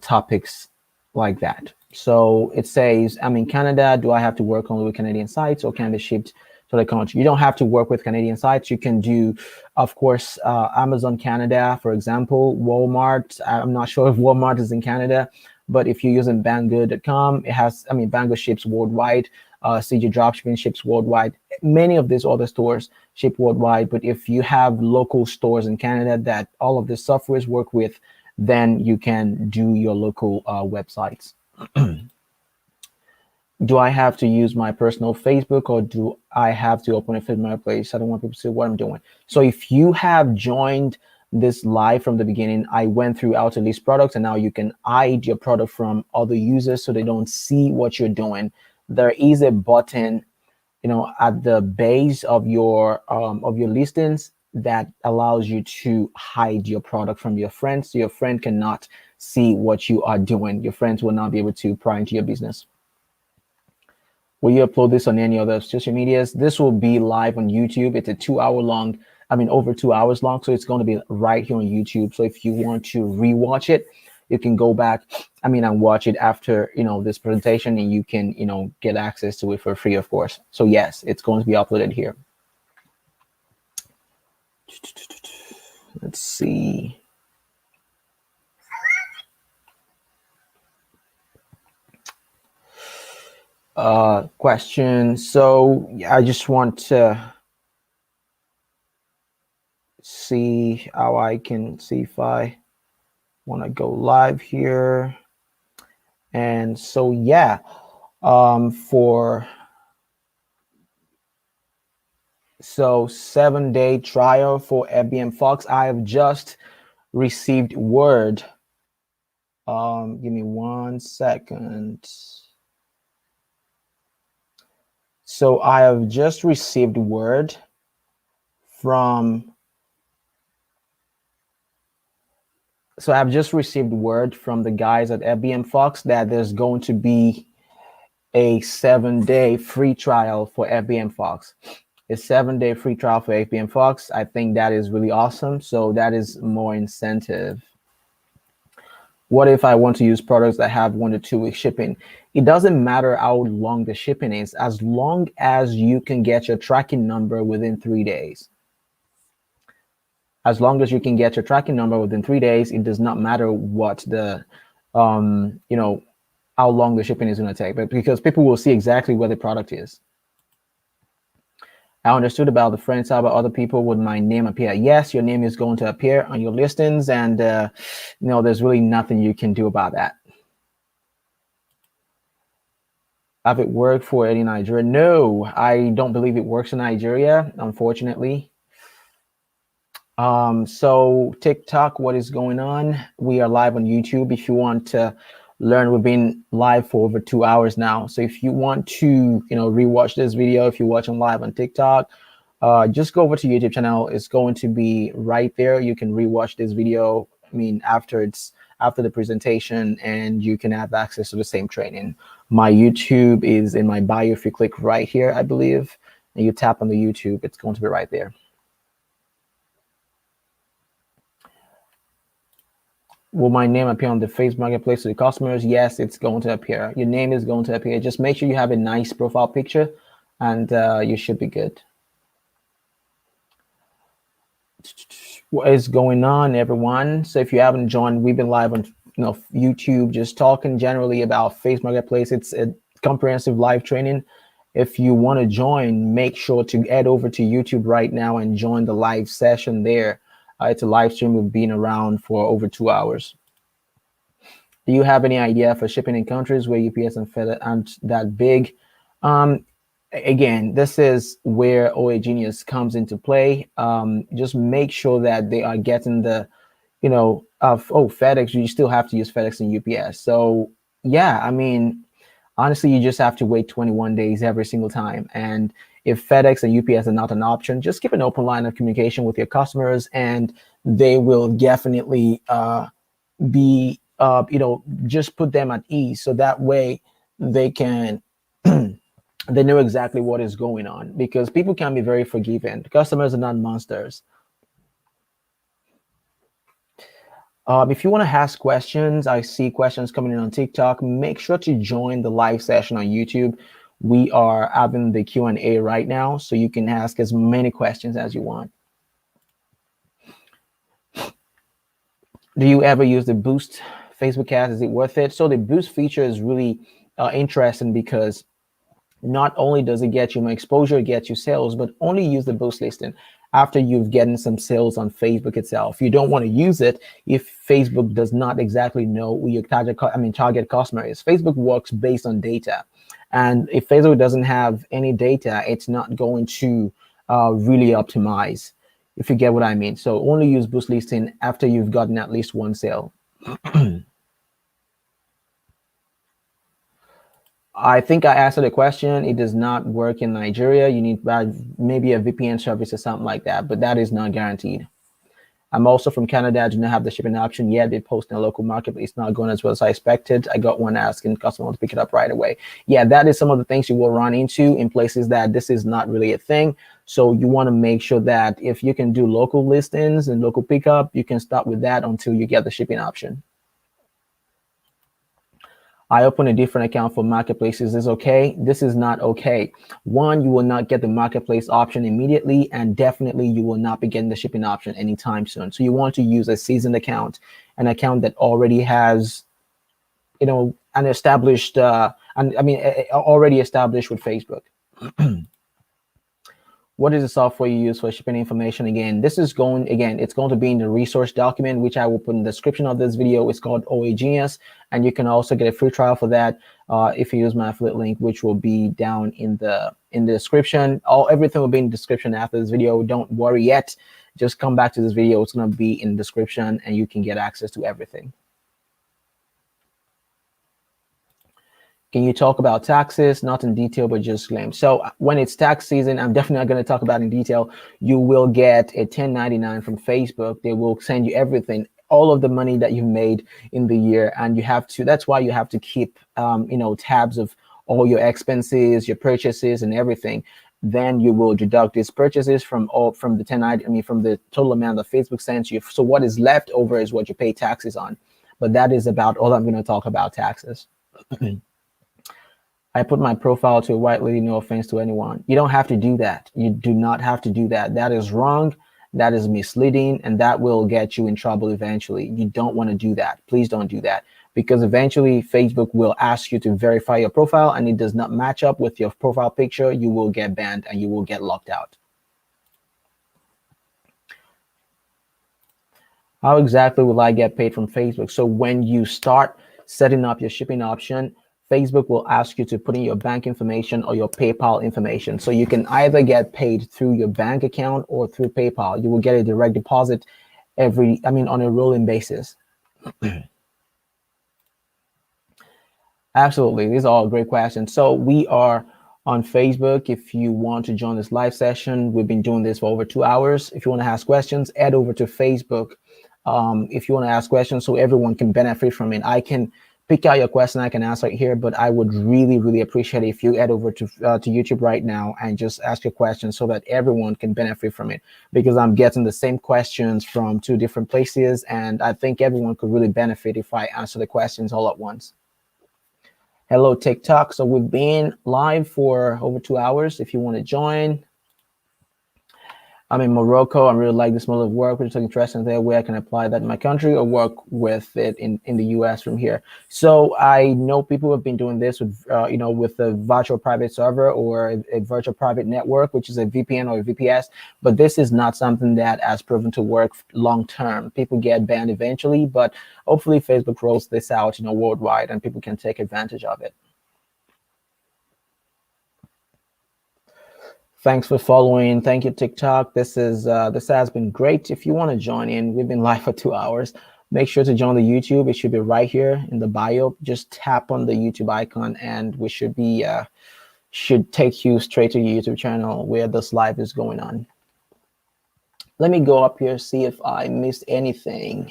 A: topics like that. So it says, I'm in Canada. Do I have to work only with Canadian sites or can be shipped to the country? You don't have to work with Canadian sites. You can do, of course, Amazon Canada, for example, Walmart. I'm not sure if Walmart is in Canada, But if you're using Banggood.com, it has, I mean, Banggood ships worldwide. CG Dropshipping ships worldwide. Many of these other stores ship worldwide. But if you have local stores in Canada that all of the softwares work with, then you can do your local websites. Do I have to use my personal Facebook, or do I have to open a Facebook Marketplace? I don't want people to see what I'm doing. So if you have joined this live from the beginning, I went through how to list products, and now you can hide your product from other users so they don't see what you're doing. There is a button, at the base of your listings that allows you to hide your product from your friends, so your friend cannot see what you are doing. Your friends will not be able to pry into your business. Will you upload this on any other social medias? This will be live on YouTube. It's a 2-hour long, over 2 hours long. So it's going to be right here on YouTube. So if you want to rewatch it, you can go back, and watch it after, this presentation, and you can, get access to it for free, of course. So yes, it's going to be uploaded here. Let's see. Question. So I just want to see how I can see if I want to go live here. And so, yeah, for 7-day trial for FBM Fox, I have just received word. Give me 1 second. So I have just received word from the guys at FBM Fox that there's going to be a 7-day free trial for FBM Fox. A 7-day free trial for FBM Fox. I think that is really awesome. So that is more incentive. What if I want to use products that have 1 to 2 week shipping? It doesn't matter how long the shipping is, as long as you can get your tracking number within 3 days. As long as you can get your tracking number within 3 days, it does not matter what the, how long the shipping is going to take, but because people will see exactly where the product is. I understood about the friends. How about other people? Would my name appear? Yes, your name is going to appear on your listings, and there's really nothing you can do about that. Have it worked for any Nigeria? No, I don't believe it works in Nigeria, unfortunately. So TikTok, what is going on? We are live on YouTube. If you want to learn, we've been live for over 2 hours now. So if you want to, rewatch this video, if you're watching live on TikTok, just go over to YouTube channel. It's going to be right there. You can rewatch this video. After the presentation, and you can have access to the same training. My YouTube is in my bio. If you click right here, I believe, and you tap on the YouTube, it's going to be right there. Will my name appear on the Facebook Marketplace to the customers? Yes, it's going to appear. Your name is going to appear. Just make sure you have a nice profile picture, and you should be good. What is going on, everyone? So if you haven't joined, we've been live on YouTube, just talking generally about Facebook Marketplace. It's a comprehensive live training. If you want to join, make sure to head over to YouTube right now and join the live session there. It's a live stream. We've been around for over 2 hours. Do you have any idea for shipping in countries where UPS and FedEx aren't that big? Again, this is where OA Genius comes into play. Just make sure that they are getting the, FedEx, you still have to use FedEx and UPS. So yeah, honestly, you just have to wait 21 days every single time. And if FedEx and UPS are not an option, just keep an open line of communication with your customers, and they will definitely be, just put them at ease. So that way they can, they know exactly what is going on, because people can be very forgiving. Customers are not monsters. If you want to ask questions, I see questions coming in on TikTok. Make sure to join the live session on YouTube. We are having the Q&A right now, so you can ask as many questions as you want. Do you ever use the boost Facebook ads, is it worth it? So the boost feature is really interesting because not only does it get you more exposure, it gets you sales, but only use the boost listing after you've gotten some sales on Facebook itself. You don't want to use it if Facebook does not exactly know who your target customer is. Facebook works based on data, and if Facebook doesn't have any data, it's not going to really optimize, if you get what I mean. So only use boost listing after you've gotten at least one sale. I think I answered the question. It does not work in Nigeria. You need maybe a VPN service or something like that, but that is not guaranteed. I'm also from Canada. I do not have the shipping option yet. They post in a local market, but it's not going as well as I expected. I got one asking customer to pick it up right away. Yeah, that is some of the things you will run into in places that this is not really a thing. So you want to make sure that if you can do local listings and local pickup, you can start with that until you get the shipping option. I open a different account for marketplaces. Is okay? This is not okay. One, you will not get the marketplace option immediately, and definitely you will not be getting the shipping option anytime soon. So you want to use a seasoned account, an account that already has, an established, already established with Facebook. What is the software you use for shipping information? Again, it's going to be in the resource document, which I will put in the description of this video. It's called OA Genius, and you can also get a free trial for that if you use my affiliate link, which will be down in the description. Everything will be in the description after this video. Don't worry yet. Just come back to this video. It's going to be in the description, and you can get access to everything. Can you talk about taxes? Not in detail, but just claims. So when it's tax season, I'm definitely not going to talk about in detail. You will get a 1099 from Facebook. They will send you everything, all of the money that you've made in the year. And that's why you have to keep, tabs of all your expenses, your purchases and everything. Then you will deduct these purchases from the 1099, from the total amount that Facebook sends you. So what is left over is what you pay taxes on. But that is about all I'm going to talk about taxes. I put my profile to a white lady, no offense to anyone. You don't have to do that. You do not have to do that. That is wrong. That is misleading, and that will get you in trouble eventually. You don't want to do that. Please don't do that, because eventually Facebook will ask you to verify your profile, and it does not match up with your profile picture. You will get banned and you will get locked out. How exactly will I get paid from Facebook? So when you start setting up your shipping option, Facebook will ask you to put in your bank information or your PayPal information. So you can either get paid through your bank account or through PayPal. You will get a direct deposit on a rolling basis. Absolutely. These are all great questions. So we are on Facebook. If you want to join this live session, we've been doing this for over 2 hours. If you want to ask questions, head over to Facebook. If you want to ask questions so everyone can benefit from it, I can pick out your question, I can answer it here, but I would really, really appreciate it if you head over to YouTube right now and just ask your question so that everyone can benefit from it, because I'm getting the same questions from 2 different places, and I think everyone could really benefit if I answer the questions all at once. Hello, TikTok. So we've been live for over 2 hours. If you want to join, I'm in Morocco. I really like this model of work. We're talking interesting there where I can apply that in my country or work with it in the US from here. So I know people have been doing this with, with a virtual private server or a virtual private network, which is a VPN or a VPS. But this is not something that has proven to work long term. People get banned eventually, but hopefully Facebook rolls this out, worldwide, and people can take advantage of it. Thanks for following. Thank you, TikTok. This has been great. If you want to join in, we've been live for 2 hours. Make sure to join the YouTube. It should be right here in the bio. Just tap on the YouTube icon, and we should take you straight to your YouTube channel where this live is going on. Let me go up here, see if I missed anything.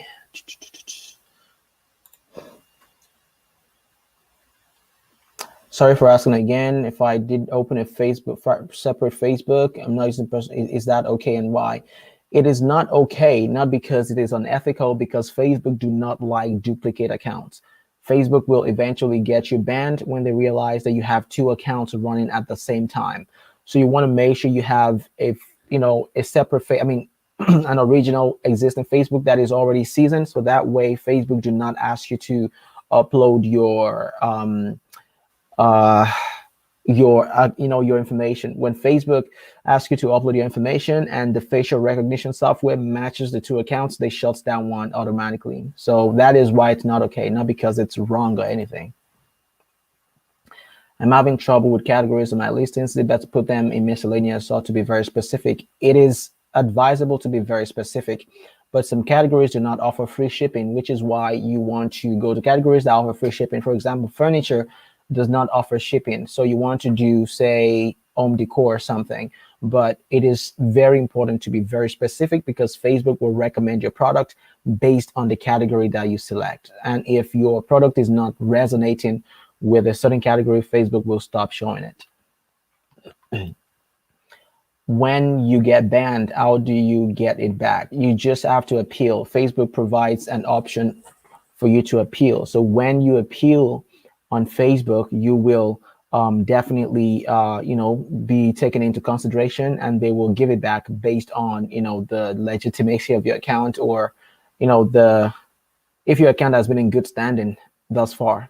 A: Sorry for asking again. If I did open a separate Facebook, I'm not using person. Is that okay, and why? It is not okay, not because it is unethical, because Facebook do not like duplicate accounts. Facebook will eventually get you banned when they realize that you have 2 accounts running at the same time. So you want to make sure you have a separate an original existing Facebook that is already seasoned. So that way Facebook do not ask you to upload your information. When Facebook asks you to upload your information and the facial recognition software matches the two accounts, they shuts down one automatically. So that is why it's not okay, not because it's wrong or anything. I'm having trouble with categories on my listings. They better put them in miscellaneous or to be very specific. It is advisable to be very specific, but some categories do not offer free shipping, which is why you want to go to categories that offer free shipping. For example, furniture does not offer shipping. So you want to do, say, home decor or something, but it is very important to be very specific because Facebook will recommend your product based on the category that you select. And if your product is not resonating with a certain category, Facebook will stop showing it. When you get banned, how do you get it back? You just have to appeal. Facebook provides an option for you to appeal. So when you appeal on Facebook, you will definitely be taken into consideration, and they will give it back based on the legitimacy of your account, or if your account has been in good standing thus far.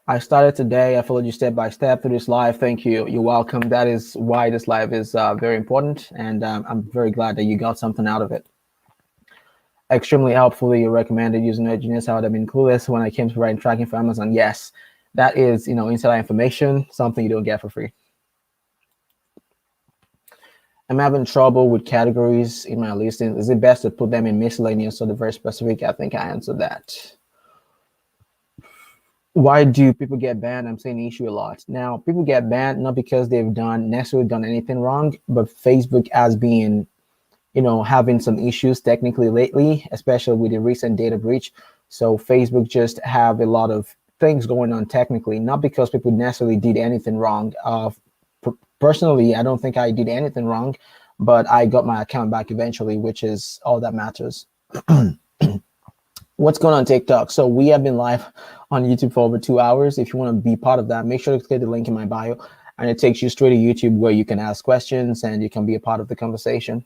A: I started today. I followed you step by step through this live. Thank you. You're welcome. That is why this live is very important, and I'm very glad that you got something out of it. Extremely helpful. You recommended using Node.js. I would have been clueless when I came to writing tracking for Amazon. Yes, that is insider information, something you don't get for free. I'm having trouble with categories in my listing. Is it best to put them in miscellaneous or the very specific? I think I answered that. Why do people get banned? I'm saying the issue a lot. Now, people get banned not because they've necessarily done anything wrong, but Facebook has been, having some issues technically lately, especially with the recent data breach. So Facebook just have a lot of things going on technically, not because people necessarily did anything wrong. Personally, I don't think I did anything wrong, but I got my account back eventually, which is all that matters. What's going on TikTok? So we have been live on YouTube for over 2 hours. If you want to be part of that, make sure to click the link in my bio, and it takes you straight to YouTube where you can ask questions and you can be a part of the conversation.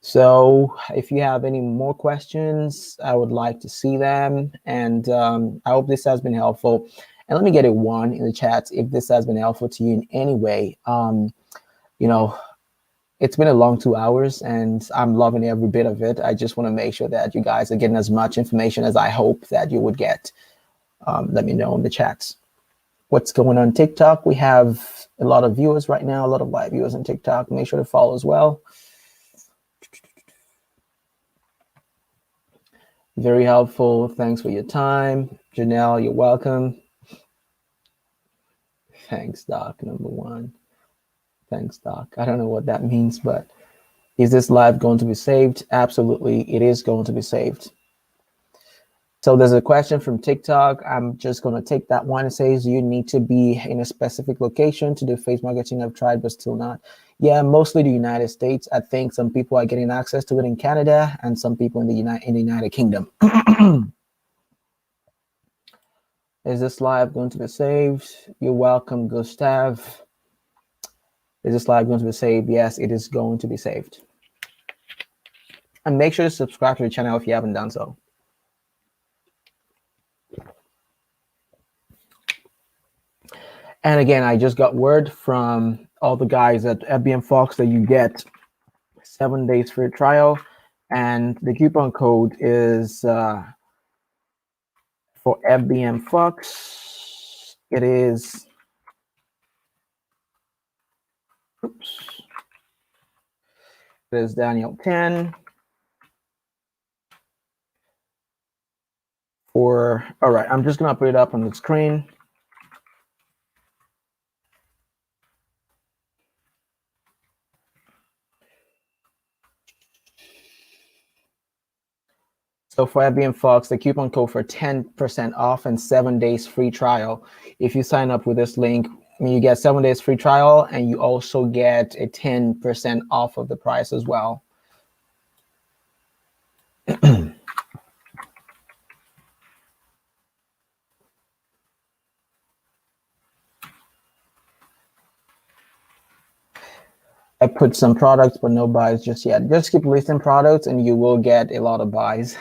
A: So if you have any more questions, I would like to see them. And I hope this has been helpful. And let me get a 1 in the chat if this has been helpful to you in any way. It's been a long 2 hours, and I'm loving every bit of it. I just want to make sure that you guys are getting as much information as I hope that you would get. Let me know in the chats. What's going on TikTok? We have a lot of viewers right now, a lot of live viewers on TikTok. Make sure to follow as well. Very helpful. Thanks for your time. Janelle, you're welcome. Thanks, Doc, number 1. Thanks, Doc. I don't know what that means, but is this live going to be saved? Absolutely, it is going to be saved. So there's a question from TikTok. I'm just going to take that one. It says you need to be in a specific location to do face marketing. I've tried, but still not. Yeah, mostly the United States. I think some people are getting access to it in Canada, and some people in the United Kingdom. Is this live going to be saved? You're welcome, Gustav. Is this live going to be saved? Yes, it is going to be saved. And make sure to subscribe to the channel if you haven't done so. And again, I just got word from all the guys at FBM Fox that you get 7 days free trial. And the coupon code is for FBM Fox. It is, it is Daniel 10. All right, I'm just gonna put it up on the screen. So for FBM Fox, the coupon code for 10% off and 7 days free trial. If you sign up with this link, you get 7 days free trial, and you also get a 10% off of the price as well. I put some products, but no buys just yet. Just keep listing products and you will get a lot of buys.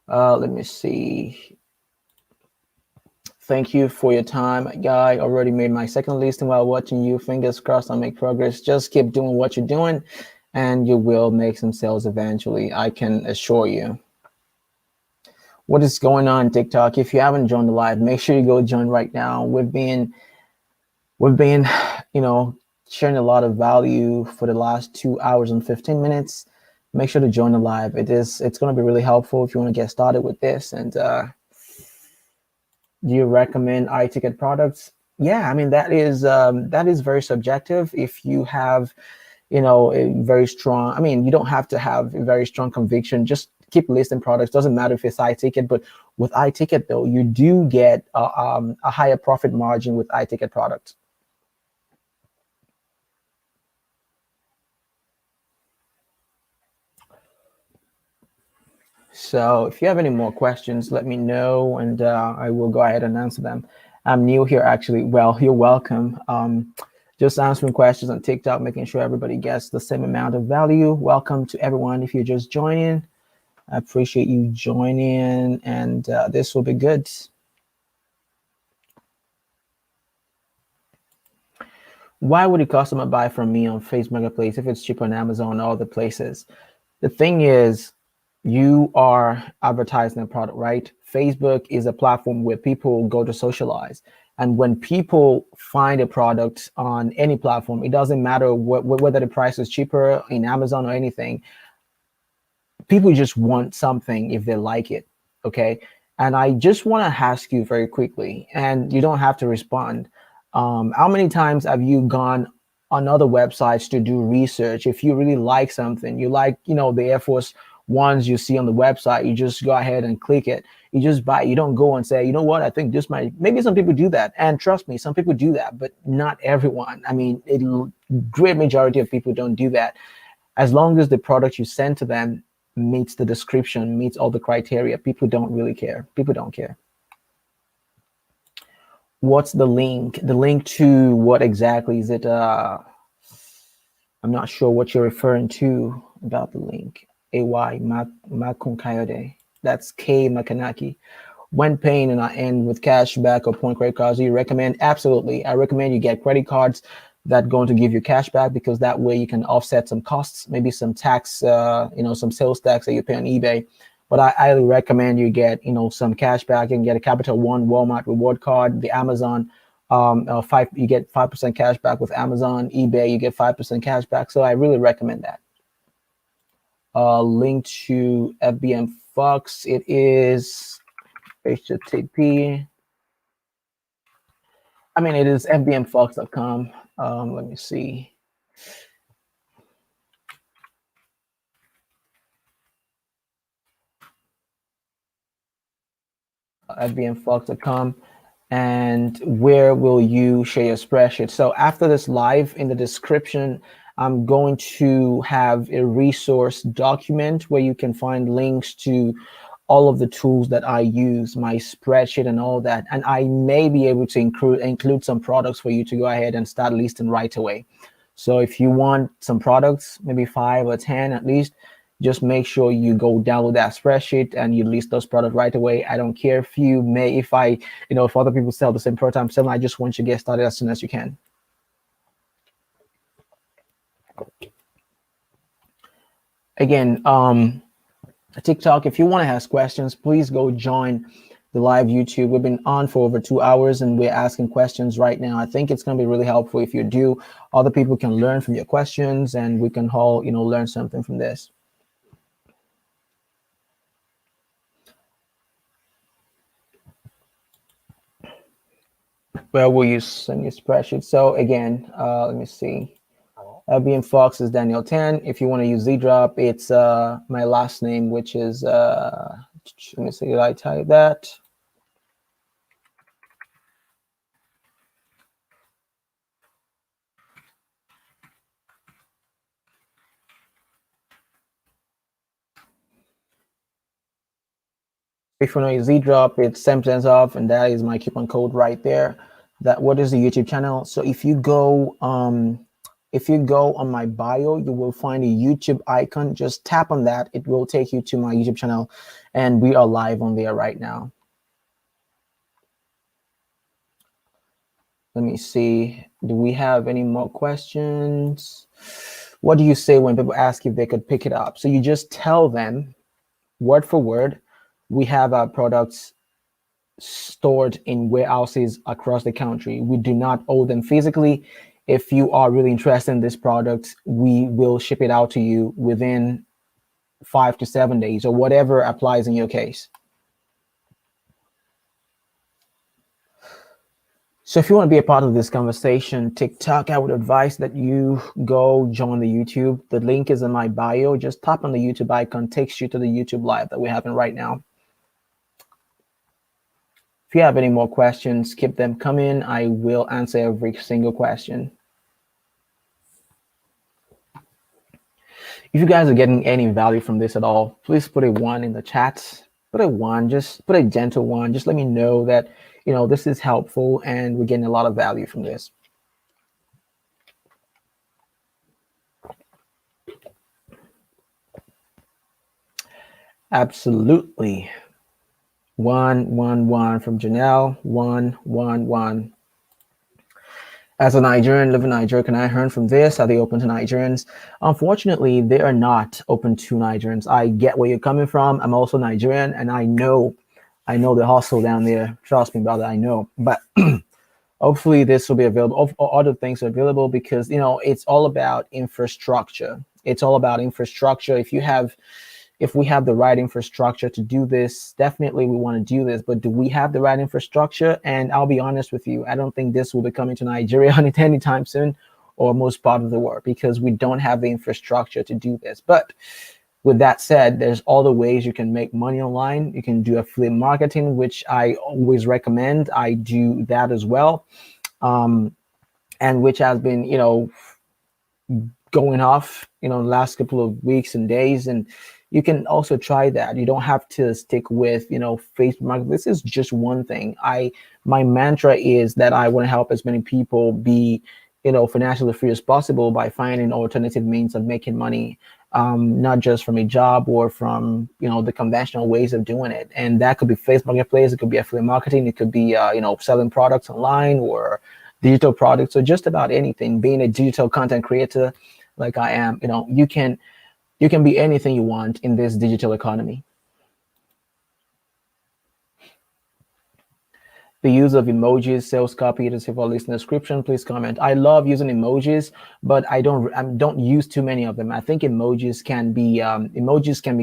A: Let me see. Thank you for your time, guy. Already made my second listing while watching you. Fingers crossed I'll make progress. Just keep doing what you're doing and you will make some sales eventually. I can assure you. What is going on TikTok? If you haven't joined the live, make sure you go join right now. We've been, sharing a lot of value for the last 2 hours and 15 minutes. Make sure to join the live. It's going to be really helpful if you want to get started with this. And do you recommend iTicket products? Yeah, I mean that is very subjective. If you have, a very strong, I mean, you don't have to have a very strong conviction. Just keep listing products. Doesn't matter if it's iTicket, but with iTicket though, you do get a higher profit margin with iTicket products. So if you have any more questions, let me know and I will go ahead and answer them. I'm new here actually. Well, you're welcome. Just answering questions on TikTok, making sure everybody gets the same amount of value. Welcome to everyone. If you're just joining, I appreciate you joining and this will be good. Why would a customer buy from me on Facebook Marketplace if it's cheaper on Amazon and all the places? The thing is, you are advertising a product, right? Facebook is a platform where people go to socialize. And when people find a product on any platform, it doesn't matter whether the price is cheaper in Amazon or anything. People just want something if they like it. Okay. And I just want to ask you very quickly, and you don't have to respond. How many times have you gone on other websites to do research? If you really like something, you like, the Air Force Ones you see on the website, you just go ahead and click it. You just buy it. You don't go and say, you know what, I think this might, maybe some people do that. And trust me, some people do that, but not everyone. I mean, great majority of people don't do that. As long as the product you send to them meets the description, meets all the criteria, people don't really care. People don't care. What's the link? The link to what exactly? Is it I'm not sure what you're referring to about the link. AY Makun Coyote. That's K Makanaki. When paying and I end with cash back or point credit cards, do you recommend? Absolutely. I recommend you get credit cards that going to give you cash back, because that way you can offset some costs, maybe some tax, some sales tax that you pay on eBay. But I highly recommend you get, some cash back. You can get a Capital One Walmart reward card, the Amazon you get 5% cash back with Amazon. eBay, you get 5% cash back. So I really recommend that. Link to FBM Fox. It is HTTP. I mean, it is fbmfox.com. Let me see. FBMfox.com. And where will you share your spreadsheet? So after this live, in the description, I'm going to have a resource document where you can find links to all of the tools that I use, my spreadsheet and all that. And I may be able to include some products for you to go ahead and start listing right away. So if you want some products, maybe 5 or 10 at least, just make sure you go download that spreadsheet and you list those products right away. I don't care if if other people sell the same product I'm selling. I just want you to get started as soon as you can. Again, TikTok, if you want to ask questions, please go join the live YouTube. We've been on for over 2 hours and we're asking questions right now. I think it's going to be really helpful if you do. Other people can learn from your questions and we can all, learn something from this. Where will you send your spreadsheet? So again, let me see. FBM Fox is Daniel 10. If you want to use Z-Drop, it's my last name, which is, let me see, did I type that? If you want to use Z-Drop, it's 10% off, and that is my coupon code right there. That what is the YouTube channel? So if you go on my bio, you will find a YouTube icon. Just tap on that. It will take you to my YouTube channel, and we are live on there right now. Let me see. Do we have any more questions? What do you say when people ask if they could pick it up? So you just tell them word for word, we have our products stored in warehouses across the country. We do not own them physically. If you are really interested in this product, we will ship it out to you within 5 to 7 days, or whatever applies in your case. So if you want to be a part of this conversation, TikTok, I would advise that you go join the YouTube. The link is in my bio. Just tap on the YouTube icon, takes you to the YouTube live that we're having right now. If you have any more questions, keep them coming. I will answer every single question. If you guys are getting any value from this at all, please put a 1 in the chat. Put a 1, just put a gentle 1. Just let me know that, this is helpful and we're getting a lot of value from this. Absolutely. 1, 1, 1 from Janelle. 1, 1, 1. As a Nigerian, live in Nigeria, can I earn from this? Are they open to Nigerians? Unfortunately, they are not open to Nigerians. I get where you're coming from. I'm also Nigerian, and I know the hustle down there. Trust me, brother, I know. But hopefully this will be available. Other things are available because, it's all about infrastructure. It's all about infrastructure. If we have the right infrastructure to do this, definitely we want to do this. But do we have the right infrastructure? And I'll be honest with you, I don't think this will be coming to Nigeria anytime soon, or most part of the world, because we don't have the infrastructure to do this. But with that said, there's other ways you can make money online. You can do affiliate marketing, which I always recommend. I do that as well, and which has been, going off, the last couple of weeks and days. And you can also try that. You don't have to stick with, Facebook marketing. This is just one thing. My mantra is that I want to help as many people be, financially free as possible by finding alternative means of making money, not just from a job or from, the conventional ways of doing it. And that could be Facebook Marketplace. It could be affiliate marketing. It could be, selling products online or digital products, or just about anything. Being a digital content creator like I am, you can be anything you want in this digital economy. The use of emojis, sales copy to save all this in the description. Please comment. I love using emojis, but I don't use too many of them. I think emojis can be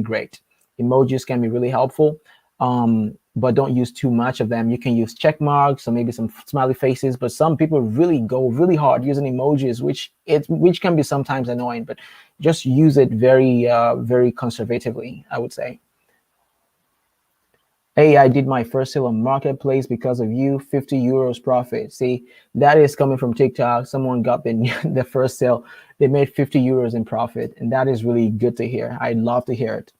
A: great. Emojis can be really helpful, but don't use too much of them. You can use check marks or maybe some smiley faces, but some people really go really hard using emojis, which can be sometimes annoying. But just use it very very conservatively, I would say. Hey, I did my first sale on Marketplace because of you, 50 euros profit. See, that is coming from TikTok. Someone got the first sale. They made 50 euros in profit. And that is really good to hear. I'd love to hear it.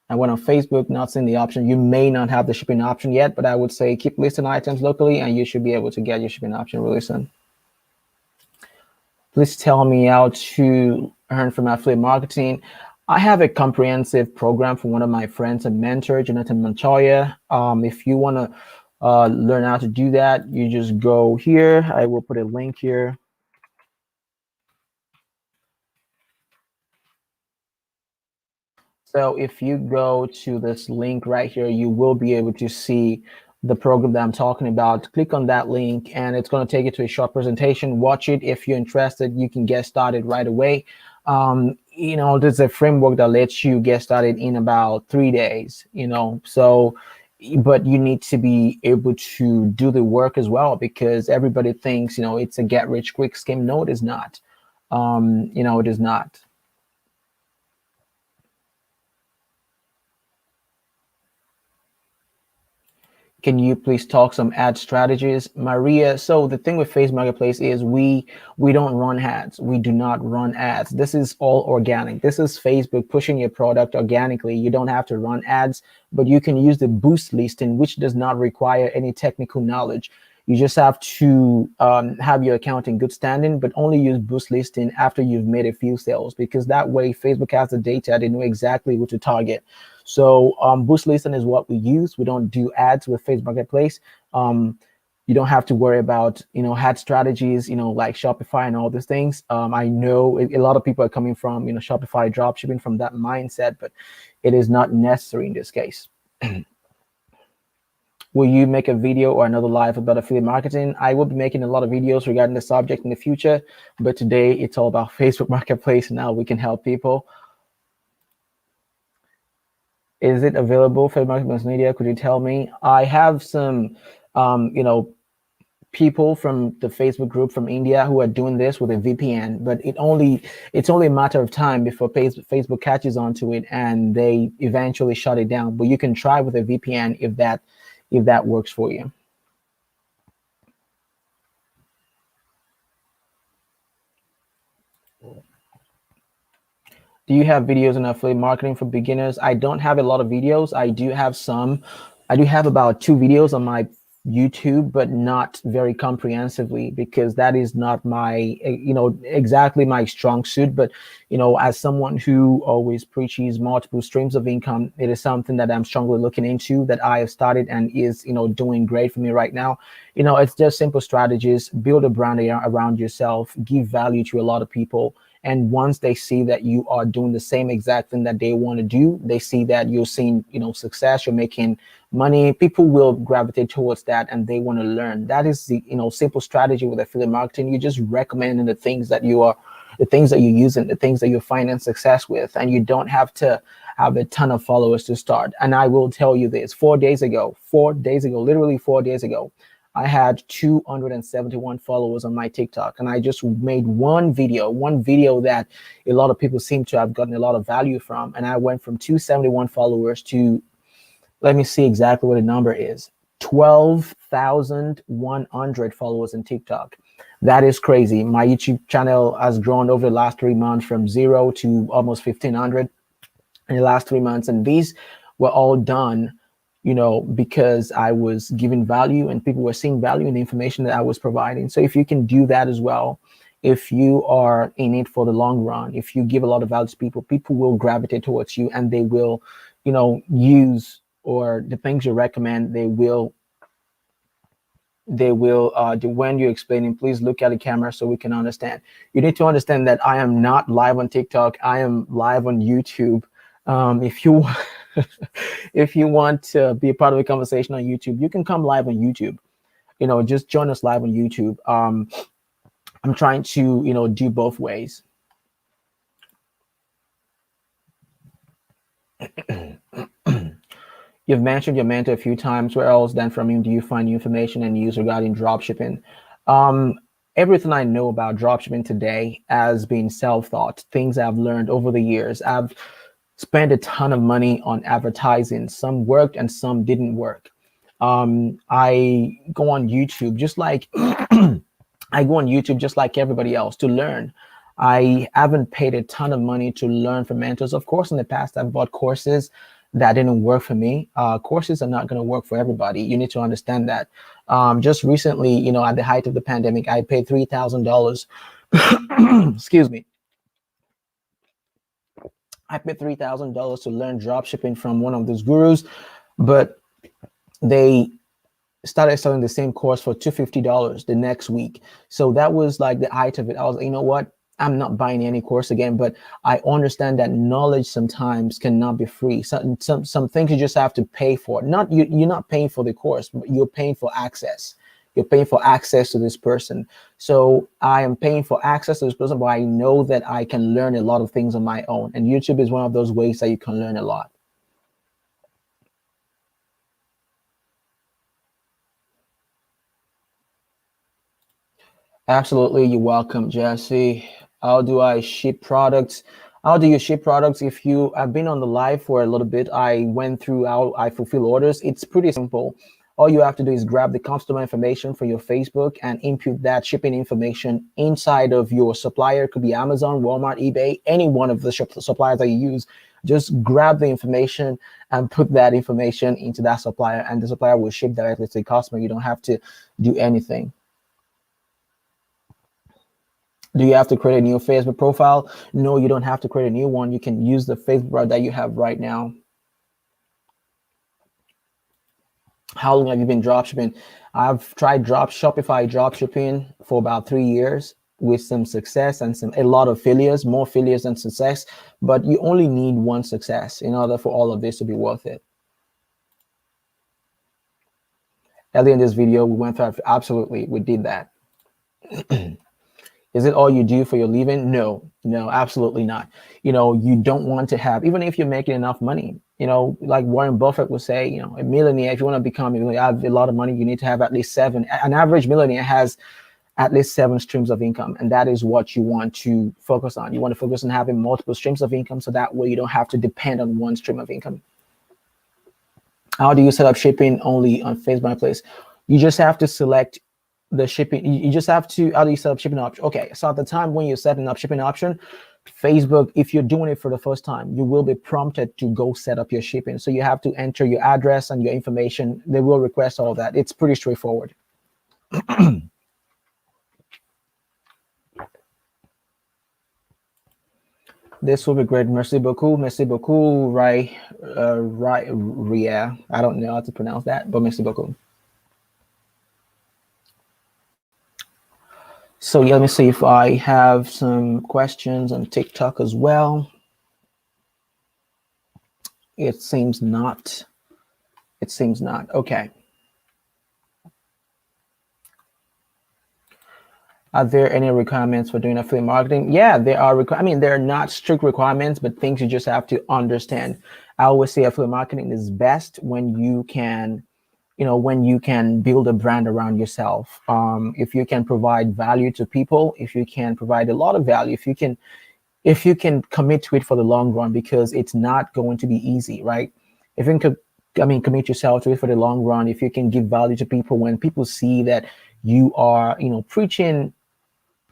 A: I went on Facebook, not seeing the option. You may not have the shipping option yet, but I would say keep listing items locally and you should be able to get your shipping option really soon. Please tell me how to earn from affiliate marketing. I have a comprehensive program from one of my friends and mentor, Jonathan Montoya. If you want to learn how to do that, you just go here. I will put a link here. So if you go to this link right here, you will be able to see the program that I'm talking about. Click on that link and it's going to take you to a short presentation. Watch it. If you're interested, you can get started right away. There's a framework that lets you get started in about 3 days, so, but you need to be able to do the work as well, because everybody thinks, it's a get rich quick scheme. No, it is not. It is not. Can you please talk some ad strategies, Maria? So the thing with Facebook Marketplace is we don't run ads. We do not run ads. This is all organic. This is Facebook pushing your product organically. You don't have to run ads, but you can use the boost listing, which does not require any technical knowledge. You just have to have your account in good standing, but only use boost listing after you've made a few sales, because that way Facebook has the data. They know exactly who to target. So boost listing is what we use. We don't do ads with Facebook Marketplace. You don't have to worry about ad strategies, like Shopify and all these things. I know a lot of people are coming from Shopify dropshipping from that mindset, but it is not necessary in this case. Will you make a video or another live about affiliate marketing? I will be making a lot of videos regarding the subject in the future, but today it's all about Facebook Marketplace and how we can help people. Is it available for Marketplace Media? Could you tell me? I have some, people from the Facebook group from India who are doing this with a VPN, but it's only a matter of time before Facebook catches on to it and they eventually shut it down. But you can try with a VPN if that works for you. Do you have videos on affiliate marketing for beginners? I don't have a lot of videos. I do have some. I do have about 2 videos on my YouTube, but not very comprehensively, because that is not my, exactly my strong suit. But, as someone who always preaches multiple streams of income, it is something that I'm strongly looking into, that I have started and is, doing great for me right now. It's just simple strategies: build a brand around yourself, give value to a lot of people. And once they see that you are doing the same exact thing that they want to do, they see that you're seeing, success, you're making money, people will gravitate towards that and they want to learn. That is the, simple strategy with affiliate marketing. You just recommend the things that you're using, the things that you're finding success with, and you don't have to have a ton of followers to start. And I will tell you this: 4 days ago, literally 4 days ago, I had 271 followers on my TikTok, and I just made one video that a lot of people seem to have gotten a lot of value from. And I went from 271 followers to, let me see exactly what the number is, 12,100 followers in TikTok. That is crazy. My YouTube channel has grown over the last 3 months from 0 to almost 1,500 in the last 3 months. And these were all done because I was giving value and people were seeing value in the information that I was providing. So if you can do that as well, if you are in it for the long run, if you give a lot of value to people, people will gravitate towards you, and they will, use, or the things you recommend, they will do. When you're explaining, please look at the camera so we can understand. You need to understand that I am not live on TikTok. I am live on YouTube. If you if you want to be a part of the conversation on YouTube, you can come live on YouTube. Just join us live on YouTube. I'm trying to do both ways. You've mentioned your mentor a few times. Where else than from him do you find new information and news regarding dropshipping? Everything I know about dropshipping today has been self-taught, things I've learned over the years. I've spent a ton of money on advertising. Some worked and some didn't work. I go on YouTube just like everybody else to learn. I haven't paid a ton of money to learn from mentors. Of course, in the past, I've bought courses that didn't work for me. Courses are not going to work for everybody. You need to understand that. Just recently, at the height of the pandemic, I paid $3,000. Excuse me. I paid $3,000 to learn dropshipping from one of those gurus, but they started selling the same course for $250 the next week. So that was like the height of it. I was like, you know what? I'm not buying any course again, but I understand that knowledge sometimes cannot be free. Some things you just have to pay for. You're not paying for the course, but you're paying for access. You're paying for access to this person. So I am paying for access to this person, but I know that I can learn a lot of things on my own. And YouTube is one of those ways that you can learn a lot. Absolutely. You're welcome, Jesse. How do I ship products? How do you ship products? If you have been on the live for a little bit, I went through how I fulfill orders. It's pretty simple. All you have to do is grab the customer information from your Facebook and input that shipping information inside of your supplier. It could be Amazon, Walmart, eBay, any one of the suppliers that you use. Just grab the information and put that information into that supplier, and the supplier will ship directly to the customer. You don't have to do anything. Do you have to create a new Facebook profile? No, you don't have to create a new one. You can use the Facebook that you have right now. How long have you been dropshipping? I've tried Shopify dropshipping for about 3 years with some success and a lot of failures, more failures than success. But you only need one success in order for all of this to be worth it. Earlier in this video, we went through, absolutely, we did that. Is it all you do for your living? No, absolutely not. You don't want to have, even if you're making enough money, like Warren Buffett would say, a millionaire, if you want to become have a lot of money, you need to have at least 7. An average millionaire has at least 7 streams of income. And that is what you want to focus on. You want to focus on having multiple streams of income, so that way you don't have to depend on one stream of income. How do you set up shipping only on Facebook Marketplace? You just have to select the shipping. You just have to, how do you set up shipping option? Okay, so at the time when you're setting up shipping option, Facebook, if you're doing it for the first time, you will be prompted to go set up your shipping. So you have to enter your address and your information. They will request all of that. It's pretty straightforward. This will be great. Merci beaucoup. Merci beaucoup. Right. Ria. I don't know how to pronounce that, but merci beaucoup. So yeah, let me see if I have some questions on TikTok as well. It seems not. It seems not. Okay. Are there any requirements for doing affiliate marketing? Yeah, there are. There are not strict requirements, but things you just have to understand. I always say affiliate marketing is best when you can, when you can build a brand around yourself. If you can provide value to people, if you can provide a lot of value, if you can commit to it for the long run, because it's not going to be easy, right? If you can, commit yourself to it for the long run, if you can give value to people, when people see that you are, preaching.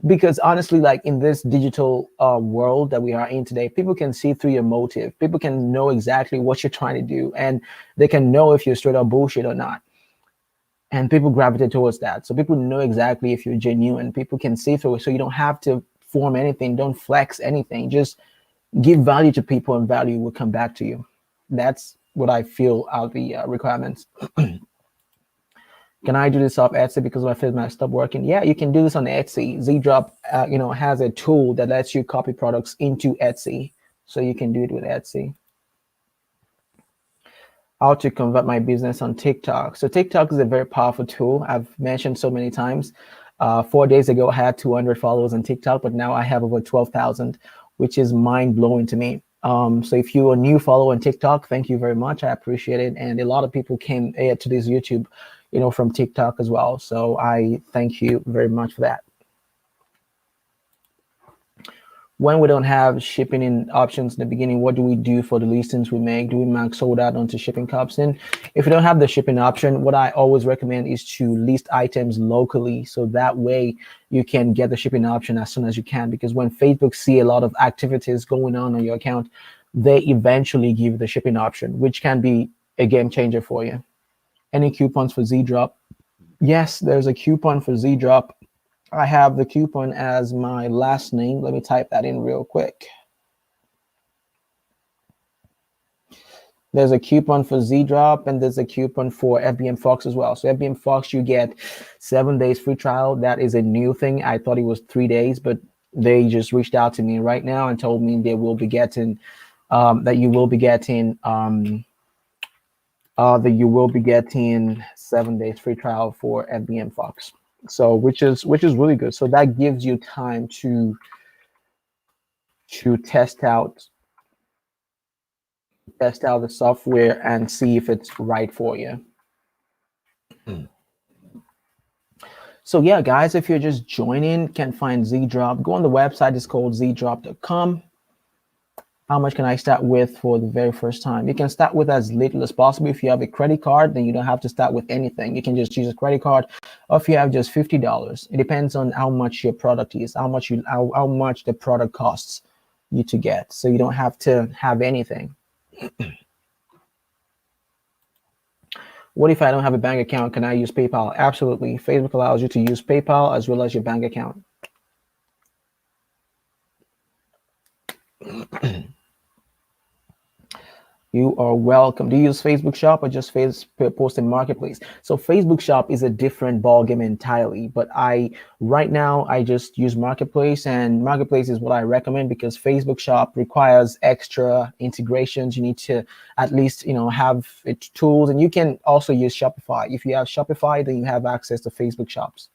A: Because honestly, like in this digital world that we are in today, people can see through your motive. People can know exactly what you're trying to do, and they can know if you're straight up bullshit or not. And people gravitate towards that. So people know exactly if you're genuine. People can see through it. So you don't have to form anything. Don't flex anything. Just give value to people, and value will come back to you. That's what I feel are the requirements. Can I do this off Etsy because my Facebook might stop working? Yeah, you can do this on Etsy. ZDrop, has a tool that lets you copy products into Etsy, so you can do it with Etsy. How to convert my business on TikTok. So TikTok is a very powerful tool. I've mentioned so many times. 4 days ago, I had 200 followers on TikTok, but now I have over 12,000, which is mind blowing to me. So if you're a new follower on TikTok, thank you very much. I appreciate it. And a lot of people came to this YouTube, from TikTok as well. So I thank you very much for that. When we don't have shipping in options in the beginning, what do we do for the listings we make? Do we mark sold out onto shipping option? If you don't have the shipping option, what I always recommend is to list items locally, so that way you can get the shipping option as soon as you can. Because when Facebook see a lot of activities going on your account, they eventually give you the shipping option, which can be a game changer for you. Any coupons for ZDrop? Yes, there's a coupon for ZDrop. I have the coupon as my last name. Let me type that in real quick. There's a coupon for ZDrop, and there's a coupon for FBM Fox as well. So FBM Fox, you get 7 days free trial. That is a new thing. I thought it was 3 days, but they just reached out to me right now and told me they will be getting that you will be getting 7 days free trial for FBM Fox. So which is really good. So that gives you time to test out the software and see if it's right for you. So yeah, guys, if you're just joining, can find ZDrop, go on the website. It's called zdrop.com. How much can I start with for the very first time? You can start with as little as possible. If you have a credit card, then you don't have to start with anything. You can just use a credit card. Or if you have just $50, it depends on how much your product is, how much the product costs you to get. So you don't have to have anything. What if I don't have a bank account? Can I use PayPal? Absolutely. Facebook allows you to use PayPal as well as your bank account. You are welcome. Do you use Facebook Shop or just Facebook Post and Marketplace? So Facebook Shop is a different ballgame entirely. But right now I just use Marketplace, and Marketplace is what I recommend because Facebook Shop requires extra integrations. You need to at least have its tools, and you can also use Shopify. If you have Shopify, then you have access to Facebook Shops.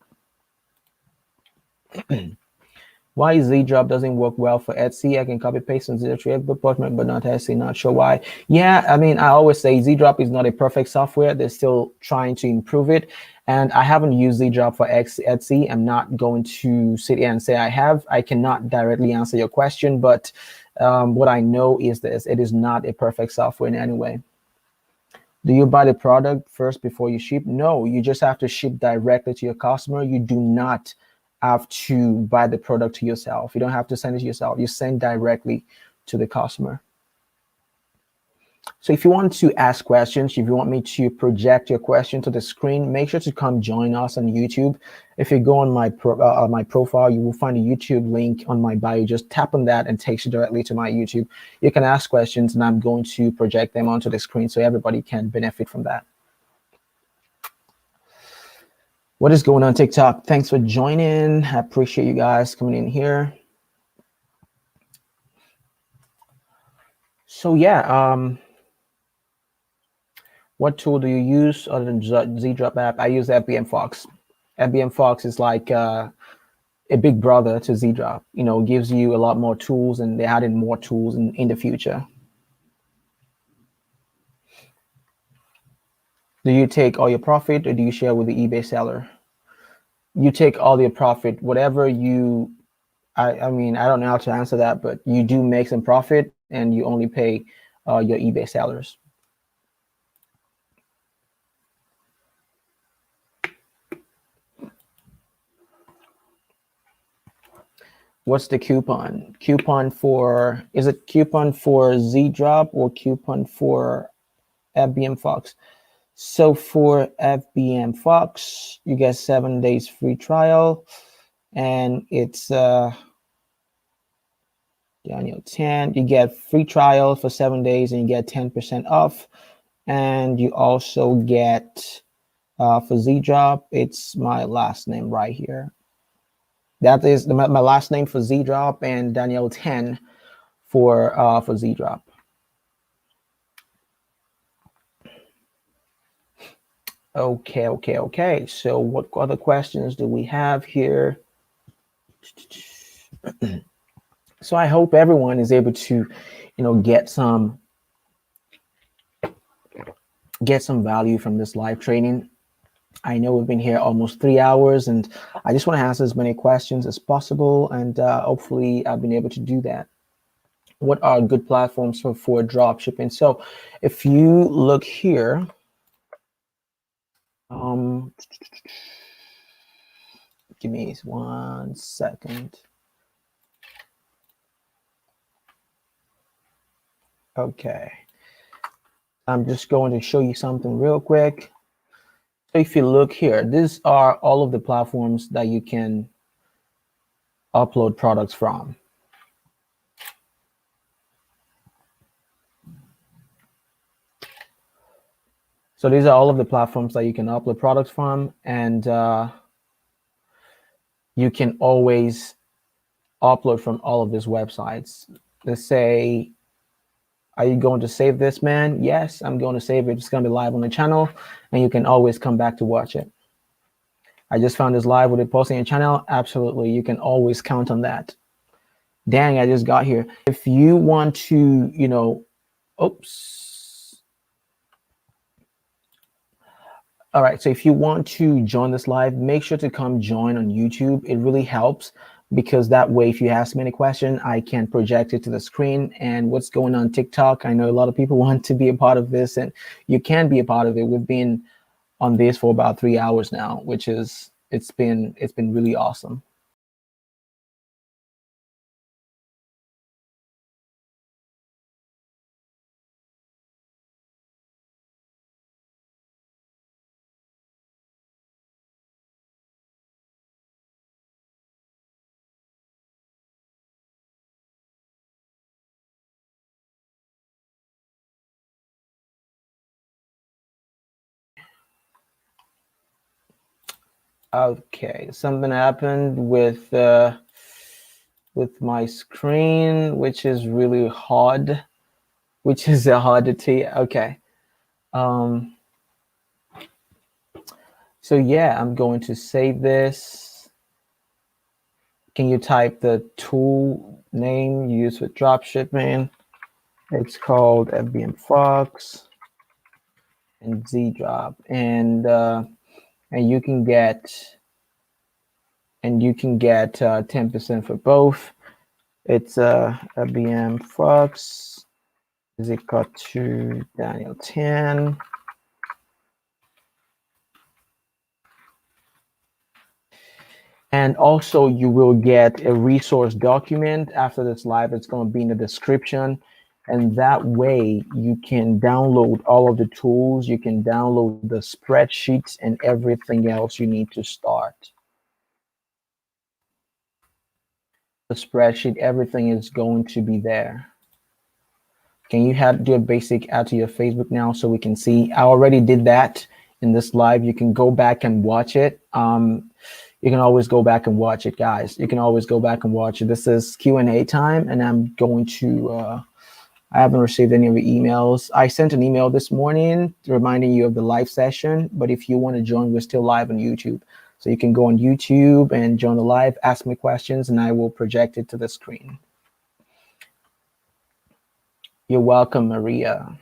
A: Why Z-Drop doesn't work well for Etsy? I can copy paste on Z-Drop department, but not Etsy. Not sure why. Yeah, I mean, I always say Z-Drop is not a perfect software. They're still trying to improve it. And I haven't used Z-Drop for Etsy. I'm not going to sit here and say I have. I cannot directly answer your question, but what I know is this: it is not a perfect software in any way. Do you buy the product first before you ship? No, you just have to ship directly to your customer. You do not have to buy the product to yourself. You don't have to send it to yourself. You send directly to the customer. So if you want to ask questions, if you want me to project your question to the screen, make sure to come join us on YouTube. If you go on my profile, you will find a YouTube link on my bio. Just tap on that and it takes you directly to my YouTube. You can ask questions and I'm going to project them onto the screen so everybody can benefit from that. What is going on TikTok? Thanks for joining. I appreciate you guys coming in here. So yeah, what tool do you use other than Z-Drop app? I use FBM Fox. FBM Fox is like a big brother to Z-Drop. Gives you a lot more tools, and they're adding more tools in the future. Do you take all your profit or do you share with the eBay seller? You take all your profit, whatever you, I mean, I don't know how to answer that, but you do make some profit and you only pay your eBay sellers. What's the coupon? Is it coupon for Z-Drop or coupon for FBM Fox? So for FBM Fox, you get 7 days free trial, and it's Daniel 10. You get free trial for 7 days, and you get 10% off. And you also get for Z-Drop, it's my last name right here. That is my last name for Z-Drop, and Daniel 10 for Z-Drop. Okay. So what other questions do we have here? So I hope everyone is able to, get some value from this live training. I know we've been here almost 3 hours, and I just want to answer as many questions as possible, and hopefully I've been able to do that. What are good platforms for drop shipping? So if you look here, give me 1 second. Okay. I'm just going to show you something real quick. So if you look here, these are all of the platforms that you can upload products from. So these are all of the platforms that you can upload products from, and you can always upload from all of these websites. Let's say, are you going to save this, man? Yes, I'm going to save it. It's going to be live on the channel, and you can always come back to watch it. I just found this live with it posting your channel. Absolutely, you can always count on that. Dang, I just got here. If you want to, oops. All right, so if you want to join this live, make sure to come join on YouTube. It really helps because that way, if you ask me any question, I can project it to the screen. And what's going on TikTok? I know a lot of people want to be a part of this, and you can be a part of it. We've been on this for about 3 hours now, which is it's been really awesome. Okay, something happened with my screen, which is really hard, which is hard to see. Okay. Um, so yeah, I'm going to save this. Can you type the tool name used with dropshipping? It's called FBM Fox and Z Drop, and you can get 10% for both. It's FBM Fox is equal to Daniel 10. And also you will get a resource document after this live. It's going to be in the description. And that way you can download all of the tools. You can download the spreadsheets and everything else you need to start. The spreadsheet, everything is going to be there. Can you do a basic add to your Facebook now so we can see? I already did that in this live. You can go back and watch it. You can always go back and watch it, guys. You can always go back and watch it. This is Q&A time, and I'm going to, I haven't received any of the emails. I sent an email this morning reminding you of the live session, but if you want to join, we're still live on YouTube. So you can go on YouTube and join the live, ask me questions, and I will project it to the screen. You're welcome, Maria.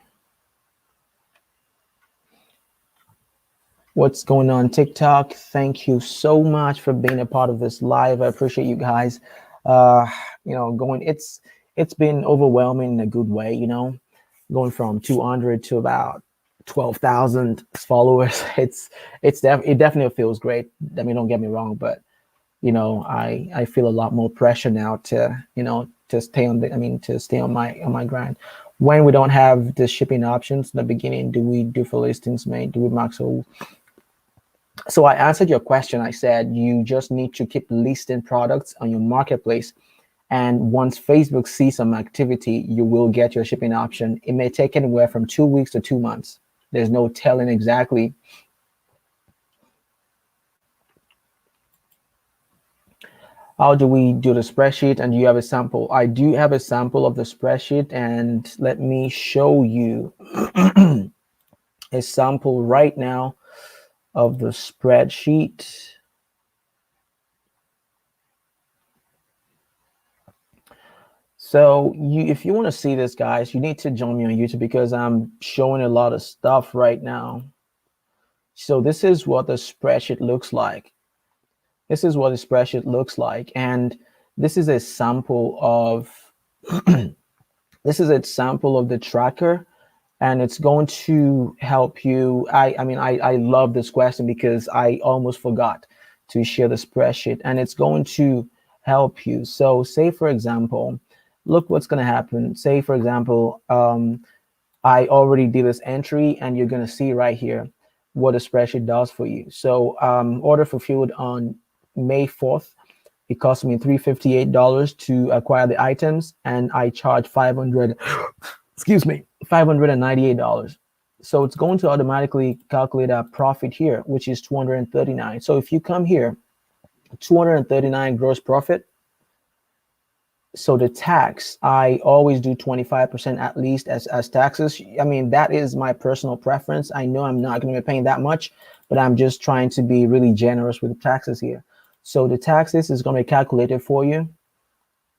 A: What's going on TikTok? Thank you so much for being a part of this live. I appreciate you guys. It's been overwhelming in a good way, going from 200 to about 12,000 followers. It definitely feels great. I mean, don't get me wrong, but I feel a lot more pressure now to stay on my grind. When we don't have the shipping options in the beginning, do we do for listings made? Do we max? So I answered your question. I said you just need to keep listing products on your marketplace. And once Facebook sees some activity, you will get your shipping option. It may take anywhere from 2 weeks to 2 months. There's no telling exactly. How do we do the spreadsheet? And do you have a sample? I do have a sample of the spreadsheet, and let me show you a sample right now of the spreadsheet. So if you want to see this, guys, you need to join me on YouTube because I'm showing a lot of stuff right now. So this is what the spreadsheet looks like. This is what the spreadsheet looks like. And this is a sample of this is a sample of the tracker, and it's going to help you. I love this question because I almost forgot to share the spreadsheet, and it's going to help you. So say, for example, look what's going to happen. Say, for example, I already did this entry, and you're going to see right here what the spreadsheet does for you. So order fulfilled on May 4th. It cost me $358 to acquire the items, and I charge $598. So it's going to automatically calculate a profit here, which is 239. So if you come here, 239 gross profit. So the tax, I always do 25% at least as taxes. I mean, that is my personal preference. I know I'm not going to be paying that much, but I'm just trying to be really generous with the taxes here. So the taxes is going to be calculated for you,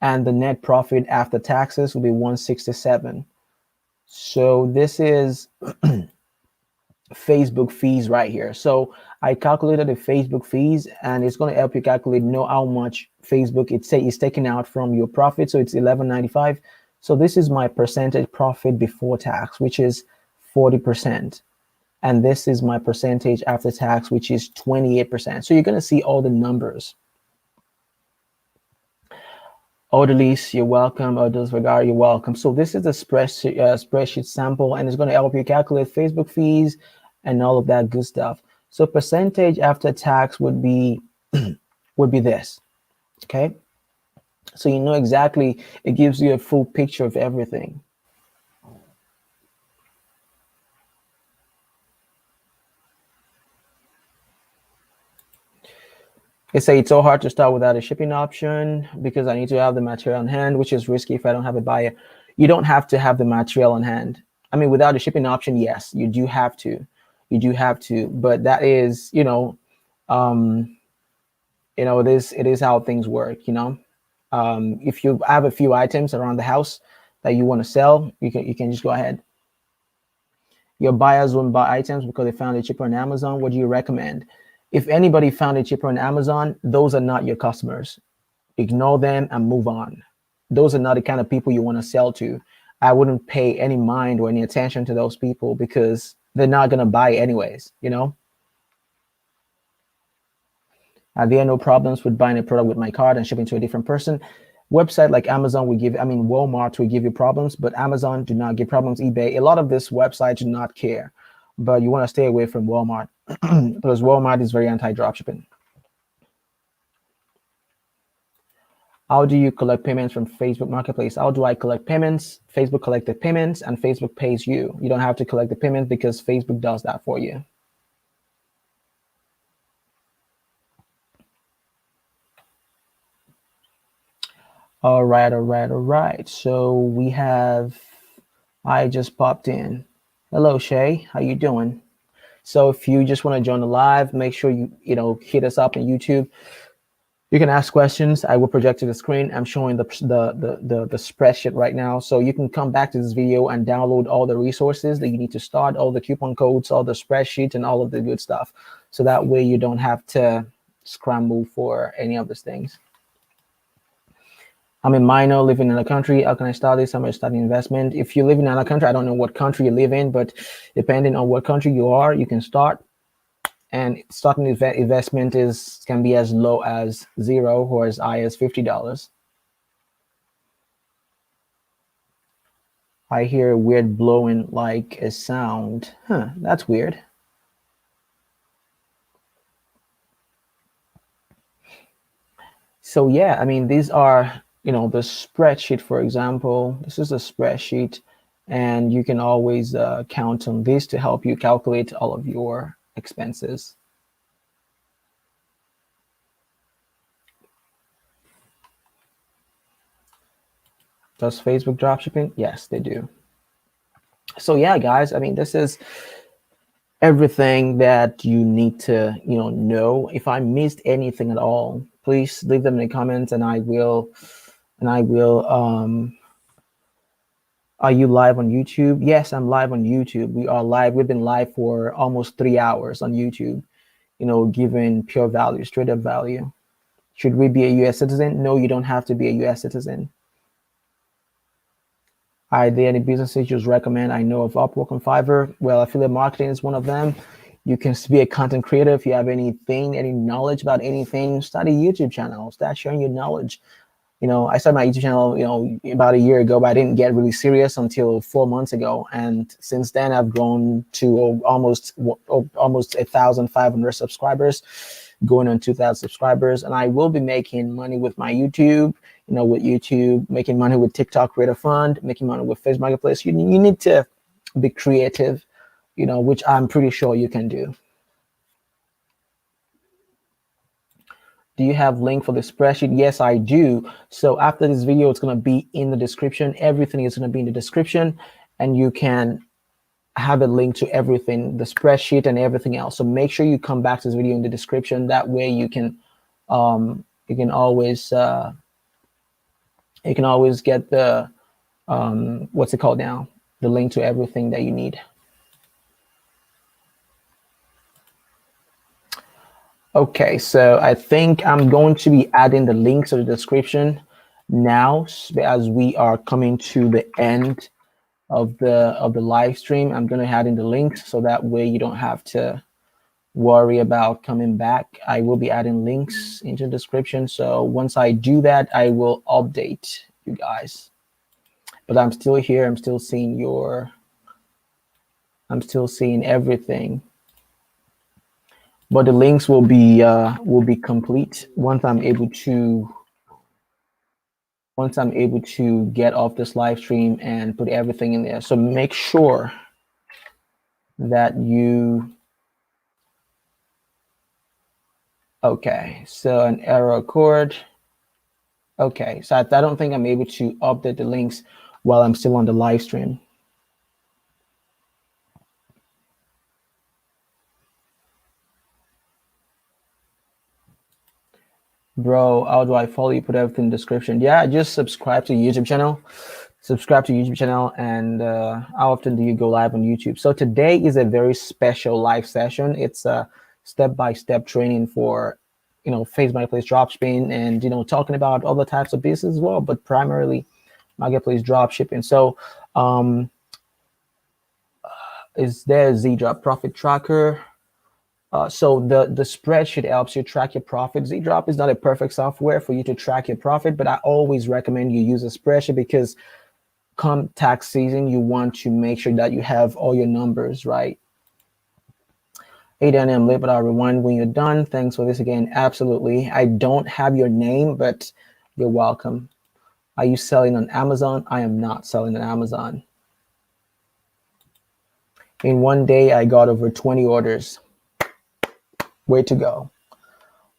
A: and the net profit after taxes will be 167. So this is Facebook fees right here. So I calculated the Facebook fees, and it's going to help you calculate know how much Facebook is taking out from your profit. So it's $11.95. So this is my percentage profit before tax, which is 40%. And this is my percentage after tax, which is 28%. So you're going to see all the numbers. Odalise, you're welcome. Odalise Vergara, you're welcome. So this is the spreadsheet sample, and it's going to help you calculate Facebook fees and all of that good stuff. So percentage after tax would be would be this. Okay. So you know exactly, it gives you a full picture of everything. They say it's so hard to start without a shipping option because I need to have the material on hand, which is risky if I don't have a buyer. You don't have to have the material on hand. I mean, without a shipping option, yes, you do have to. You do have to, but that is, it is how things work. If you have a few items around the house that you want to sell, you can just go ahead. Your buyers won't buy items because they found it cheaper on Amazon. What do you recommend? If anybody found it cheaper on Amazon, those are not your customers. Ignore them and move on. Those are not the kind of people you want to sell to. I wouldn't pay any mind or any attention to those people because they're not going to buy anyways, Are there no problems with buying a product with my card and shipping to a different person? Website like Amazon will Walmart will give you problems, but Amazon do not give problems. eBay, a lot of this websites do not care, but you want to stay away from Walmart because Walmart is very anti-dropshipping. How do you collect payments from Facebook Marketplace? How do I collect payments? Facebook collects the payments and Facebook pays you. You don't have to collect the payments because Facebook does that for you. All right. So I just popped in. Hello, Shay. How you doing? So if you just want to join the live, make sure you hit us up on YouTube. You can ask questions. I will project to the screen. I'm showing the spreadsheet right now. So you can come back to this video and download all the resources that you need to start, all the coupon codes, all the spreadsheets, and all of the good stuff. So that way you don't have to scramble for any of these things. I'm a minor living in a country. How can I start this? I'm going to start an investment. If you live in another country, I don't know what country you live in, but depending on what country you are, you can start. And starting investment can be as low as $0 or as high as $50. I hear a weird blowing like a sound. That's weird. So yeah, I mean, these are, the spreadsheet, for example. This is a spreadsheet, and you can always count on this to help you calculate all of your expenses. Does Facebook dropshipping? Yes, they do. So yeah, guys, I mean, this is everything that you need to, know. If I missed anything at all, please leave them in the comments, and I will. Are you live on YouTube? Yes, I'm live on YouTube. We are live. We've been live for almost 3 hours on YouTube, giving pure value, straight up value. Should we be a U.S. citizen? No, you don't have to be a U.S. citizen. Are there any businesses you recommend? I know of Upwork and Fiverr. Well, affiliate marketing is one of them. You can be a content creator. If you have any knowledge about anything, start a YouTube channel. Start sharing your knowledge. I started my YouTube channel, about a year ago, but I didn't get really serious until 4 months ago. And since then, I've grown to almost 1,500 subscribers, going on 2,000 subscribers. And I will be making money with my YouTube, with YouTube, making money with TikTok Creator Fund, making money with Facebook Marketplace. You need to be creative, which I'm pretty sure you can do. Do you have link for the spreadsheet? Yes, I do. So after this video, it's going to be in the description. Everything is going to be in the description, and you can have a link to everything, the spreadsheet and everything else. So make sure you come back to this video in the description. That way you can always get the what's it called now? The link to everything that you need. Okay, so I think I'm going to be adding the links to the description now as we are coming to the end of the live stream. I'm going to add in the links so that way you don't have to worry about coming back. I will be adding links into the description. So once I do that, I will update you guys. But I'm still here. I'm still seeing everything. But the links will be complete once I'm able to get off this live stream and put everything in there. So make sure that you, okay, so an error occurred. Okay, so I don't think I'm able to update the links while I'm still on the live stream. Bro, how do I follow you? Put everything in the description. Yeah, just subscribe to the YouTube channel. Subscribe to YouTube channel. And how often do you go live on YouTube? So today is a very special live session. It's a step-by-step training for, Facebook Marketplace dropshipping and, talking about other types of business as well, but primarily Marketplace dropshipping. So is there Z-Drop Profit Tracker? So the spreadsheet helps you track your profit. Z-Drop is not a perfect software for you to track your profit, but I always recommend you use a spreadsheet because come tax season, you want to make sure that you have all your numbers right. 8 a.m. late, but I'll rewind when you're done. Thanks for this again. Absolutely. I don't have your name, but you're welcome. Are you selling on Amazon? I am not selling on Amazon. In one day, I got over 20 orders. Way to go.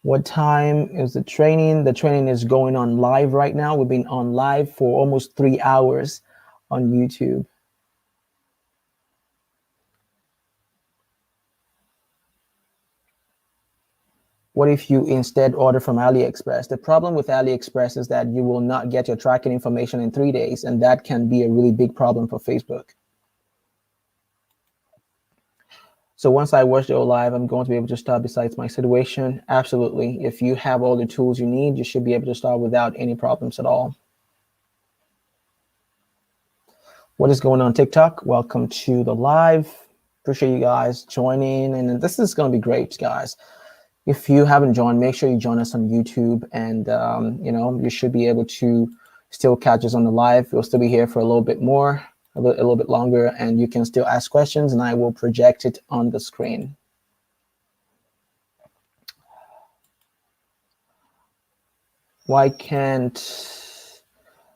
A: What time is the training? The training is going on live right now. We've been on live for almost 3 hours on YouTube. What if you instead order from AliExpress? The problem with AliExpress is that you will not get your tracking information in 3 days, and that can be a really big problem for Facebook. So once I watch the live, I'm going to be able to start besides my situation. Absolutely. If you have all the tools you need, you should be able to start without any problems at all. What is going on TikTok? Welcome to the live. Appreciate you guys joining. And this is going to be great, guys. If you haven't joined, make sure you join us on YouTube. And, you should be able to still catch us on the live. We'll still be here for a little bit more. A little bit longer, and you can still ask questions and I will project it on the screen. Why can't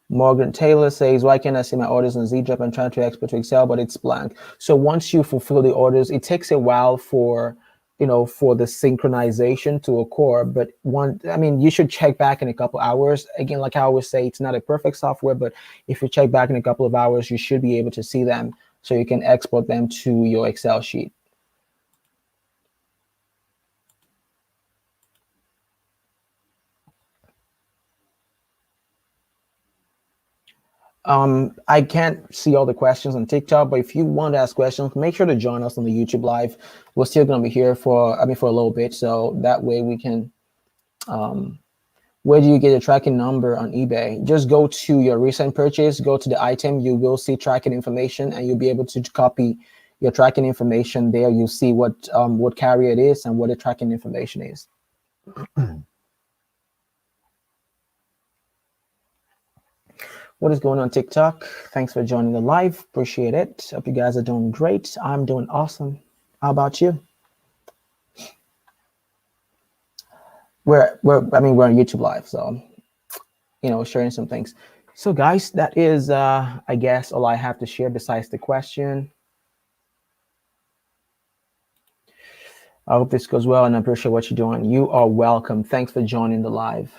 A: Morgan Taylor says, why can't I see my orders on Z-Drop and try to export to Excel, but it's blank? So once you fulfill the orders, it takes a while for the synchronization to occur. But you should check back in a couple hours. Again, like I always say, it's not a perfect software, but if you check back in a couple of hours, you should be able to see them so you can export them to your Excel sheet. I can't see all the questions on TikTok, but if you want to ask questions, make sure to join us on the YouTube live. We're still going to be here for a little bit, so that way we can. Where do you get your tracking number on eBay? Just go to your recent purchase, go to the item, you will see tracking information, and you'll be able to copy your tracking information there. You'll see what carrier it is and what the tracking information is. What is going on TikTok? Thanks for joining the live. Appreciate it. Hope you guys are doing great. I'm doing awesome. How about you? We're on YouTube live, so sharing some things. So guys, that is I guess all I have to share besides the question. I hope this goes well and I appreciate what you're doing. You are welcome. Thanks for joining the live.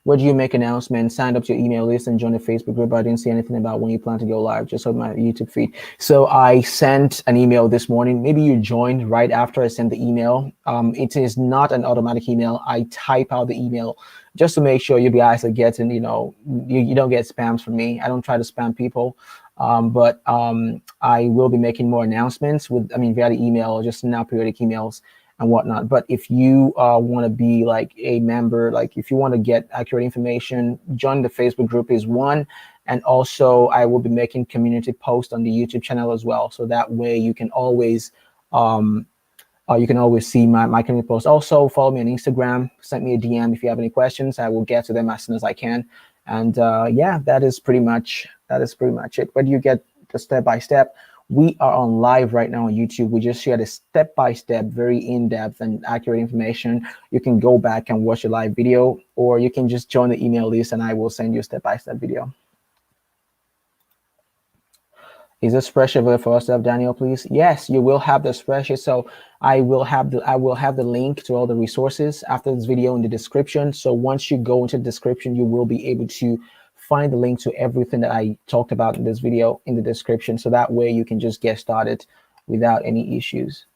A: Where do you make announcements, sign up to your email list, and join the Facebook group? I didn't see anything about when you plan to go live. Just on my YouTube feed. So I sent an email this morning. Maybe you joined right after I sent the email. It is not an automatic email. I type out the email just to make sure you guys are getting, you don't get spams from me. I don't try to spam people. But I will be making more announcements via the email or just now periodic emails. and whatnot. But if you want to be like a member, like if you want to get accurate information, join the Facebook group is one. And also I will be making community posts on the YouTube channel as well. So that way you can always see my community posts. Also follow me on Instagram, send me a DM if you have any questions. I will get to them as soon as I can. And yeah, that is pretty much it. But you get the step-by-step. We are on live right now on YouTube. We just shared a step-by-step, very in-depth and accurate information. You can go back and watch a live video, or you can just join the email list and I will send you a step-by-step video. Is this spreadsheet available for us to have, Daniel, please? Yes, you will have the spreadsheet. So I will have the link to all the resources after this video in the description. So once you go into the description, you will be able to find the link to everything that I talked about in this video in the description. So that way you can just get started without any issues.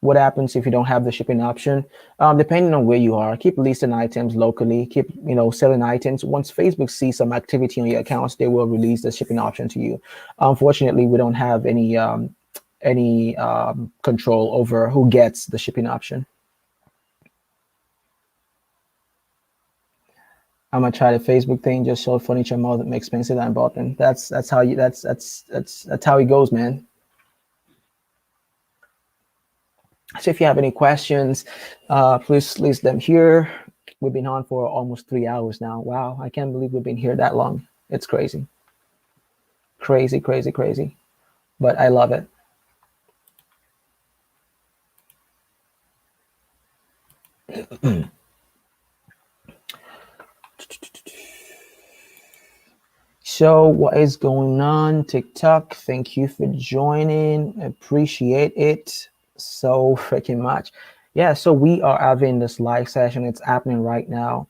A: What happens if you don't have the shipping option? Depending on where you are, keep listing items locally, keep selling items. Once Facebook sees some activity on your accounts, they will release the shipping option to you. Unfortunately, we don't have any control over who gets the shipping option. I'm gonna try the Facebook thing. Just sold furniture more that makes expensive than I bought them. That's how it goes, man. So if you have any questions, please list them here. We've been on for almost 3 hours now. Wow, I can't believe we've been here that long. It's crazy. Crazy, crazy, crazy. But I love it. So what is going on? TikTok, thank you for joining. Appreciate it so freaking much. Yeah, so we are having this live session. It's happening right now.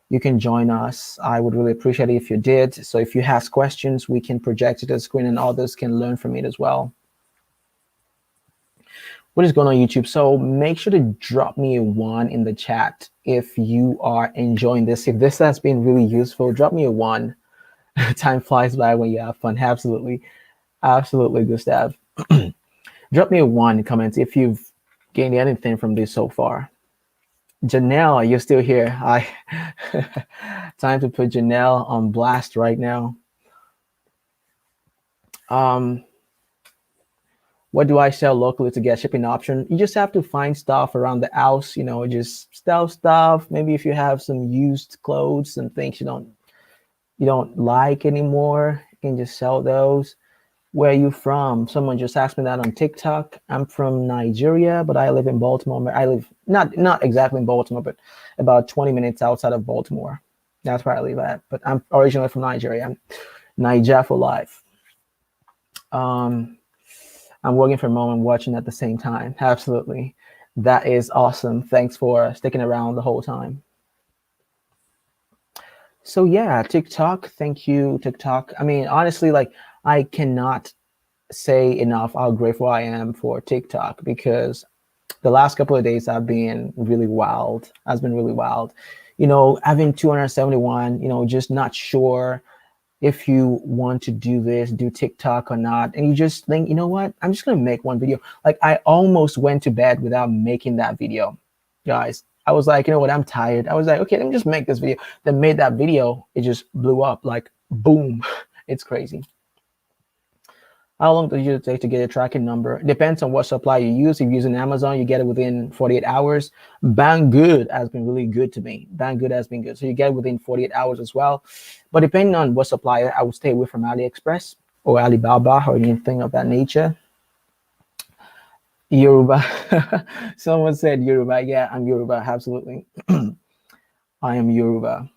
A: You can join us. I would really appreciate it if you did. So if you have questions, we can project it to the screen and others can learn from it as well. What is going on YouTube? So make sure to drop me a 1 in the chat if you are enjoying this. If this has been really useful, drop me a 1. Time flies by when you have fun. Absolutely. Absolutely, Gustav. Drop me a 1 in comments if you've gained anything from this so far. Janelle, you're still here. Time to put Janelle on blast right now. What do I sell locally to get shipping option? You just have to find stuff around the house, just sell stuff. Maybe if you have some used clothes and things you don't like anymore, you can just sell those. Where are you from? Someone just asked me that on TikTok. I'm from Nigeria, but I live in Baltimore. I live not exactly in Baltimore, but about 20 minutes outside of Baltimore. That's where I live at. But I'm originally from Nigeria. I'm Niger for life. I'm working from home and watching at the same time. Absolutely. That is awesome. Thanks for sticking around the whole time. So yeah, TikTok. Thank you, TikTok. I mean, honestly, like I cannot say enough how grateful I am for TikTok, because the last couple of days have been really wild. Has been really wild. Having 271, just not sure if you want to do TikTok or not. And you just think, you know what? I'm just going to make one video. Like I almost went to bed without making that video, guys. I was like, you know what? I'm tired. I was like, okay, let me just make this video. Then made that video. It just blew up like boom. It's crazy. How long does it take to get a tracking number? It depends on what supply you use. If you're using Amazon, you get it within 48 hours. Banggood has been really good to me. Banggood has been good. So you get it within 48 hours as well. But depending on what supplier, I would stay away from AliExpress or Alibaba or anything of that nature. Yoruba. Someone said Yoruba. Yeah, I'm Yoruba. Absolutely. I am Yoruba.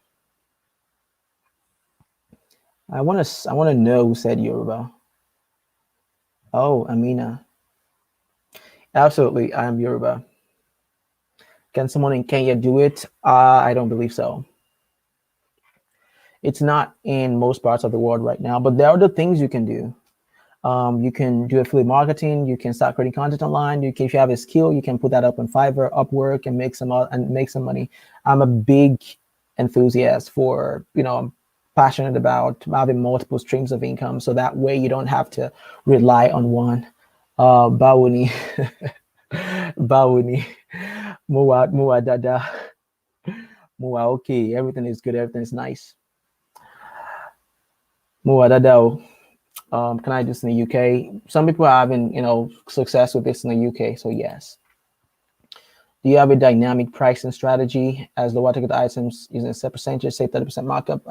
A: I want to know who said Yoruba. Oh, Amina. Absolutely, I am Yoruba. Can someone in Kenya do it? I don't believe so. It's not in most parts of the world right now, but there are other things you can do. You can do affiliate marketing. You can start creating content online. If you have a skill, you can put that up on Fiverr, Upwork, and make some money. I'm a big enthusiast for, I'm passionate about having multiple streams of income, so that way you don't have to rely on one. Bawuni. Bawuni. Mua dada. Mua okay. Everything is good. Everything is nice. Mua dada. Can I do this in the UK? Some people are having, success with this in the UK. So yes. Do you have a dynamic pricing strategy as the water ticket items using a set percentage, say 30% markup?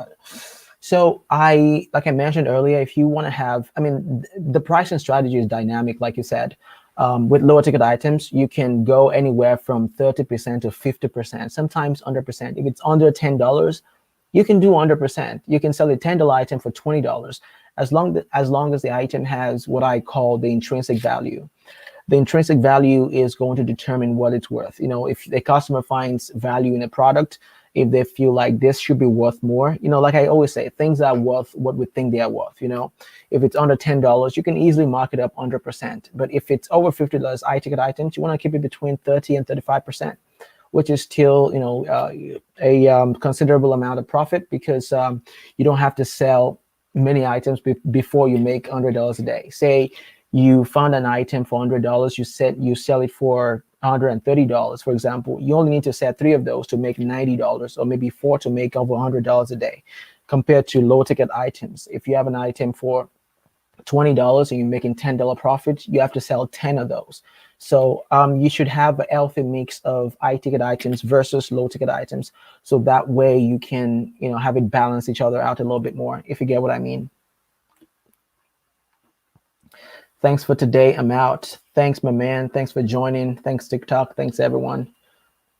A: So like I mentioned earlier, if you want to have, I mean, the pricing strategy is dynamic, like you said. With lower ticket items, you can go anywhere from 30% to 50%, sometimes 100%. If it's under $10, you can do 100%. You can sell a $10 item for $20, as long as the item has what I call the intrinsic value. The intrinsic value is going to determine what it's worth. If the customer finds value in a product, if they feel like this should be worth more, like I always say, things are worth what we think they are worth. If it's under $10, you can easily mark it up 100%. But if it's over $50 ticket items, you want to keep it between 30 and 35%, which is still, a considerable amount of profit, because you don't have to sell many items before you make $100 a day. Say you found an item for $100, you sell it for $130, for example. You only need to sell 3 of those to make $90, or maybe 4 to make over $100 a day, compared to low ticket items. If you have an item for $20 and you're making $10 profit, you have to sell 10 of those. So you should have a healthy mix of high ticket items versus low ticket items, so that way you can have it balance each other out a little bit more, if you get what I mean. Thanks for today. I'm out. Thanks, my man. Thanks for joining. Thanks, TikTok. Thanks, everyone.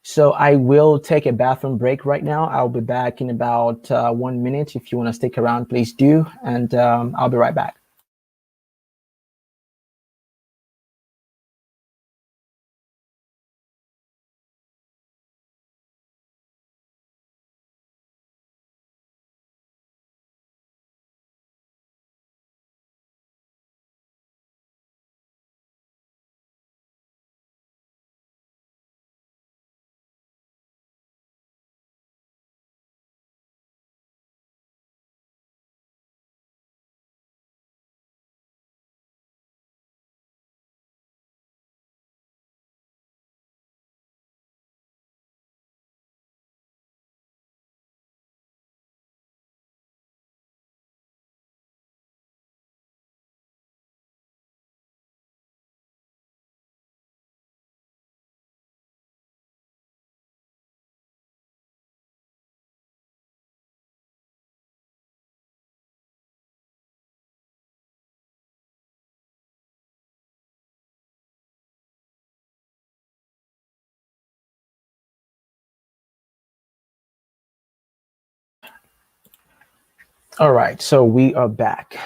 A: So I will take a bathroom break right now. I'll be back in about 1 minute. If you want to stick around, please do. And I'll be right back. All right, so we are back.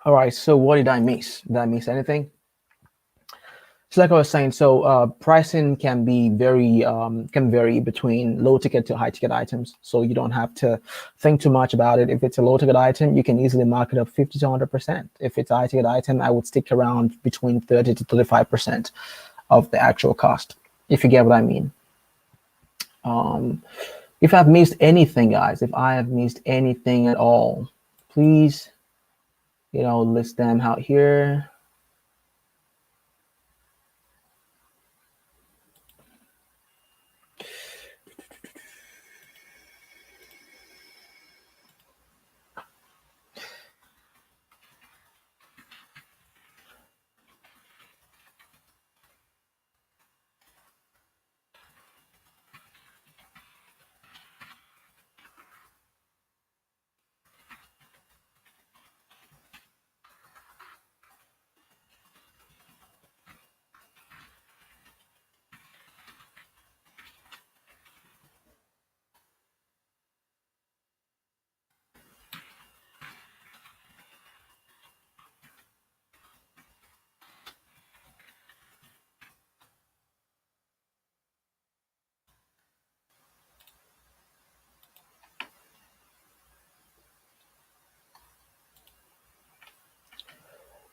A: All right, so what did I miss? Did I miss anything? So like I was saying, so pricing can be can vary between low ticket to high ticket items. So you don't have to think too much about it. If it's a low ticket item, you can easily mark it up 50 to 100%. If it's a high ticket item, I would stick around between 30 to 35% of the actual cost, if you get what I mean. If I've missed anything, guys, if I have missed anything at all, please, list them out here.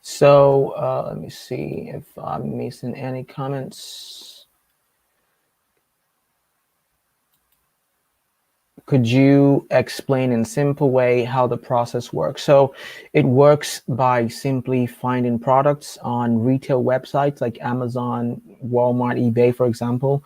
A: So let me see if I'm missing any comments. Could you explain in a simple way how the process works? So it works by simply finding products on retail websites like Amazon, Walmart, eBay, for example.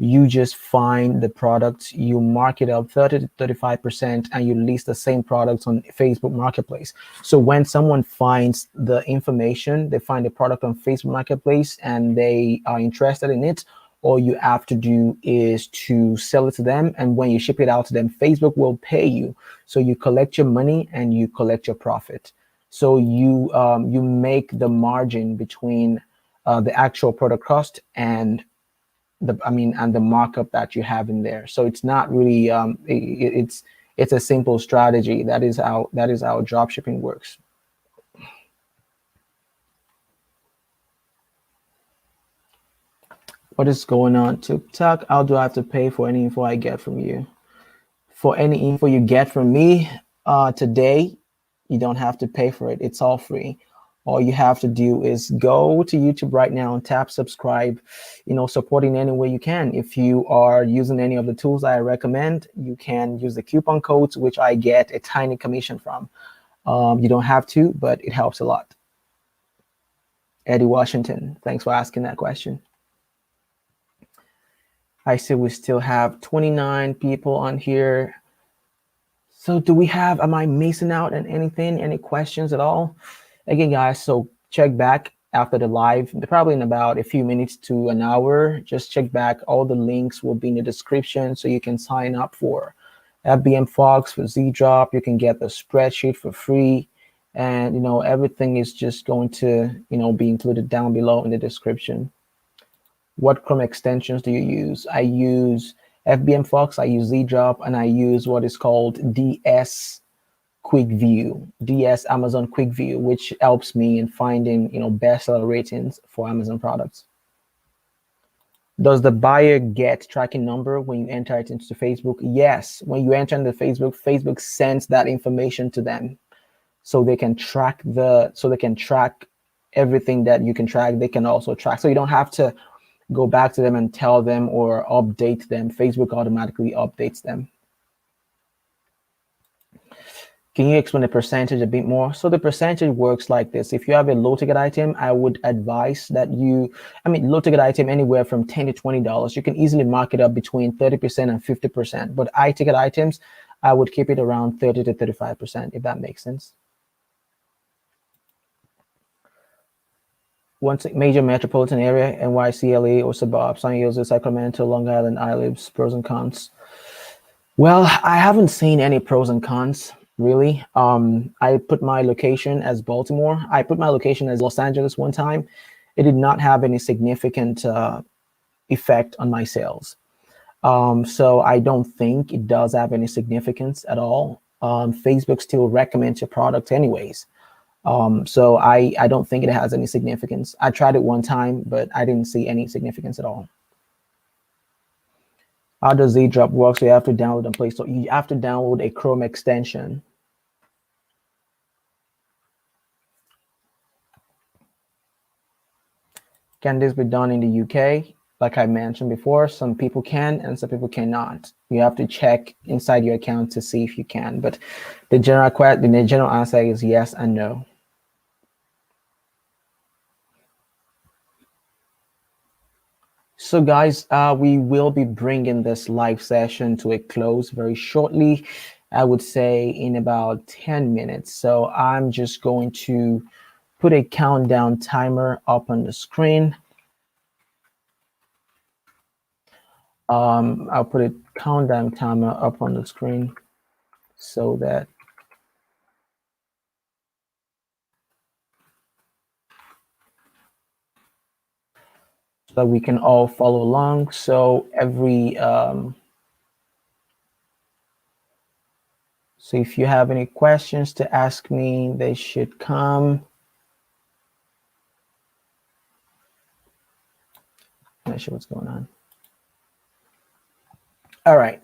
A: You just find the products, you mark it up 30 to 35%, and you list the same products on Facebook Marketplace. So when someone finds the information, they find the product on Facebook Marketplace and they are interested in it, all you have to do is to sell it to them, and when you ship it out to them, Facebook will pay you. So you collect your money and you collect your profit. So you make the margin between the actual product cost and and the markup that you have in there. So it's not really it's a simple strategy. That is how drop shipping works. What is going on TikTok? How do I have to pay for any info I get from you? For any info you get from me today, you don't have to pay for it. It's all free. All you have to do is go to YouTube right now and tap subscribe, support in any way you can. If you are using any of the tools I recommend, you can use the coupon codes, which I get a tiny commission from. You don't have to, but it helps a lot. Eddie Washington, thanks for asking that question. I see we still have 29 people on here. So am I missing out on anything? Any questions at all? Again, guys, so check back after the live, probably in about a few minutes to an hour. Just check back. All the links will be in the description so you can sign up for FBM Fox, for Z-Drop. You can get the spreadsheet for free. And, everything is just going to, be included down below in the description. What Chrome extensions do you use? I use FBM Fox, I use Z-Drop, and I use what is called DS Quick View, DS Amazon Quick View, which helps me in finding, bestseller ratings for Amazon products. Does the buyer get tracking number when you enter it into Facebook? Yes. When you enter into Facebook, Facebook sends that information to them so they can track everything that you can track. They can also track. So you don't have to go back to them and tell them or update them. Facebook automatically updates them. Can you explain the percentage a bit more? So the percentage works like this. If you have a low ticket item, I would advise that low ticket item anywhere from $10 to $20. You can easily mark it up between 30% and 50%. But high ticket items, I would keep it around 30 to 35%, if that makes sense. One major metropolitan area, NYC, LA, or suburbs, San Jose, Sacramento, Long Island, iLives, pros and cons. Well, I haven't seen any pros and cons, really. I put my location as Baltimore. I put my location as Los Angeles one time. It did not have any significant effect on my sales. So I don't think it does have any significance at all. Facebook still recommends your product anyways. So I don't think it has any significance. I tried it one time, but I didn't see any significance at all. How does Z-Drop work? So you have to download and Play Store. You have to download a Chrome extension. Can this be done in the UK? Like I mentioned before, some people can and some people cannot. You have to check inside your account to see if you can. But the general answer is yes and no. So guys, we will be bringing this live session to a close very shortly. I would say in about 10 minutes. So I'm just going to put a countdown timer up on the screen. I'll put a countdown timer up on the screen so that we can all follow along. So so if you have any questions to ask me, they should come. I'm not sure what's going on. All right.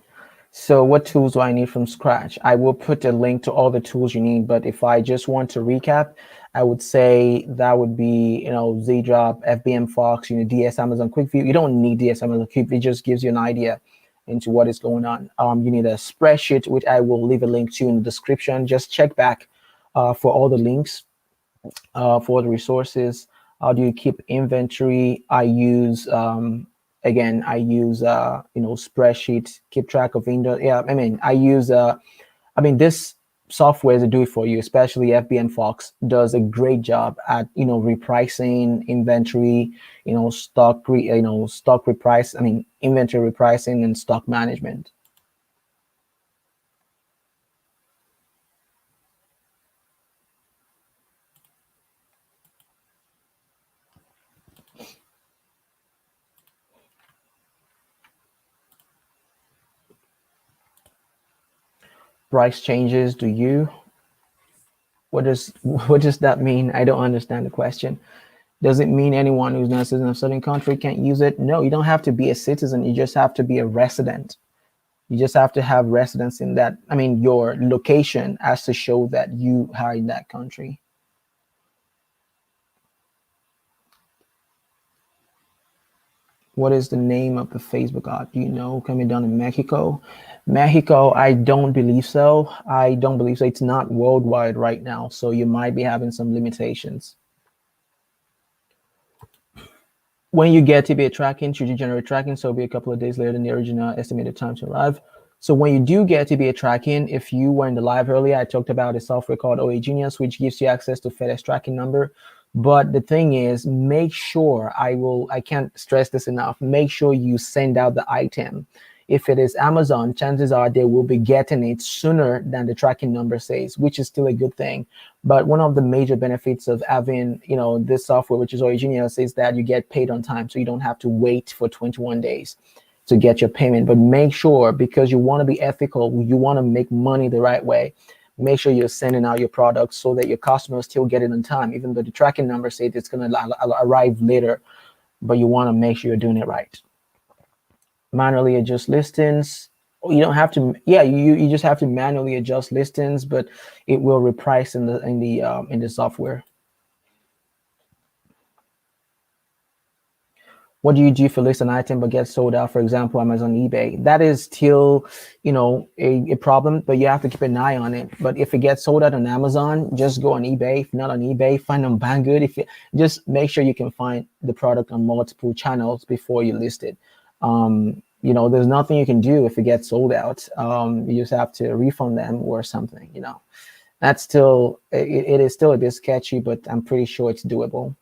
A: So what tools do I need from scratch? I will put a link to all the tools you need, but if I just want to recap, I would say that would be, Z-Drop, FBM Fox, DS Amazon Quick View. You don't need DS Amazon Quick View, it just gives you an idea.
B: into what is going on. You need a spreadsheet, which I will leave a link to in the description. Just check back for all the links for the resources. How do you keep inventory? I use again, I use spreadsheet, keep track of inventory. Yeah, I mean, this software to do it for you, especially FBN Fox does a great job at repricing inventory, stock reprice. I mean, inventory repricing and stock management. Price changes. Do you? What does that mean? I don't understand the question. Does it mean anyone who's not a citizen of a certain country can't use it? No, you don't have to be a citizen. You just have to be a resident. You just have to have residence in that. I mean, your location has to show that you are in that country. What is the name of the Facebook ad? Do you know? Coming down in Mexico? Mexico, I don't believe so. I don't believe so. It's not worldwide right now, so you might be having some limitations. When you get TBA tracking, should you generate tracking? So it'll be a couple of days later than the original estimated time to arrive. So when you do get TBA tracking, if you were in the live earlier, I talked about a software called OA Genius, which gives you access to FedEx tracking number. But the thing is, make sure, I can't stress this enough, make sure you send out the item. If it is Amazon, chances are they will be getting it sooner than the tracking number says, which is still a good thing. But one of the major benefits of having, this software, which is OA Genius, is that you get paid on time. So you don't have to wait for 21 days to get your payment. But make sure, because you want to be ethical, you want to make money the right way, make sure you're sending out your products so that your customers still get it on time, even though the tracking number says it's going to arrive later, but you want to make sure you're doing it right. Manually adjust listings. You don't have to. Yeah, you just have to manually adjust listings, but it will reprice in the software. What do you do if you list an item but get sold out? For example, Amazon, eBay. That is still, a problem, but you have to keep an eye on it. But if it gets sold out on Amazon, just go on eBay. If not on eBay, find on Banggood. If you just make sure you can find the product on multiple channels before you list it. There's nothing you can do if it gets sold out. You just have to refund them or something. That's still it is still a bit sketchy, but I'm pretty sure it's doable.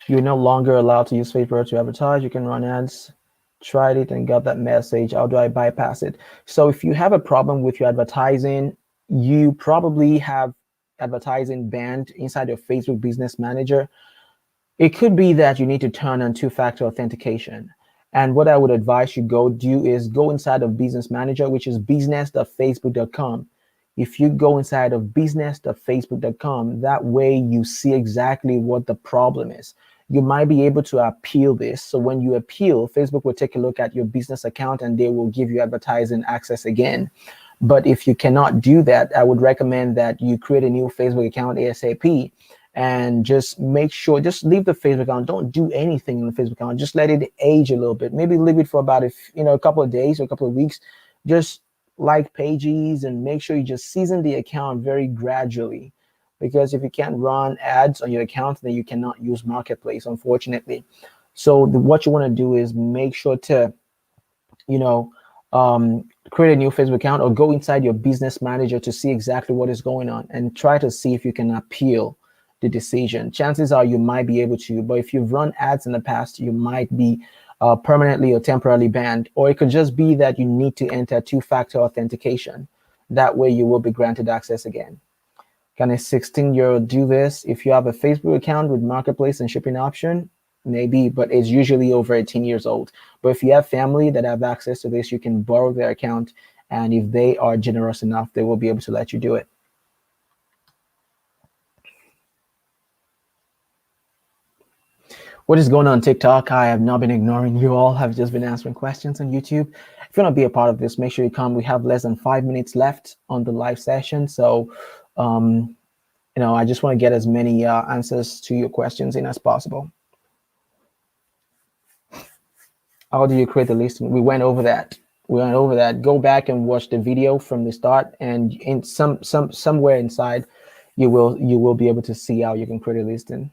B: You're no longer allowed to use Facebook to advertise. You can run ads. Tried it and got that message. How do I bypass it? So if you have a problem with your advertising, you probably have advertising banned inside your Facebook Business Manager. It could be that you need to turn on two-factor authentication. And what I would advise you go do is go inside of Business Manager, which is business.facebook.com. If you go inside of business.facebook.com, that way you see exactly what the problem is. You might be able to appeal this. So when you appeal, Facebook will take a look at your business account and they will give you advertising access again. But if you cannot do that, I would recommend that you create a new Facebook account ASAP and just make sure, just leave the Facebook account. Don't do anything in the Facebook account. Just let it age a little bit. Maybe leave it for about a couple of days or a couple of weeks. Just like pages and make sure you just season the account very gradually. Because if you can't run ads on your account, then you cannot use Marketplace, unfortunately. So what you want to do is make sure to, create a new Facebook account or go inside your Business Manager to see exactly what is going on and try to see if you can appeal the decision. Chances are you might be able to, but if you've run ads in the past, you might be permanently or temporarily banned, or it could just be that you need to enter two-factor authentication. That way you will be granted access again. Can a 16-year-old do this? If you have a Facebook account with Marketplace and shipping option, maybe, but it's usually over 18 years old. But if you have family that have access to this, you can borrow their account. And if they are generous enough, they will be able to let you do it. What is going on TikTok? I have not been ignoring you all. I've just been answering questions on YouTube. If you want to be a part of this, make sure you come. We have less than 5 minutes left on the live session. So I just want to get as many answers to your questions in as possible. How do you create the listing? We went over that. Go back and watch the video from the start, and in somewhere inside, you will be able to see how you can create a listing.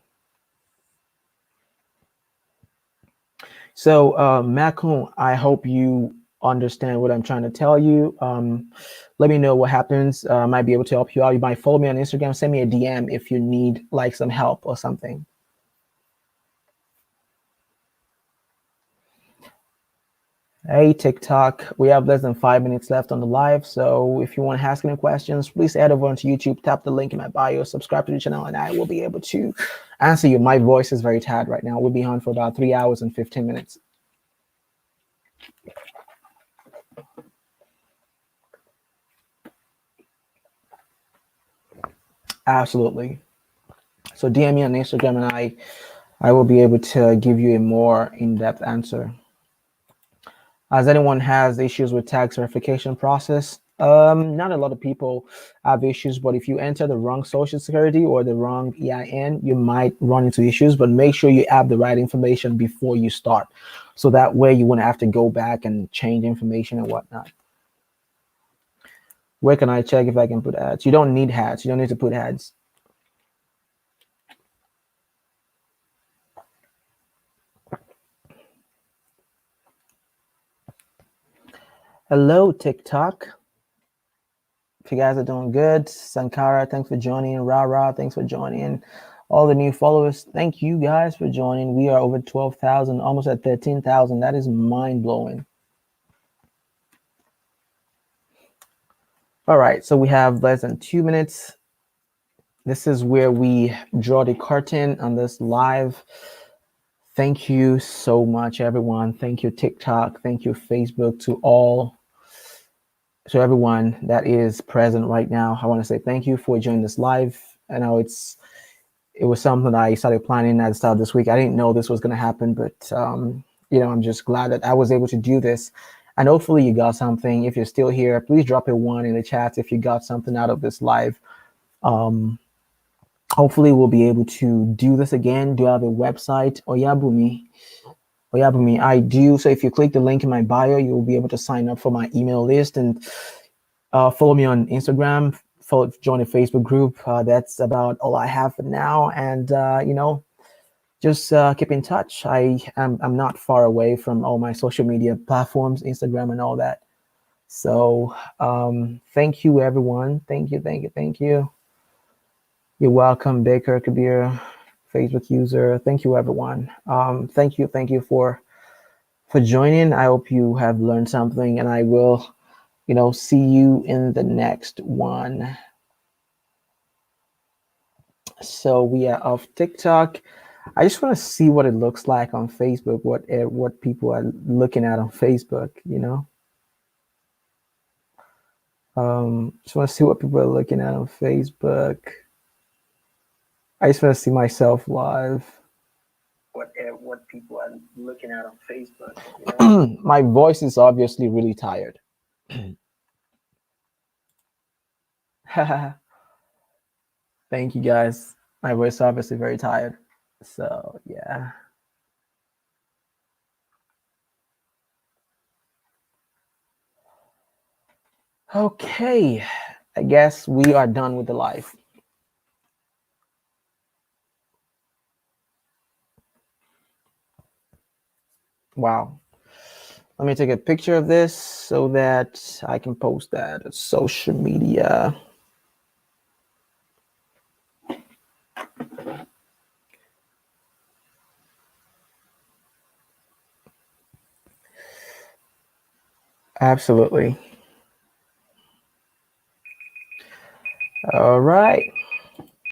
B: So, Macon, I hope you understand what I'm trying to tell you. Let me know what happens. I might be able to help you out. You might follow me on Instagram. Send me a DM if you need like some help or something. Hey, TikTok, we have less than 5 minutes left on the live. So if you want to ask any questions, please head over onto YouTube, tap the link in my bio, subscribe to the channel, and I will be able to answer you. My voice is very tired right now. We'll be on for about 3 hours and 15 minutes. Absolutely. So DM me on Instagram, and I will be able to give you a more in-depth answer. As anyone has issues with tax verification process? Not a lot of people have issues, but if you enter the wrong social security or the wrong EIN, you might run into issues, but make sure you have the right information before you start. So that way you wouldn't have to go back and change information and whatnot. Where can I check if I can put ads? You don't need ads. You don't need to put ads. Hello, TikTok. If you guys are doing good, Sankara, thanks for joining. Rara, thanks for joining. All the new followers, thank you guys for joining. We are over 12,000, almost at 13,000. That is mind-blowing. All right, so we have less than 2 minutes. This is where we draw the curtain on this live. Thank you so much, everyone. Thank you, TikTok. Thank you, Facebook, to everyone that is present right now. I want to say thank you for joining this live. I know it was something that I started planning at the start of this week. I didn't know this was going to happen, but I'm just glad that I was able to do this. And hopefully you got something. If you're still here, please drop a 1 in the chat if you got something out of this live. Hopefully we'll be able to do this again. Do I have a website? Oyabumi, I do. So if you click the link in my bio, you will be able to sign up for my email list and follow me on Instagram, join a Facebook group. That's about all I have for now. And, just keep in touch. I'm not far away from all my social media platforms, Instagram and all that. So thank you, everyone. Thank you. You're welcome, Baker Kabir, Facebook user. Thank you, everyone. Thank you for joining. I hope you have learned something, and I will, see you in the next one. So we are off TikTok. I just want to see what it looks like on Facebook, what people are looking at on Facebook, Just want to see what people are looking at on Facebook. I just want to see myself live. What people are looking at on Facebook. My voice is obviously really tired. Thank you, guys. My voice is obviously very tired. So, yeah. Okay. I guess we are done with the live. Wow. Let me take a picture of this so that I can post that on social media. Absolutely. All right.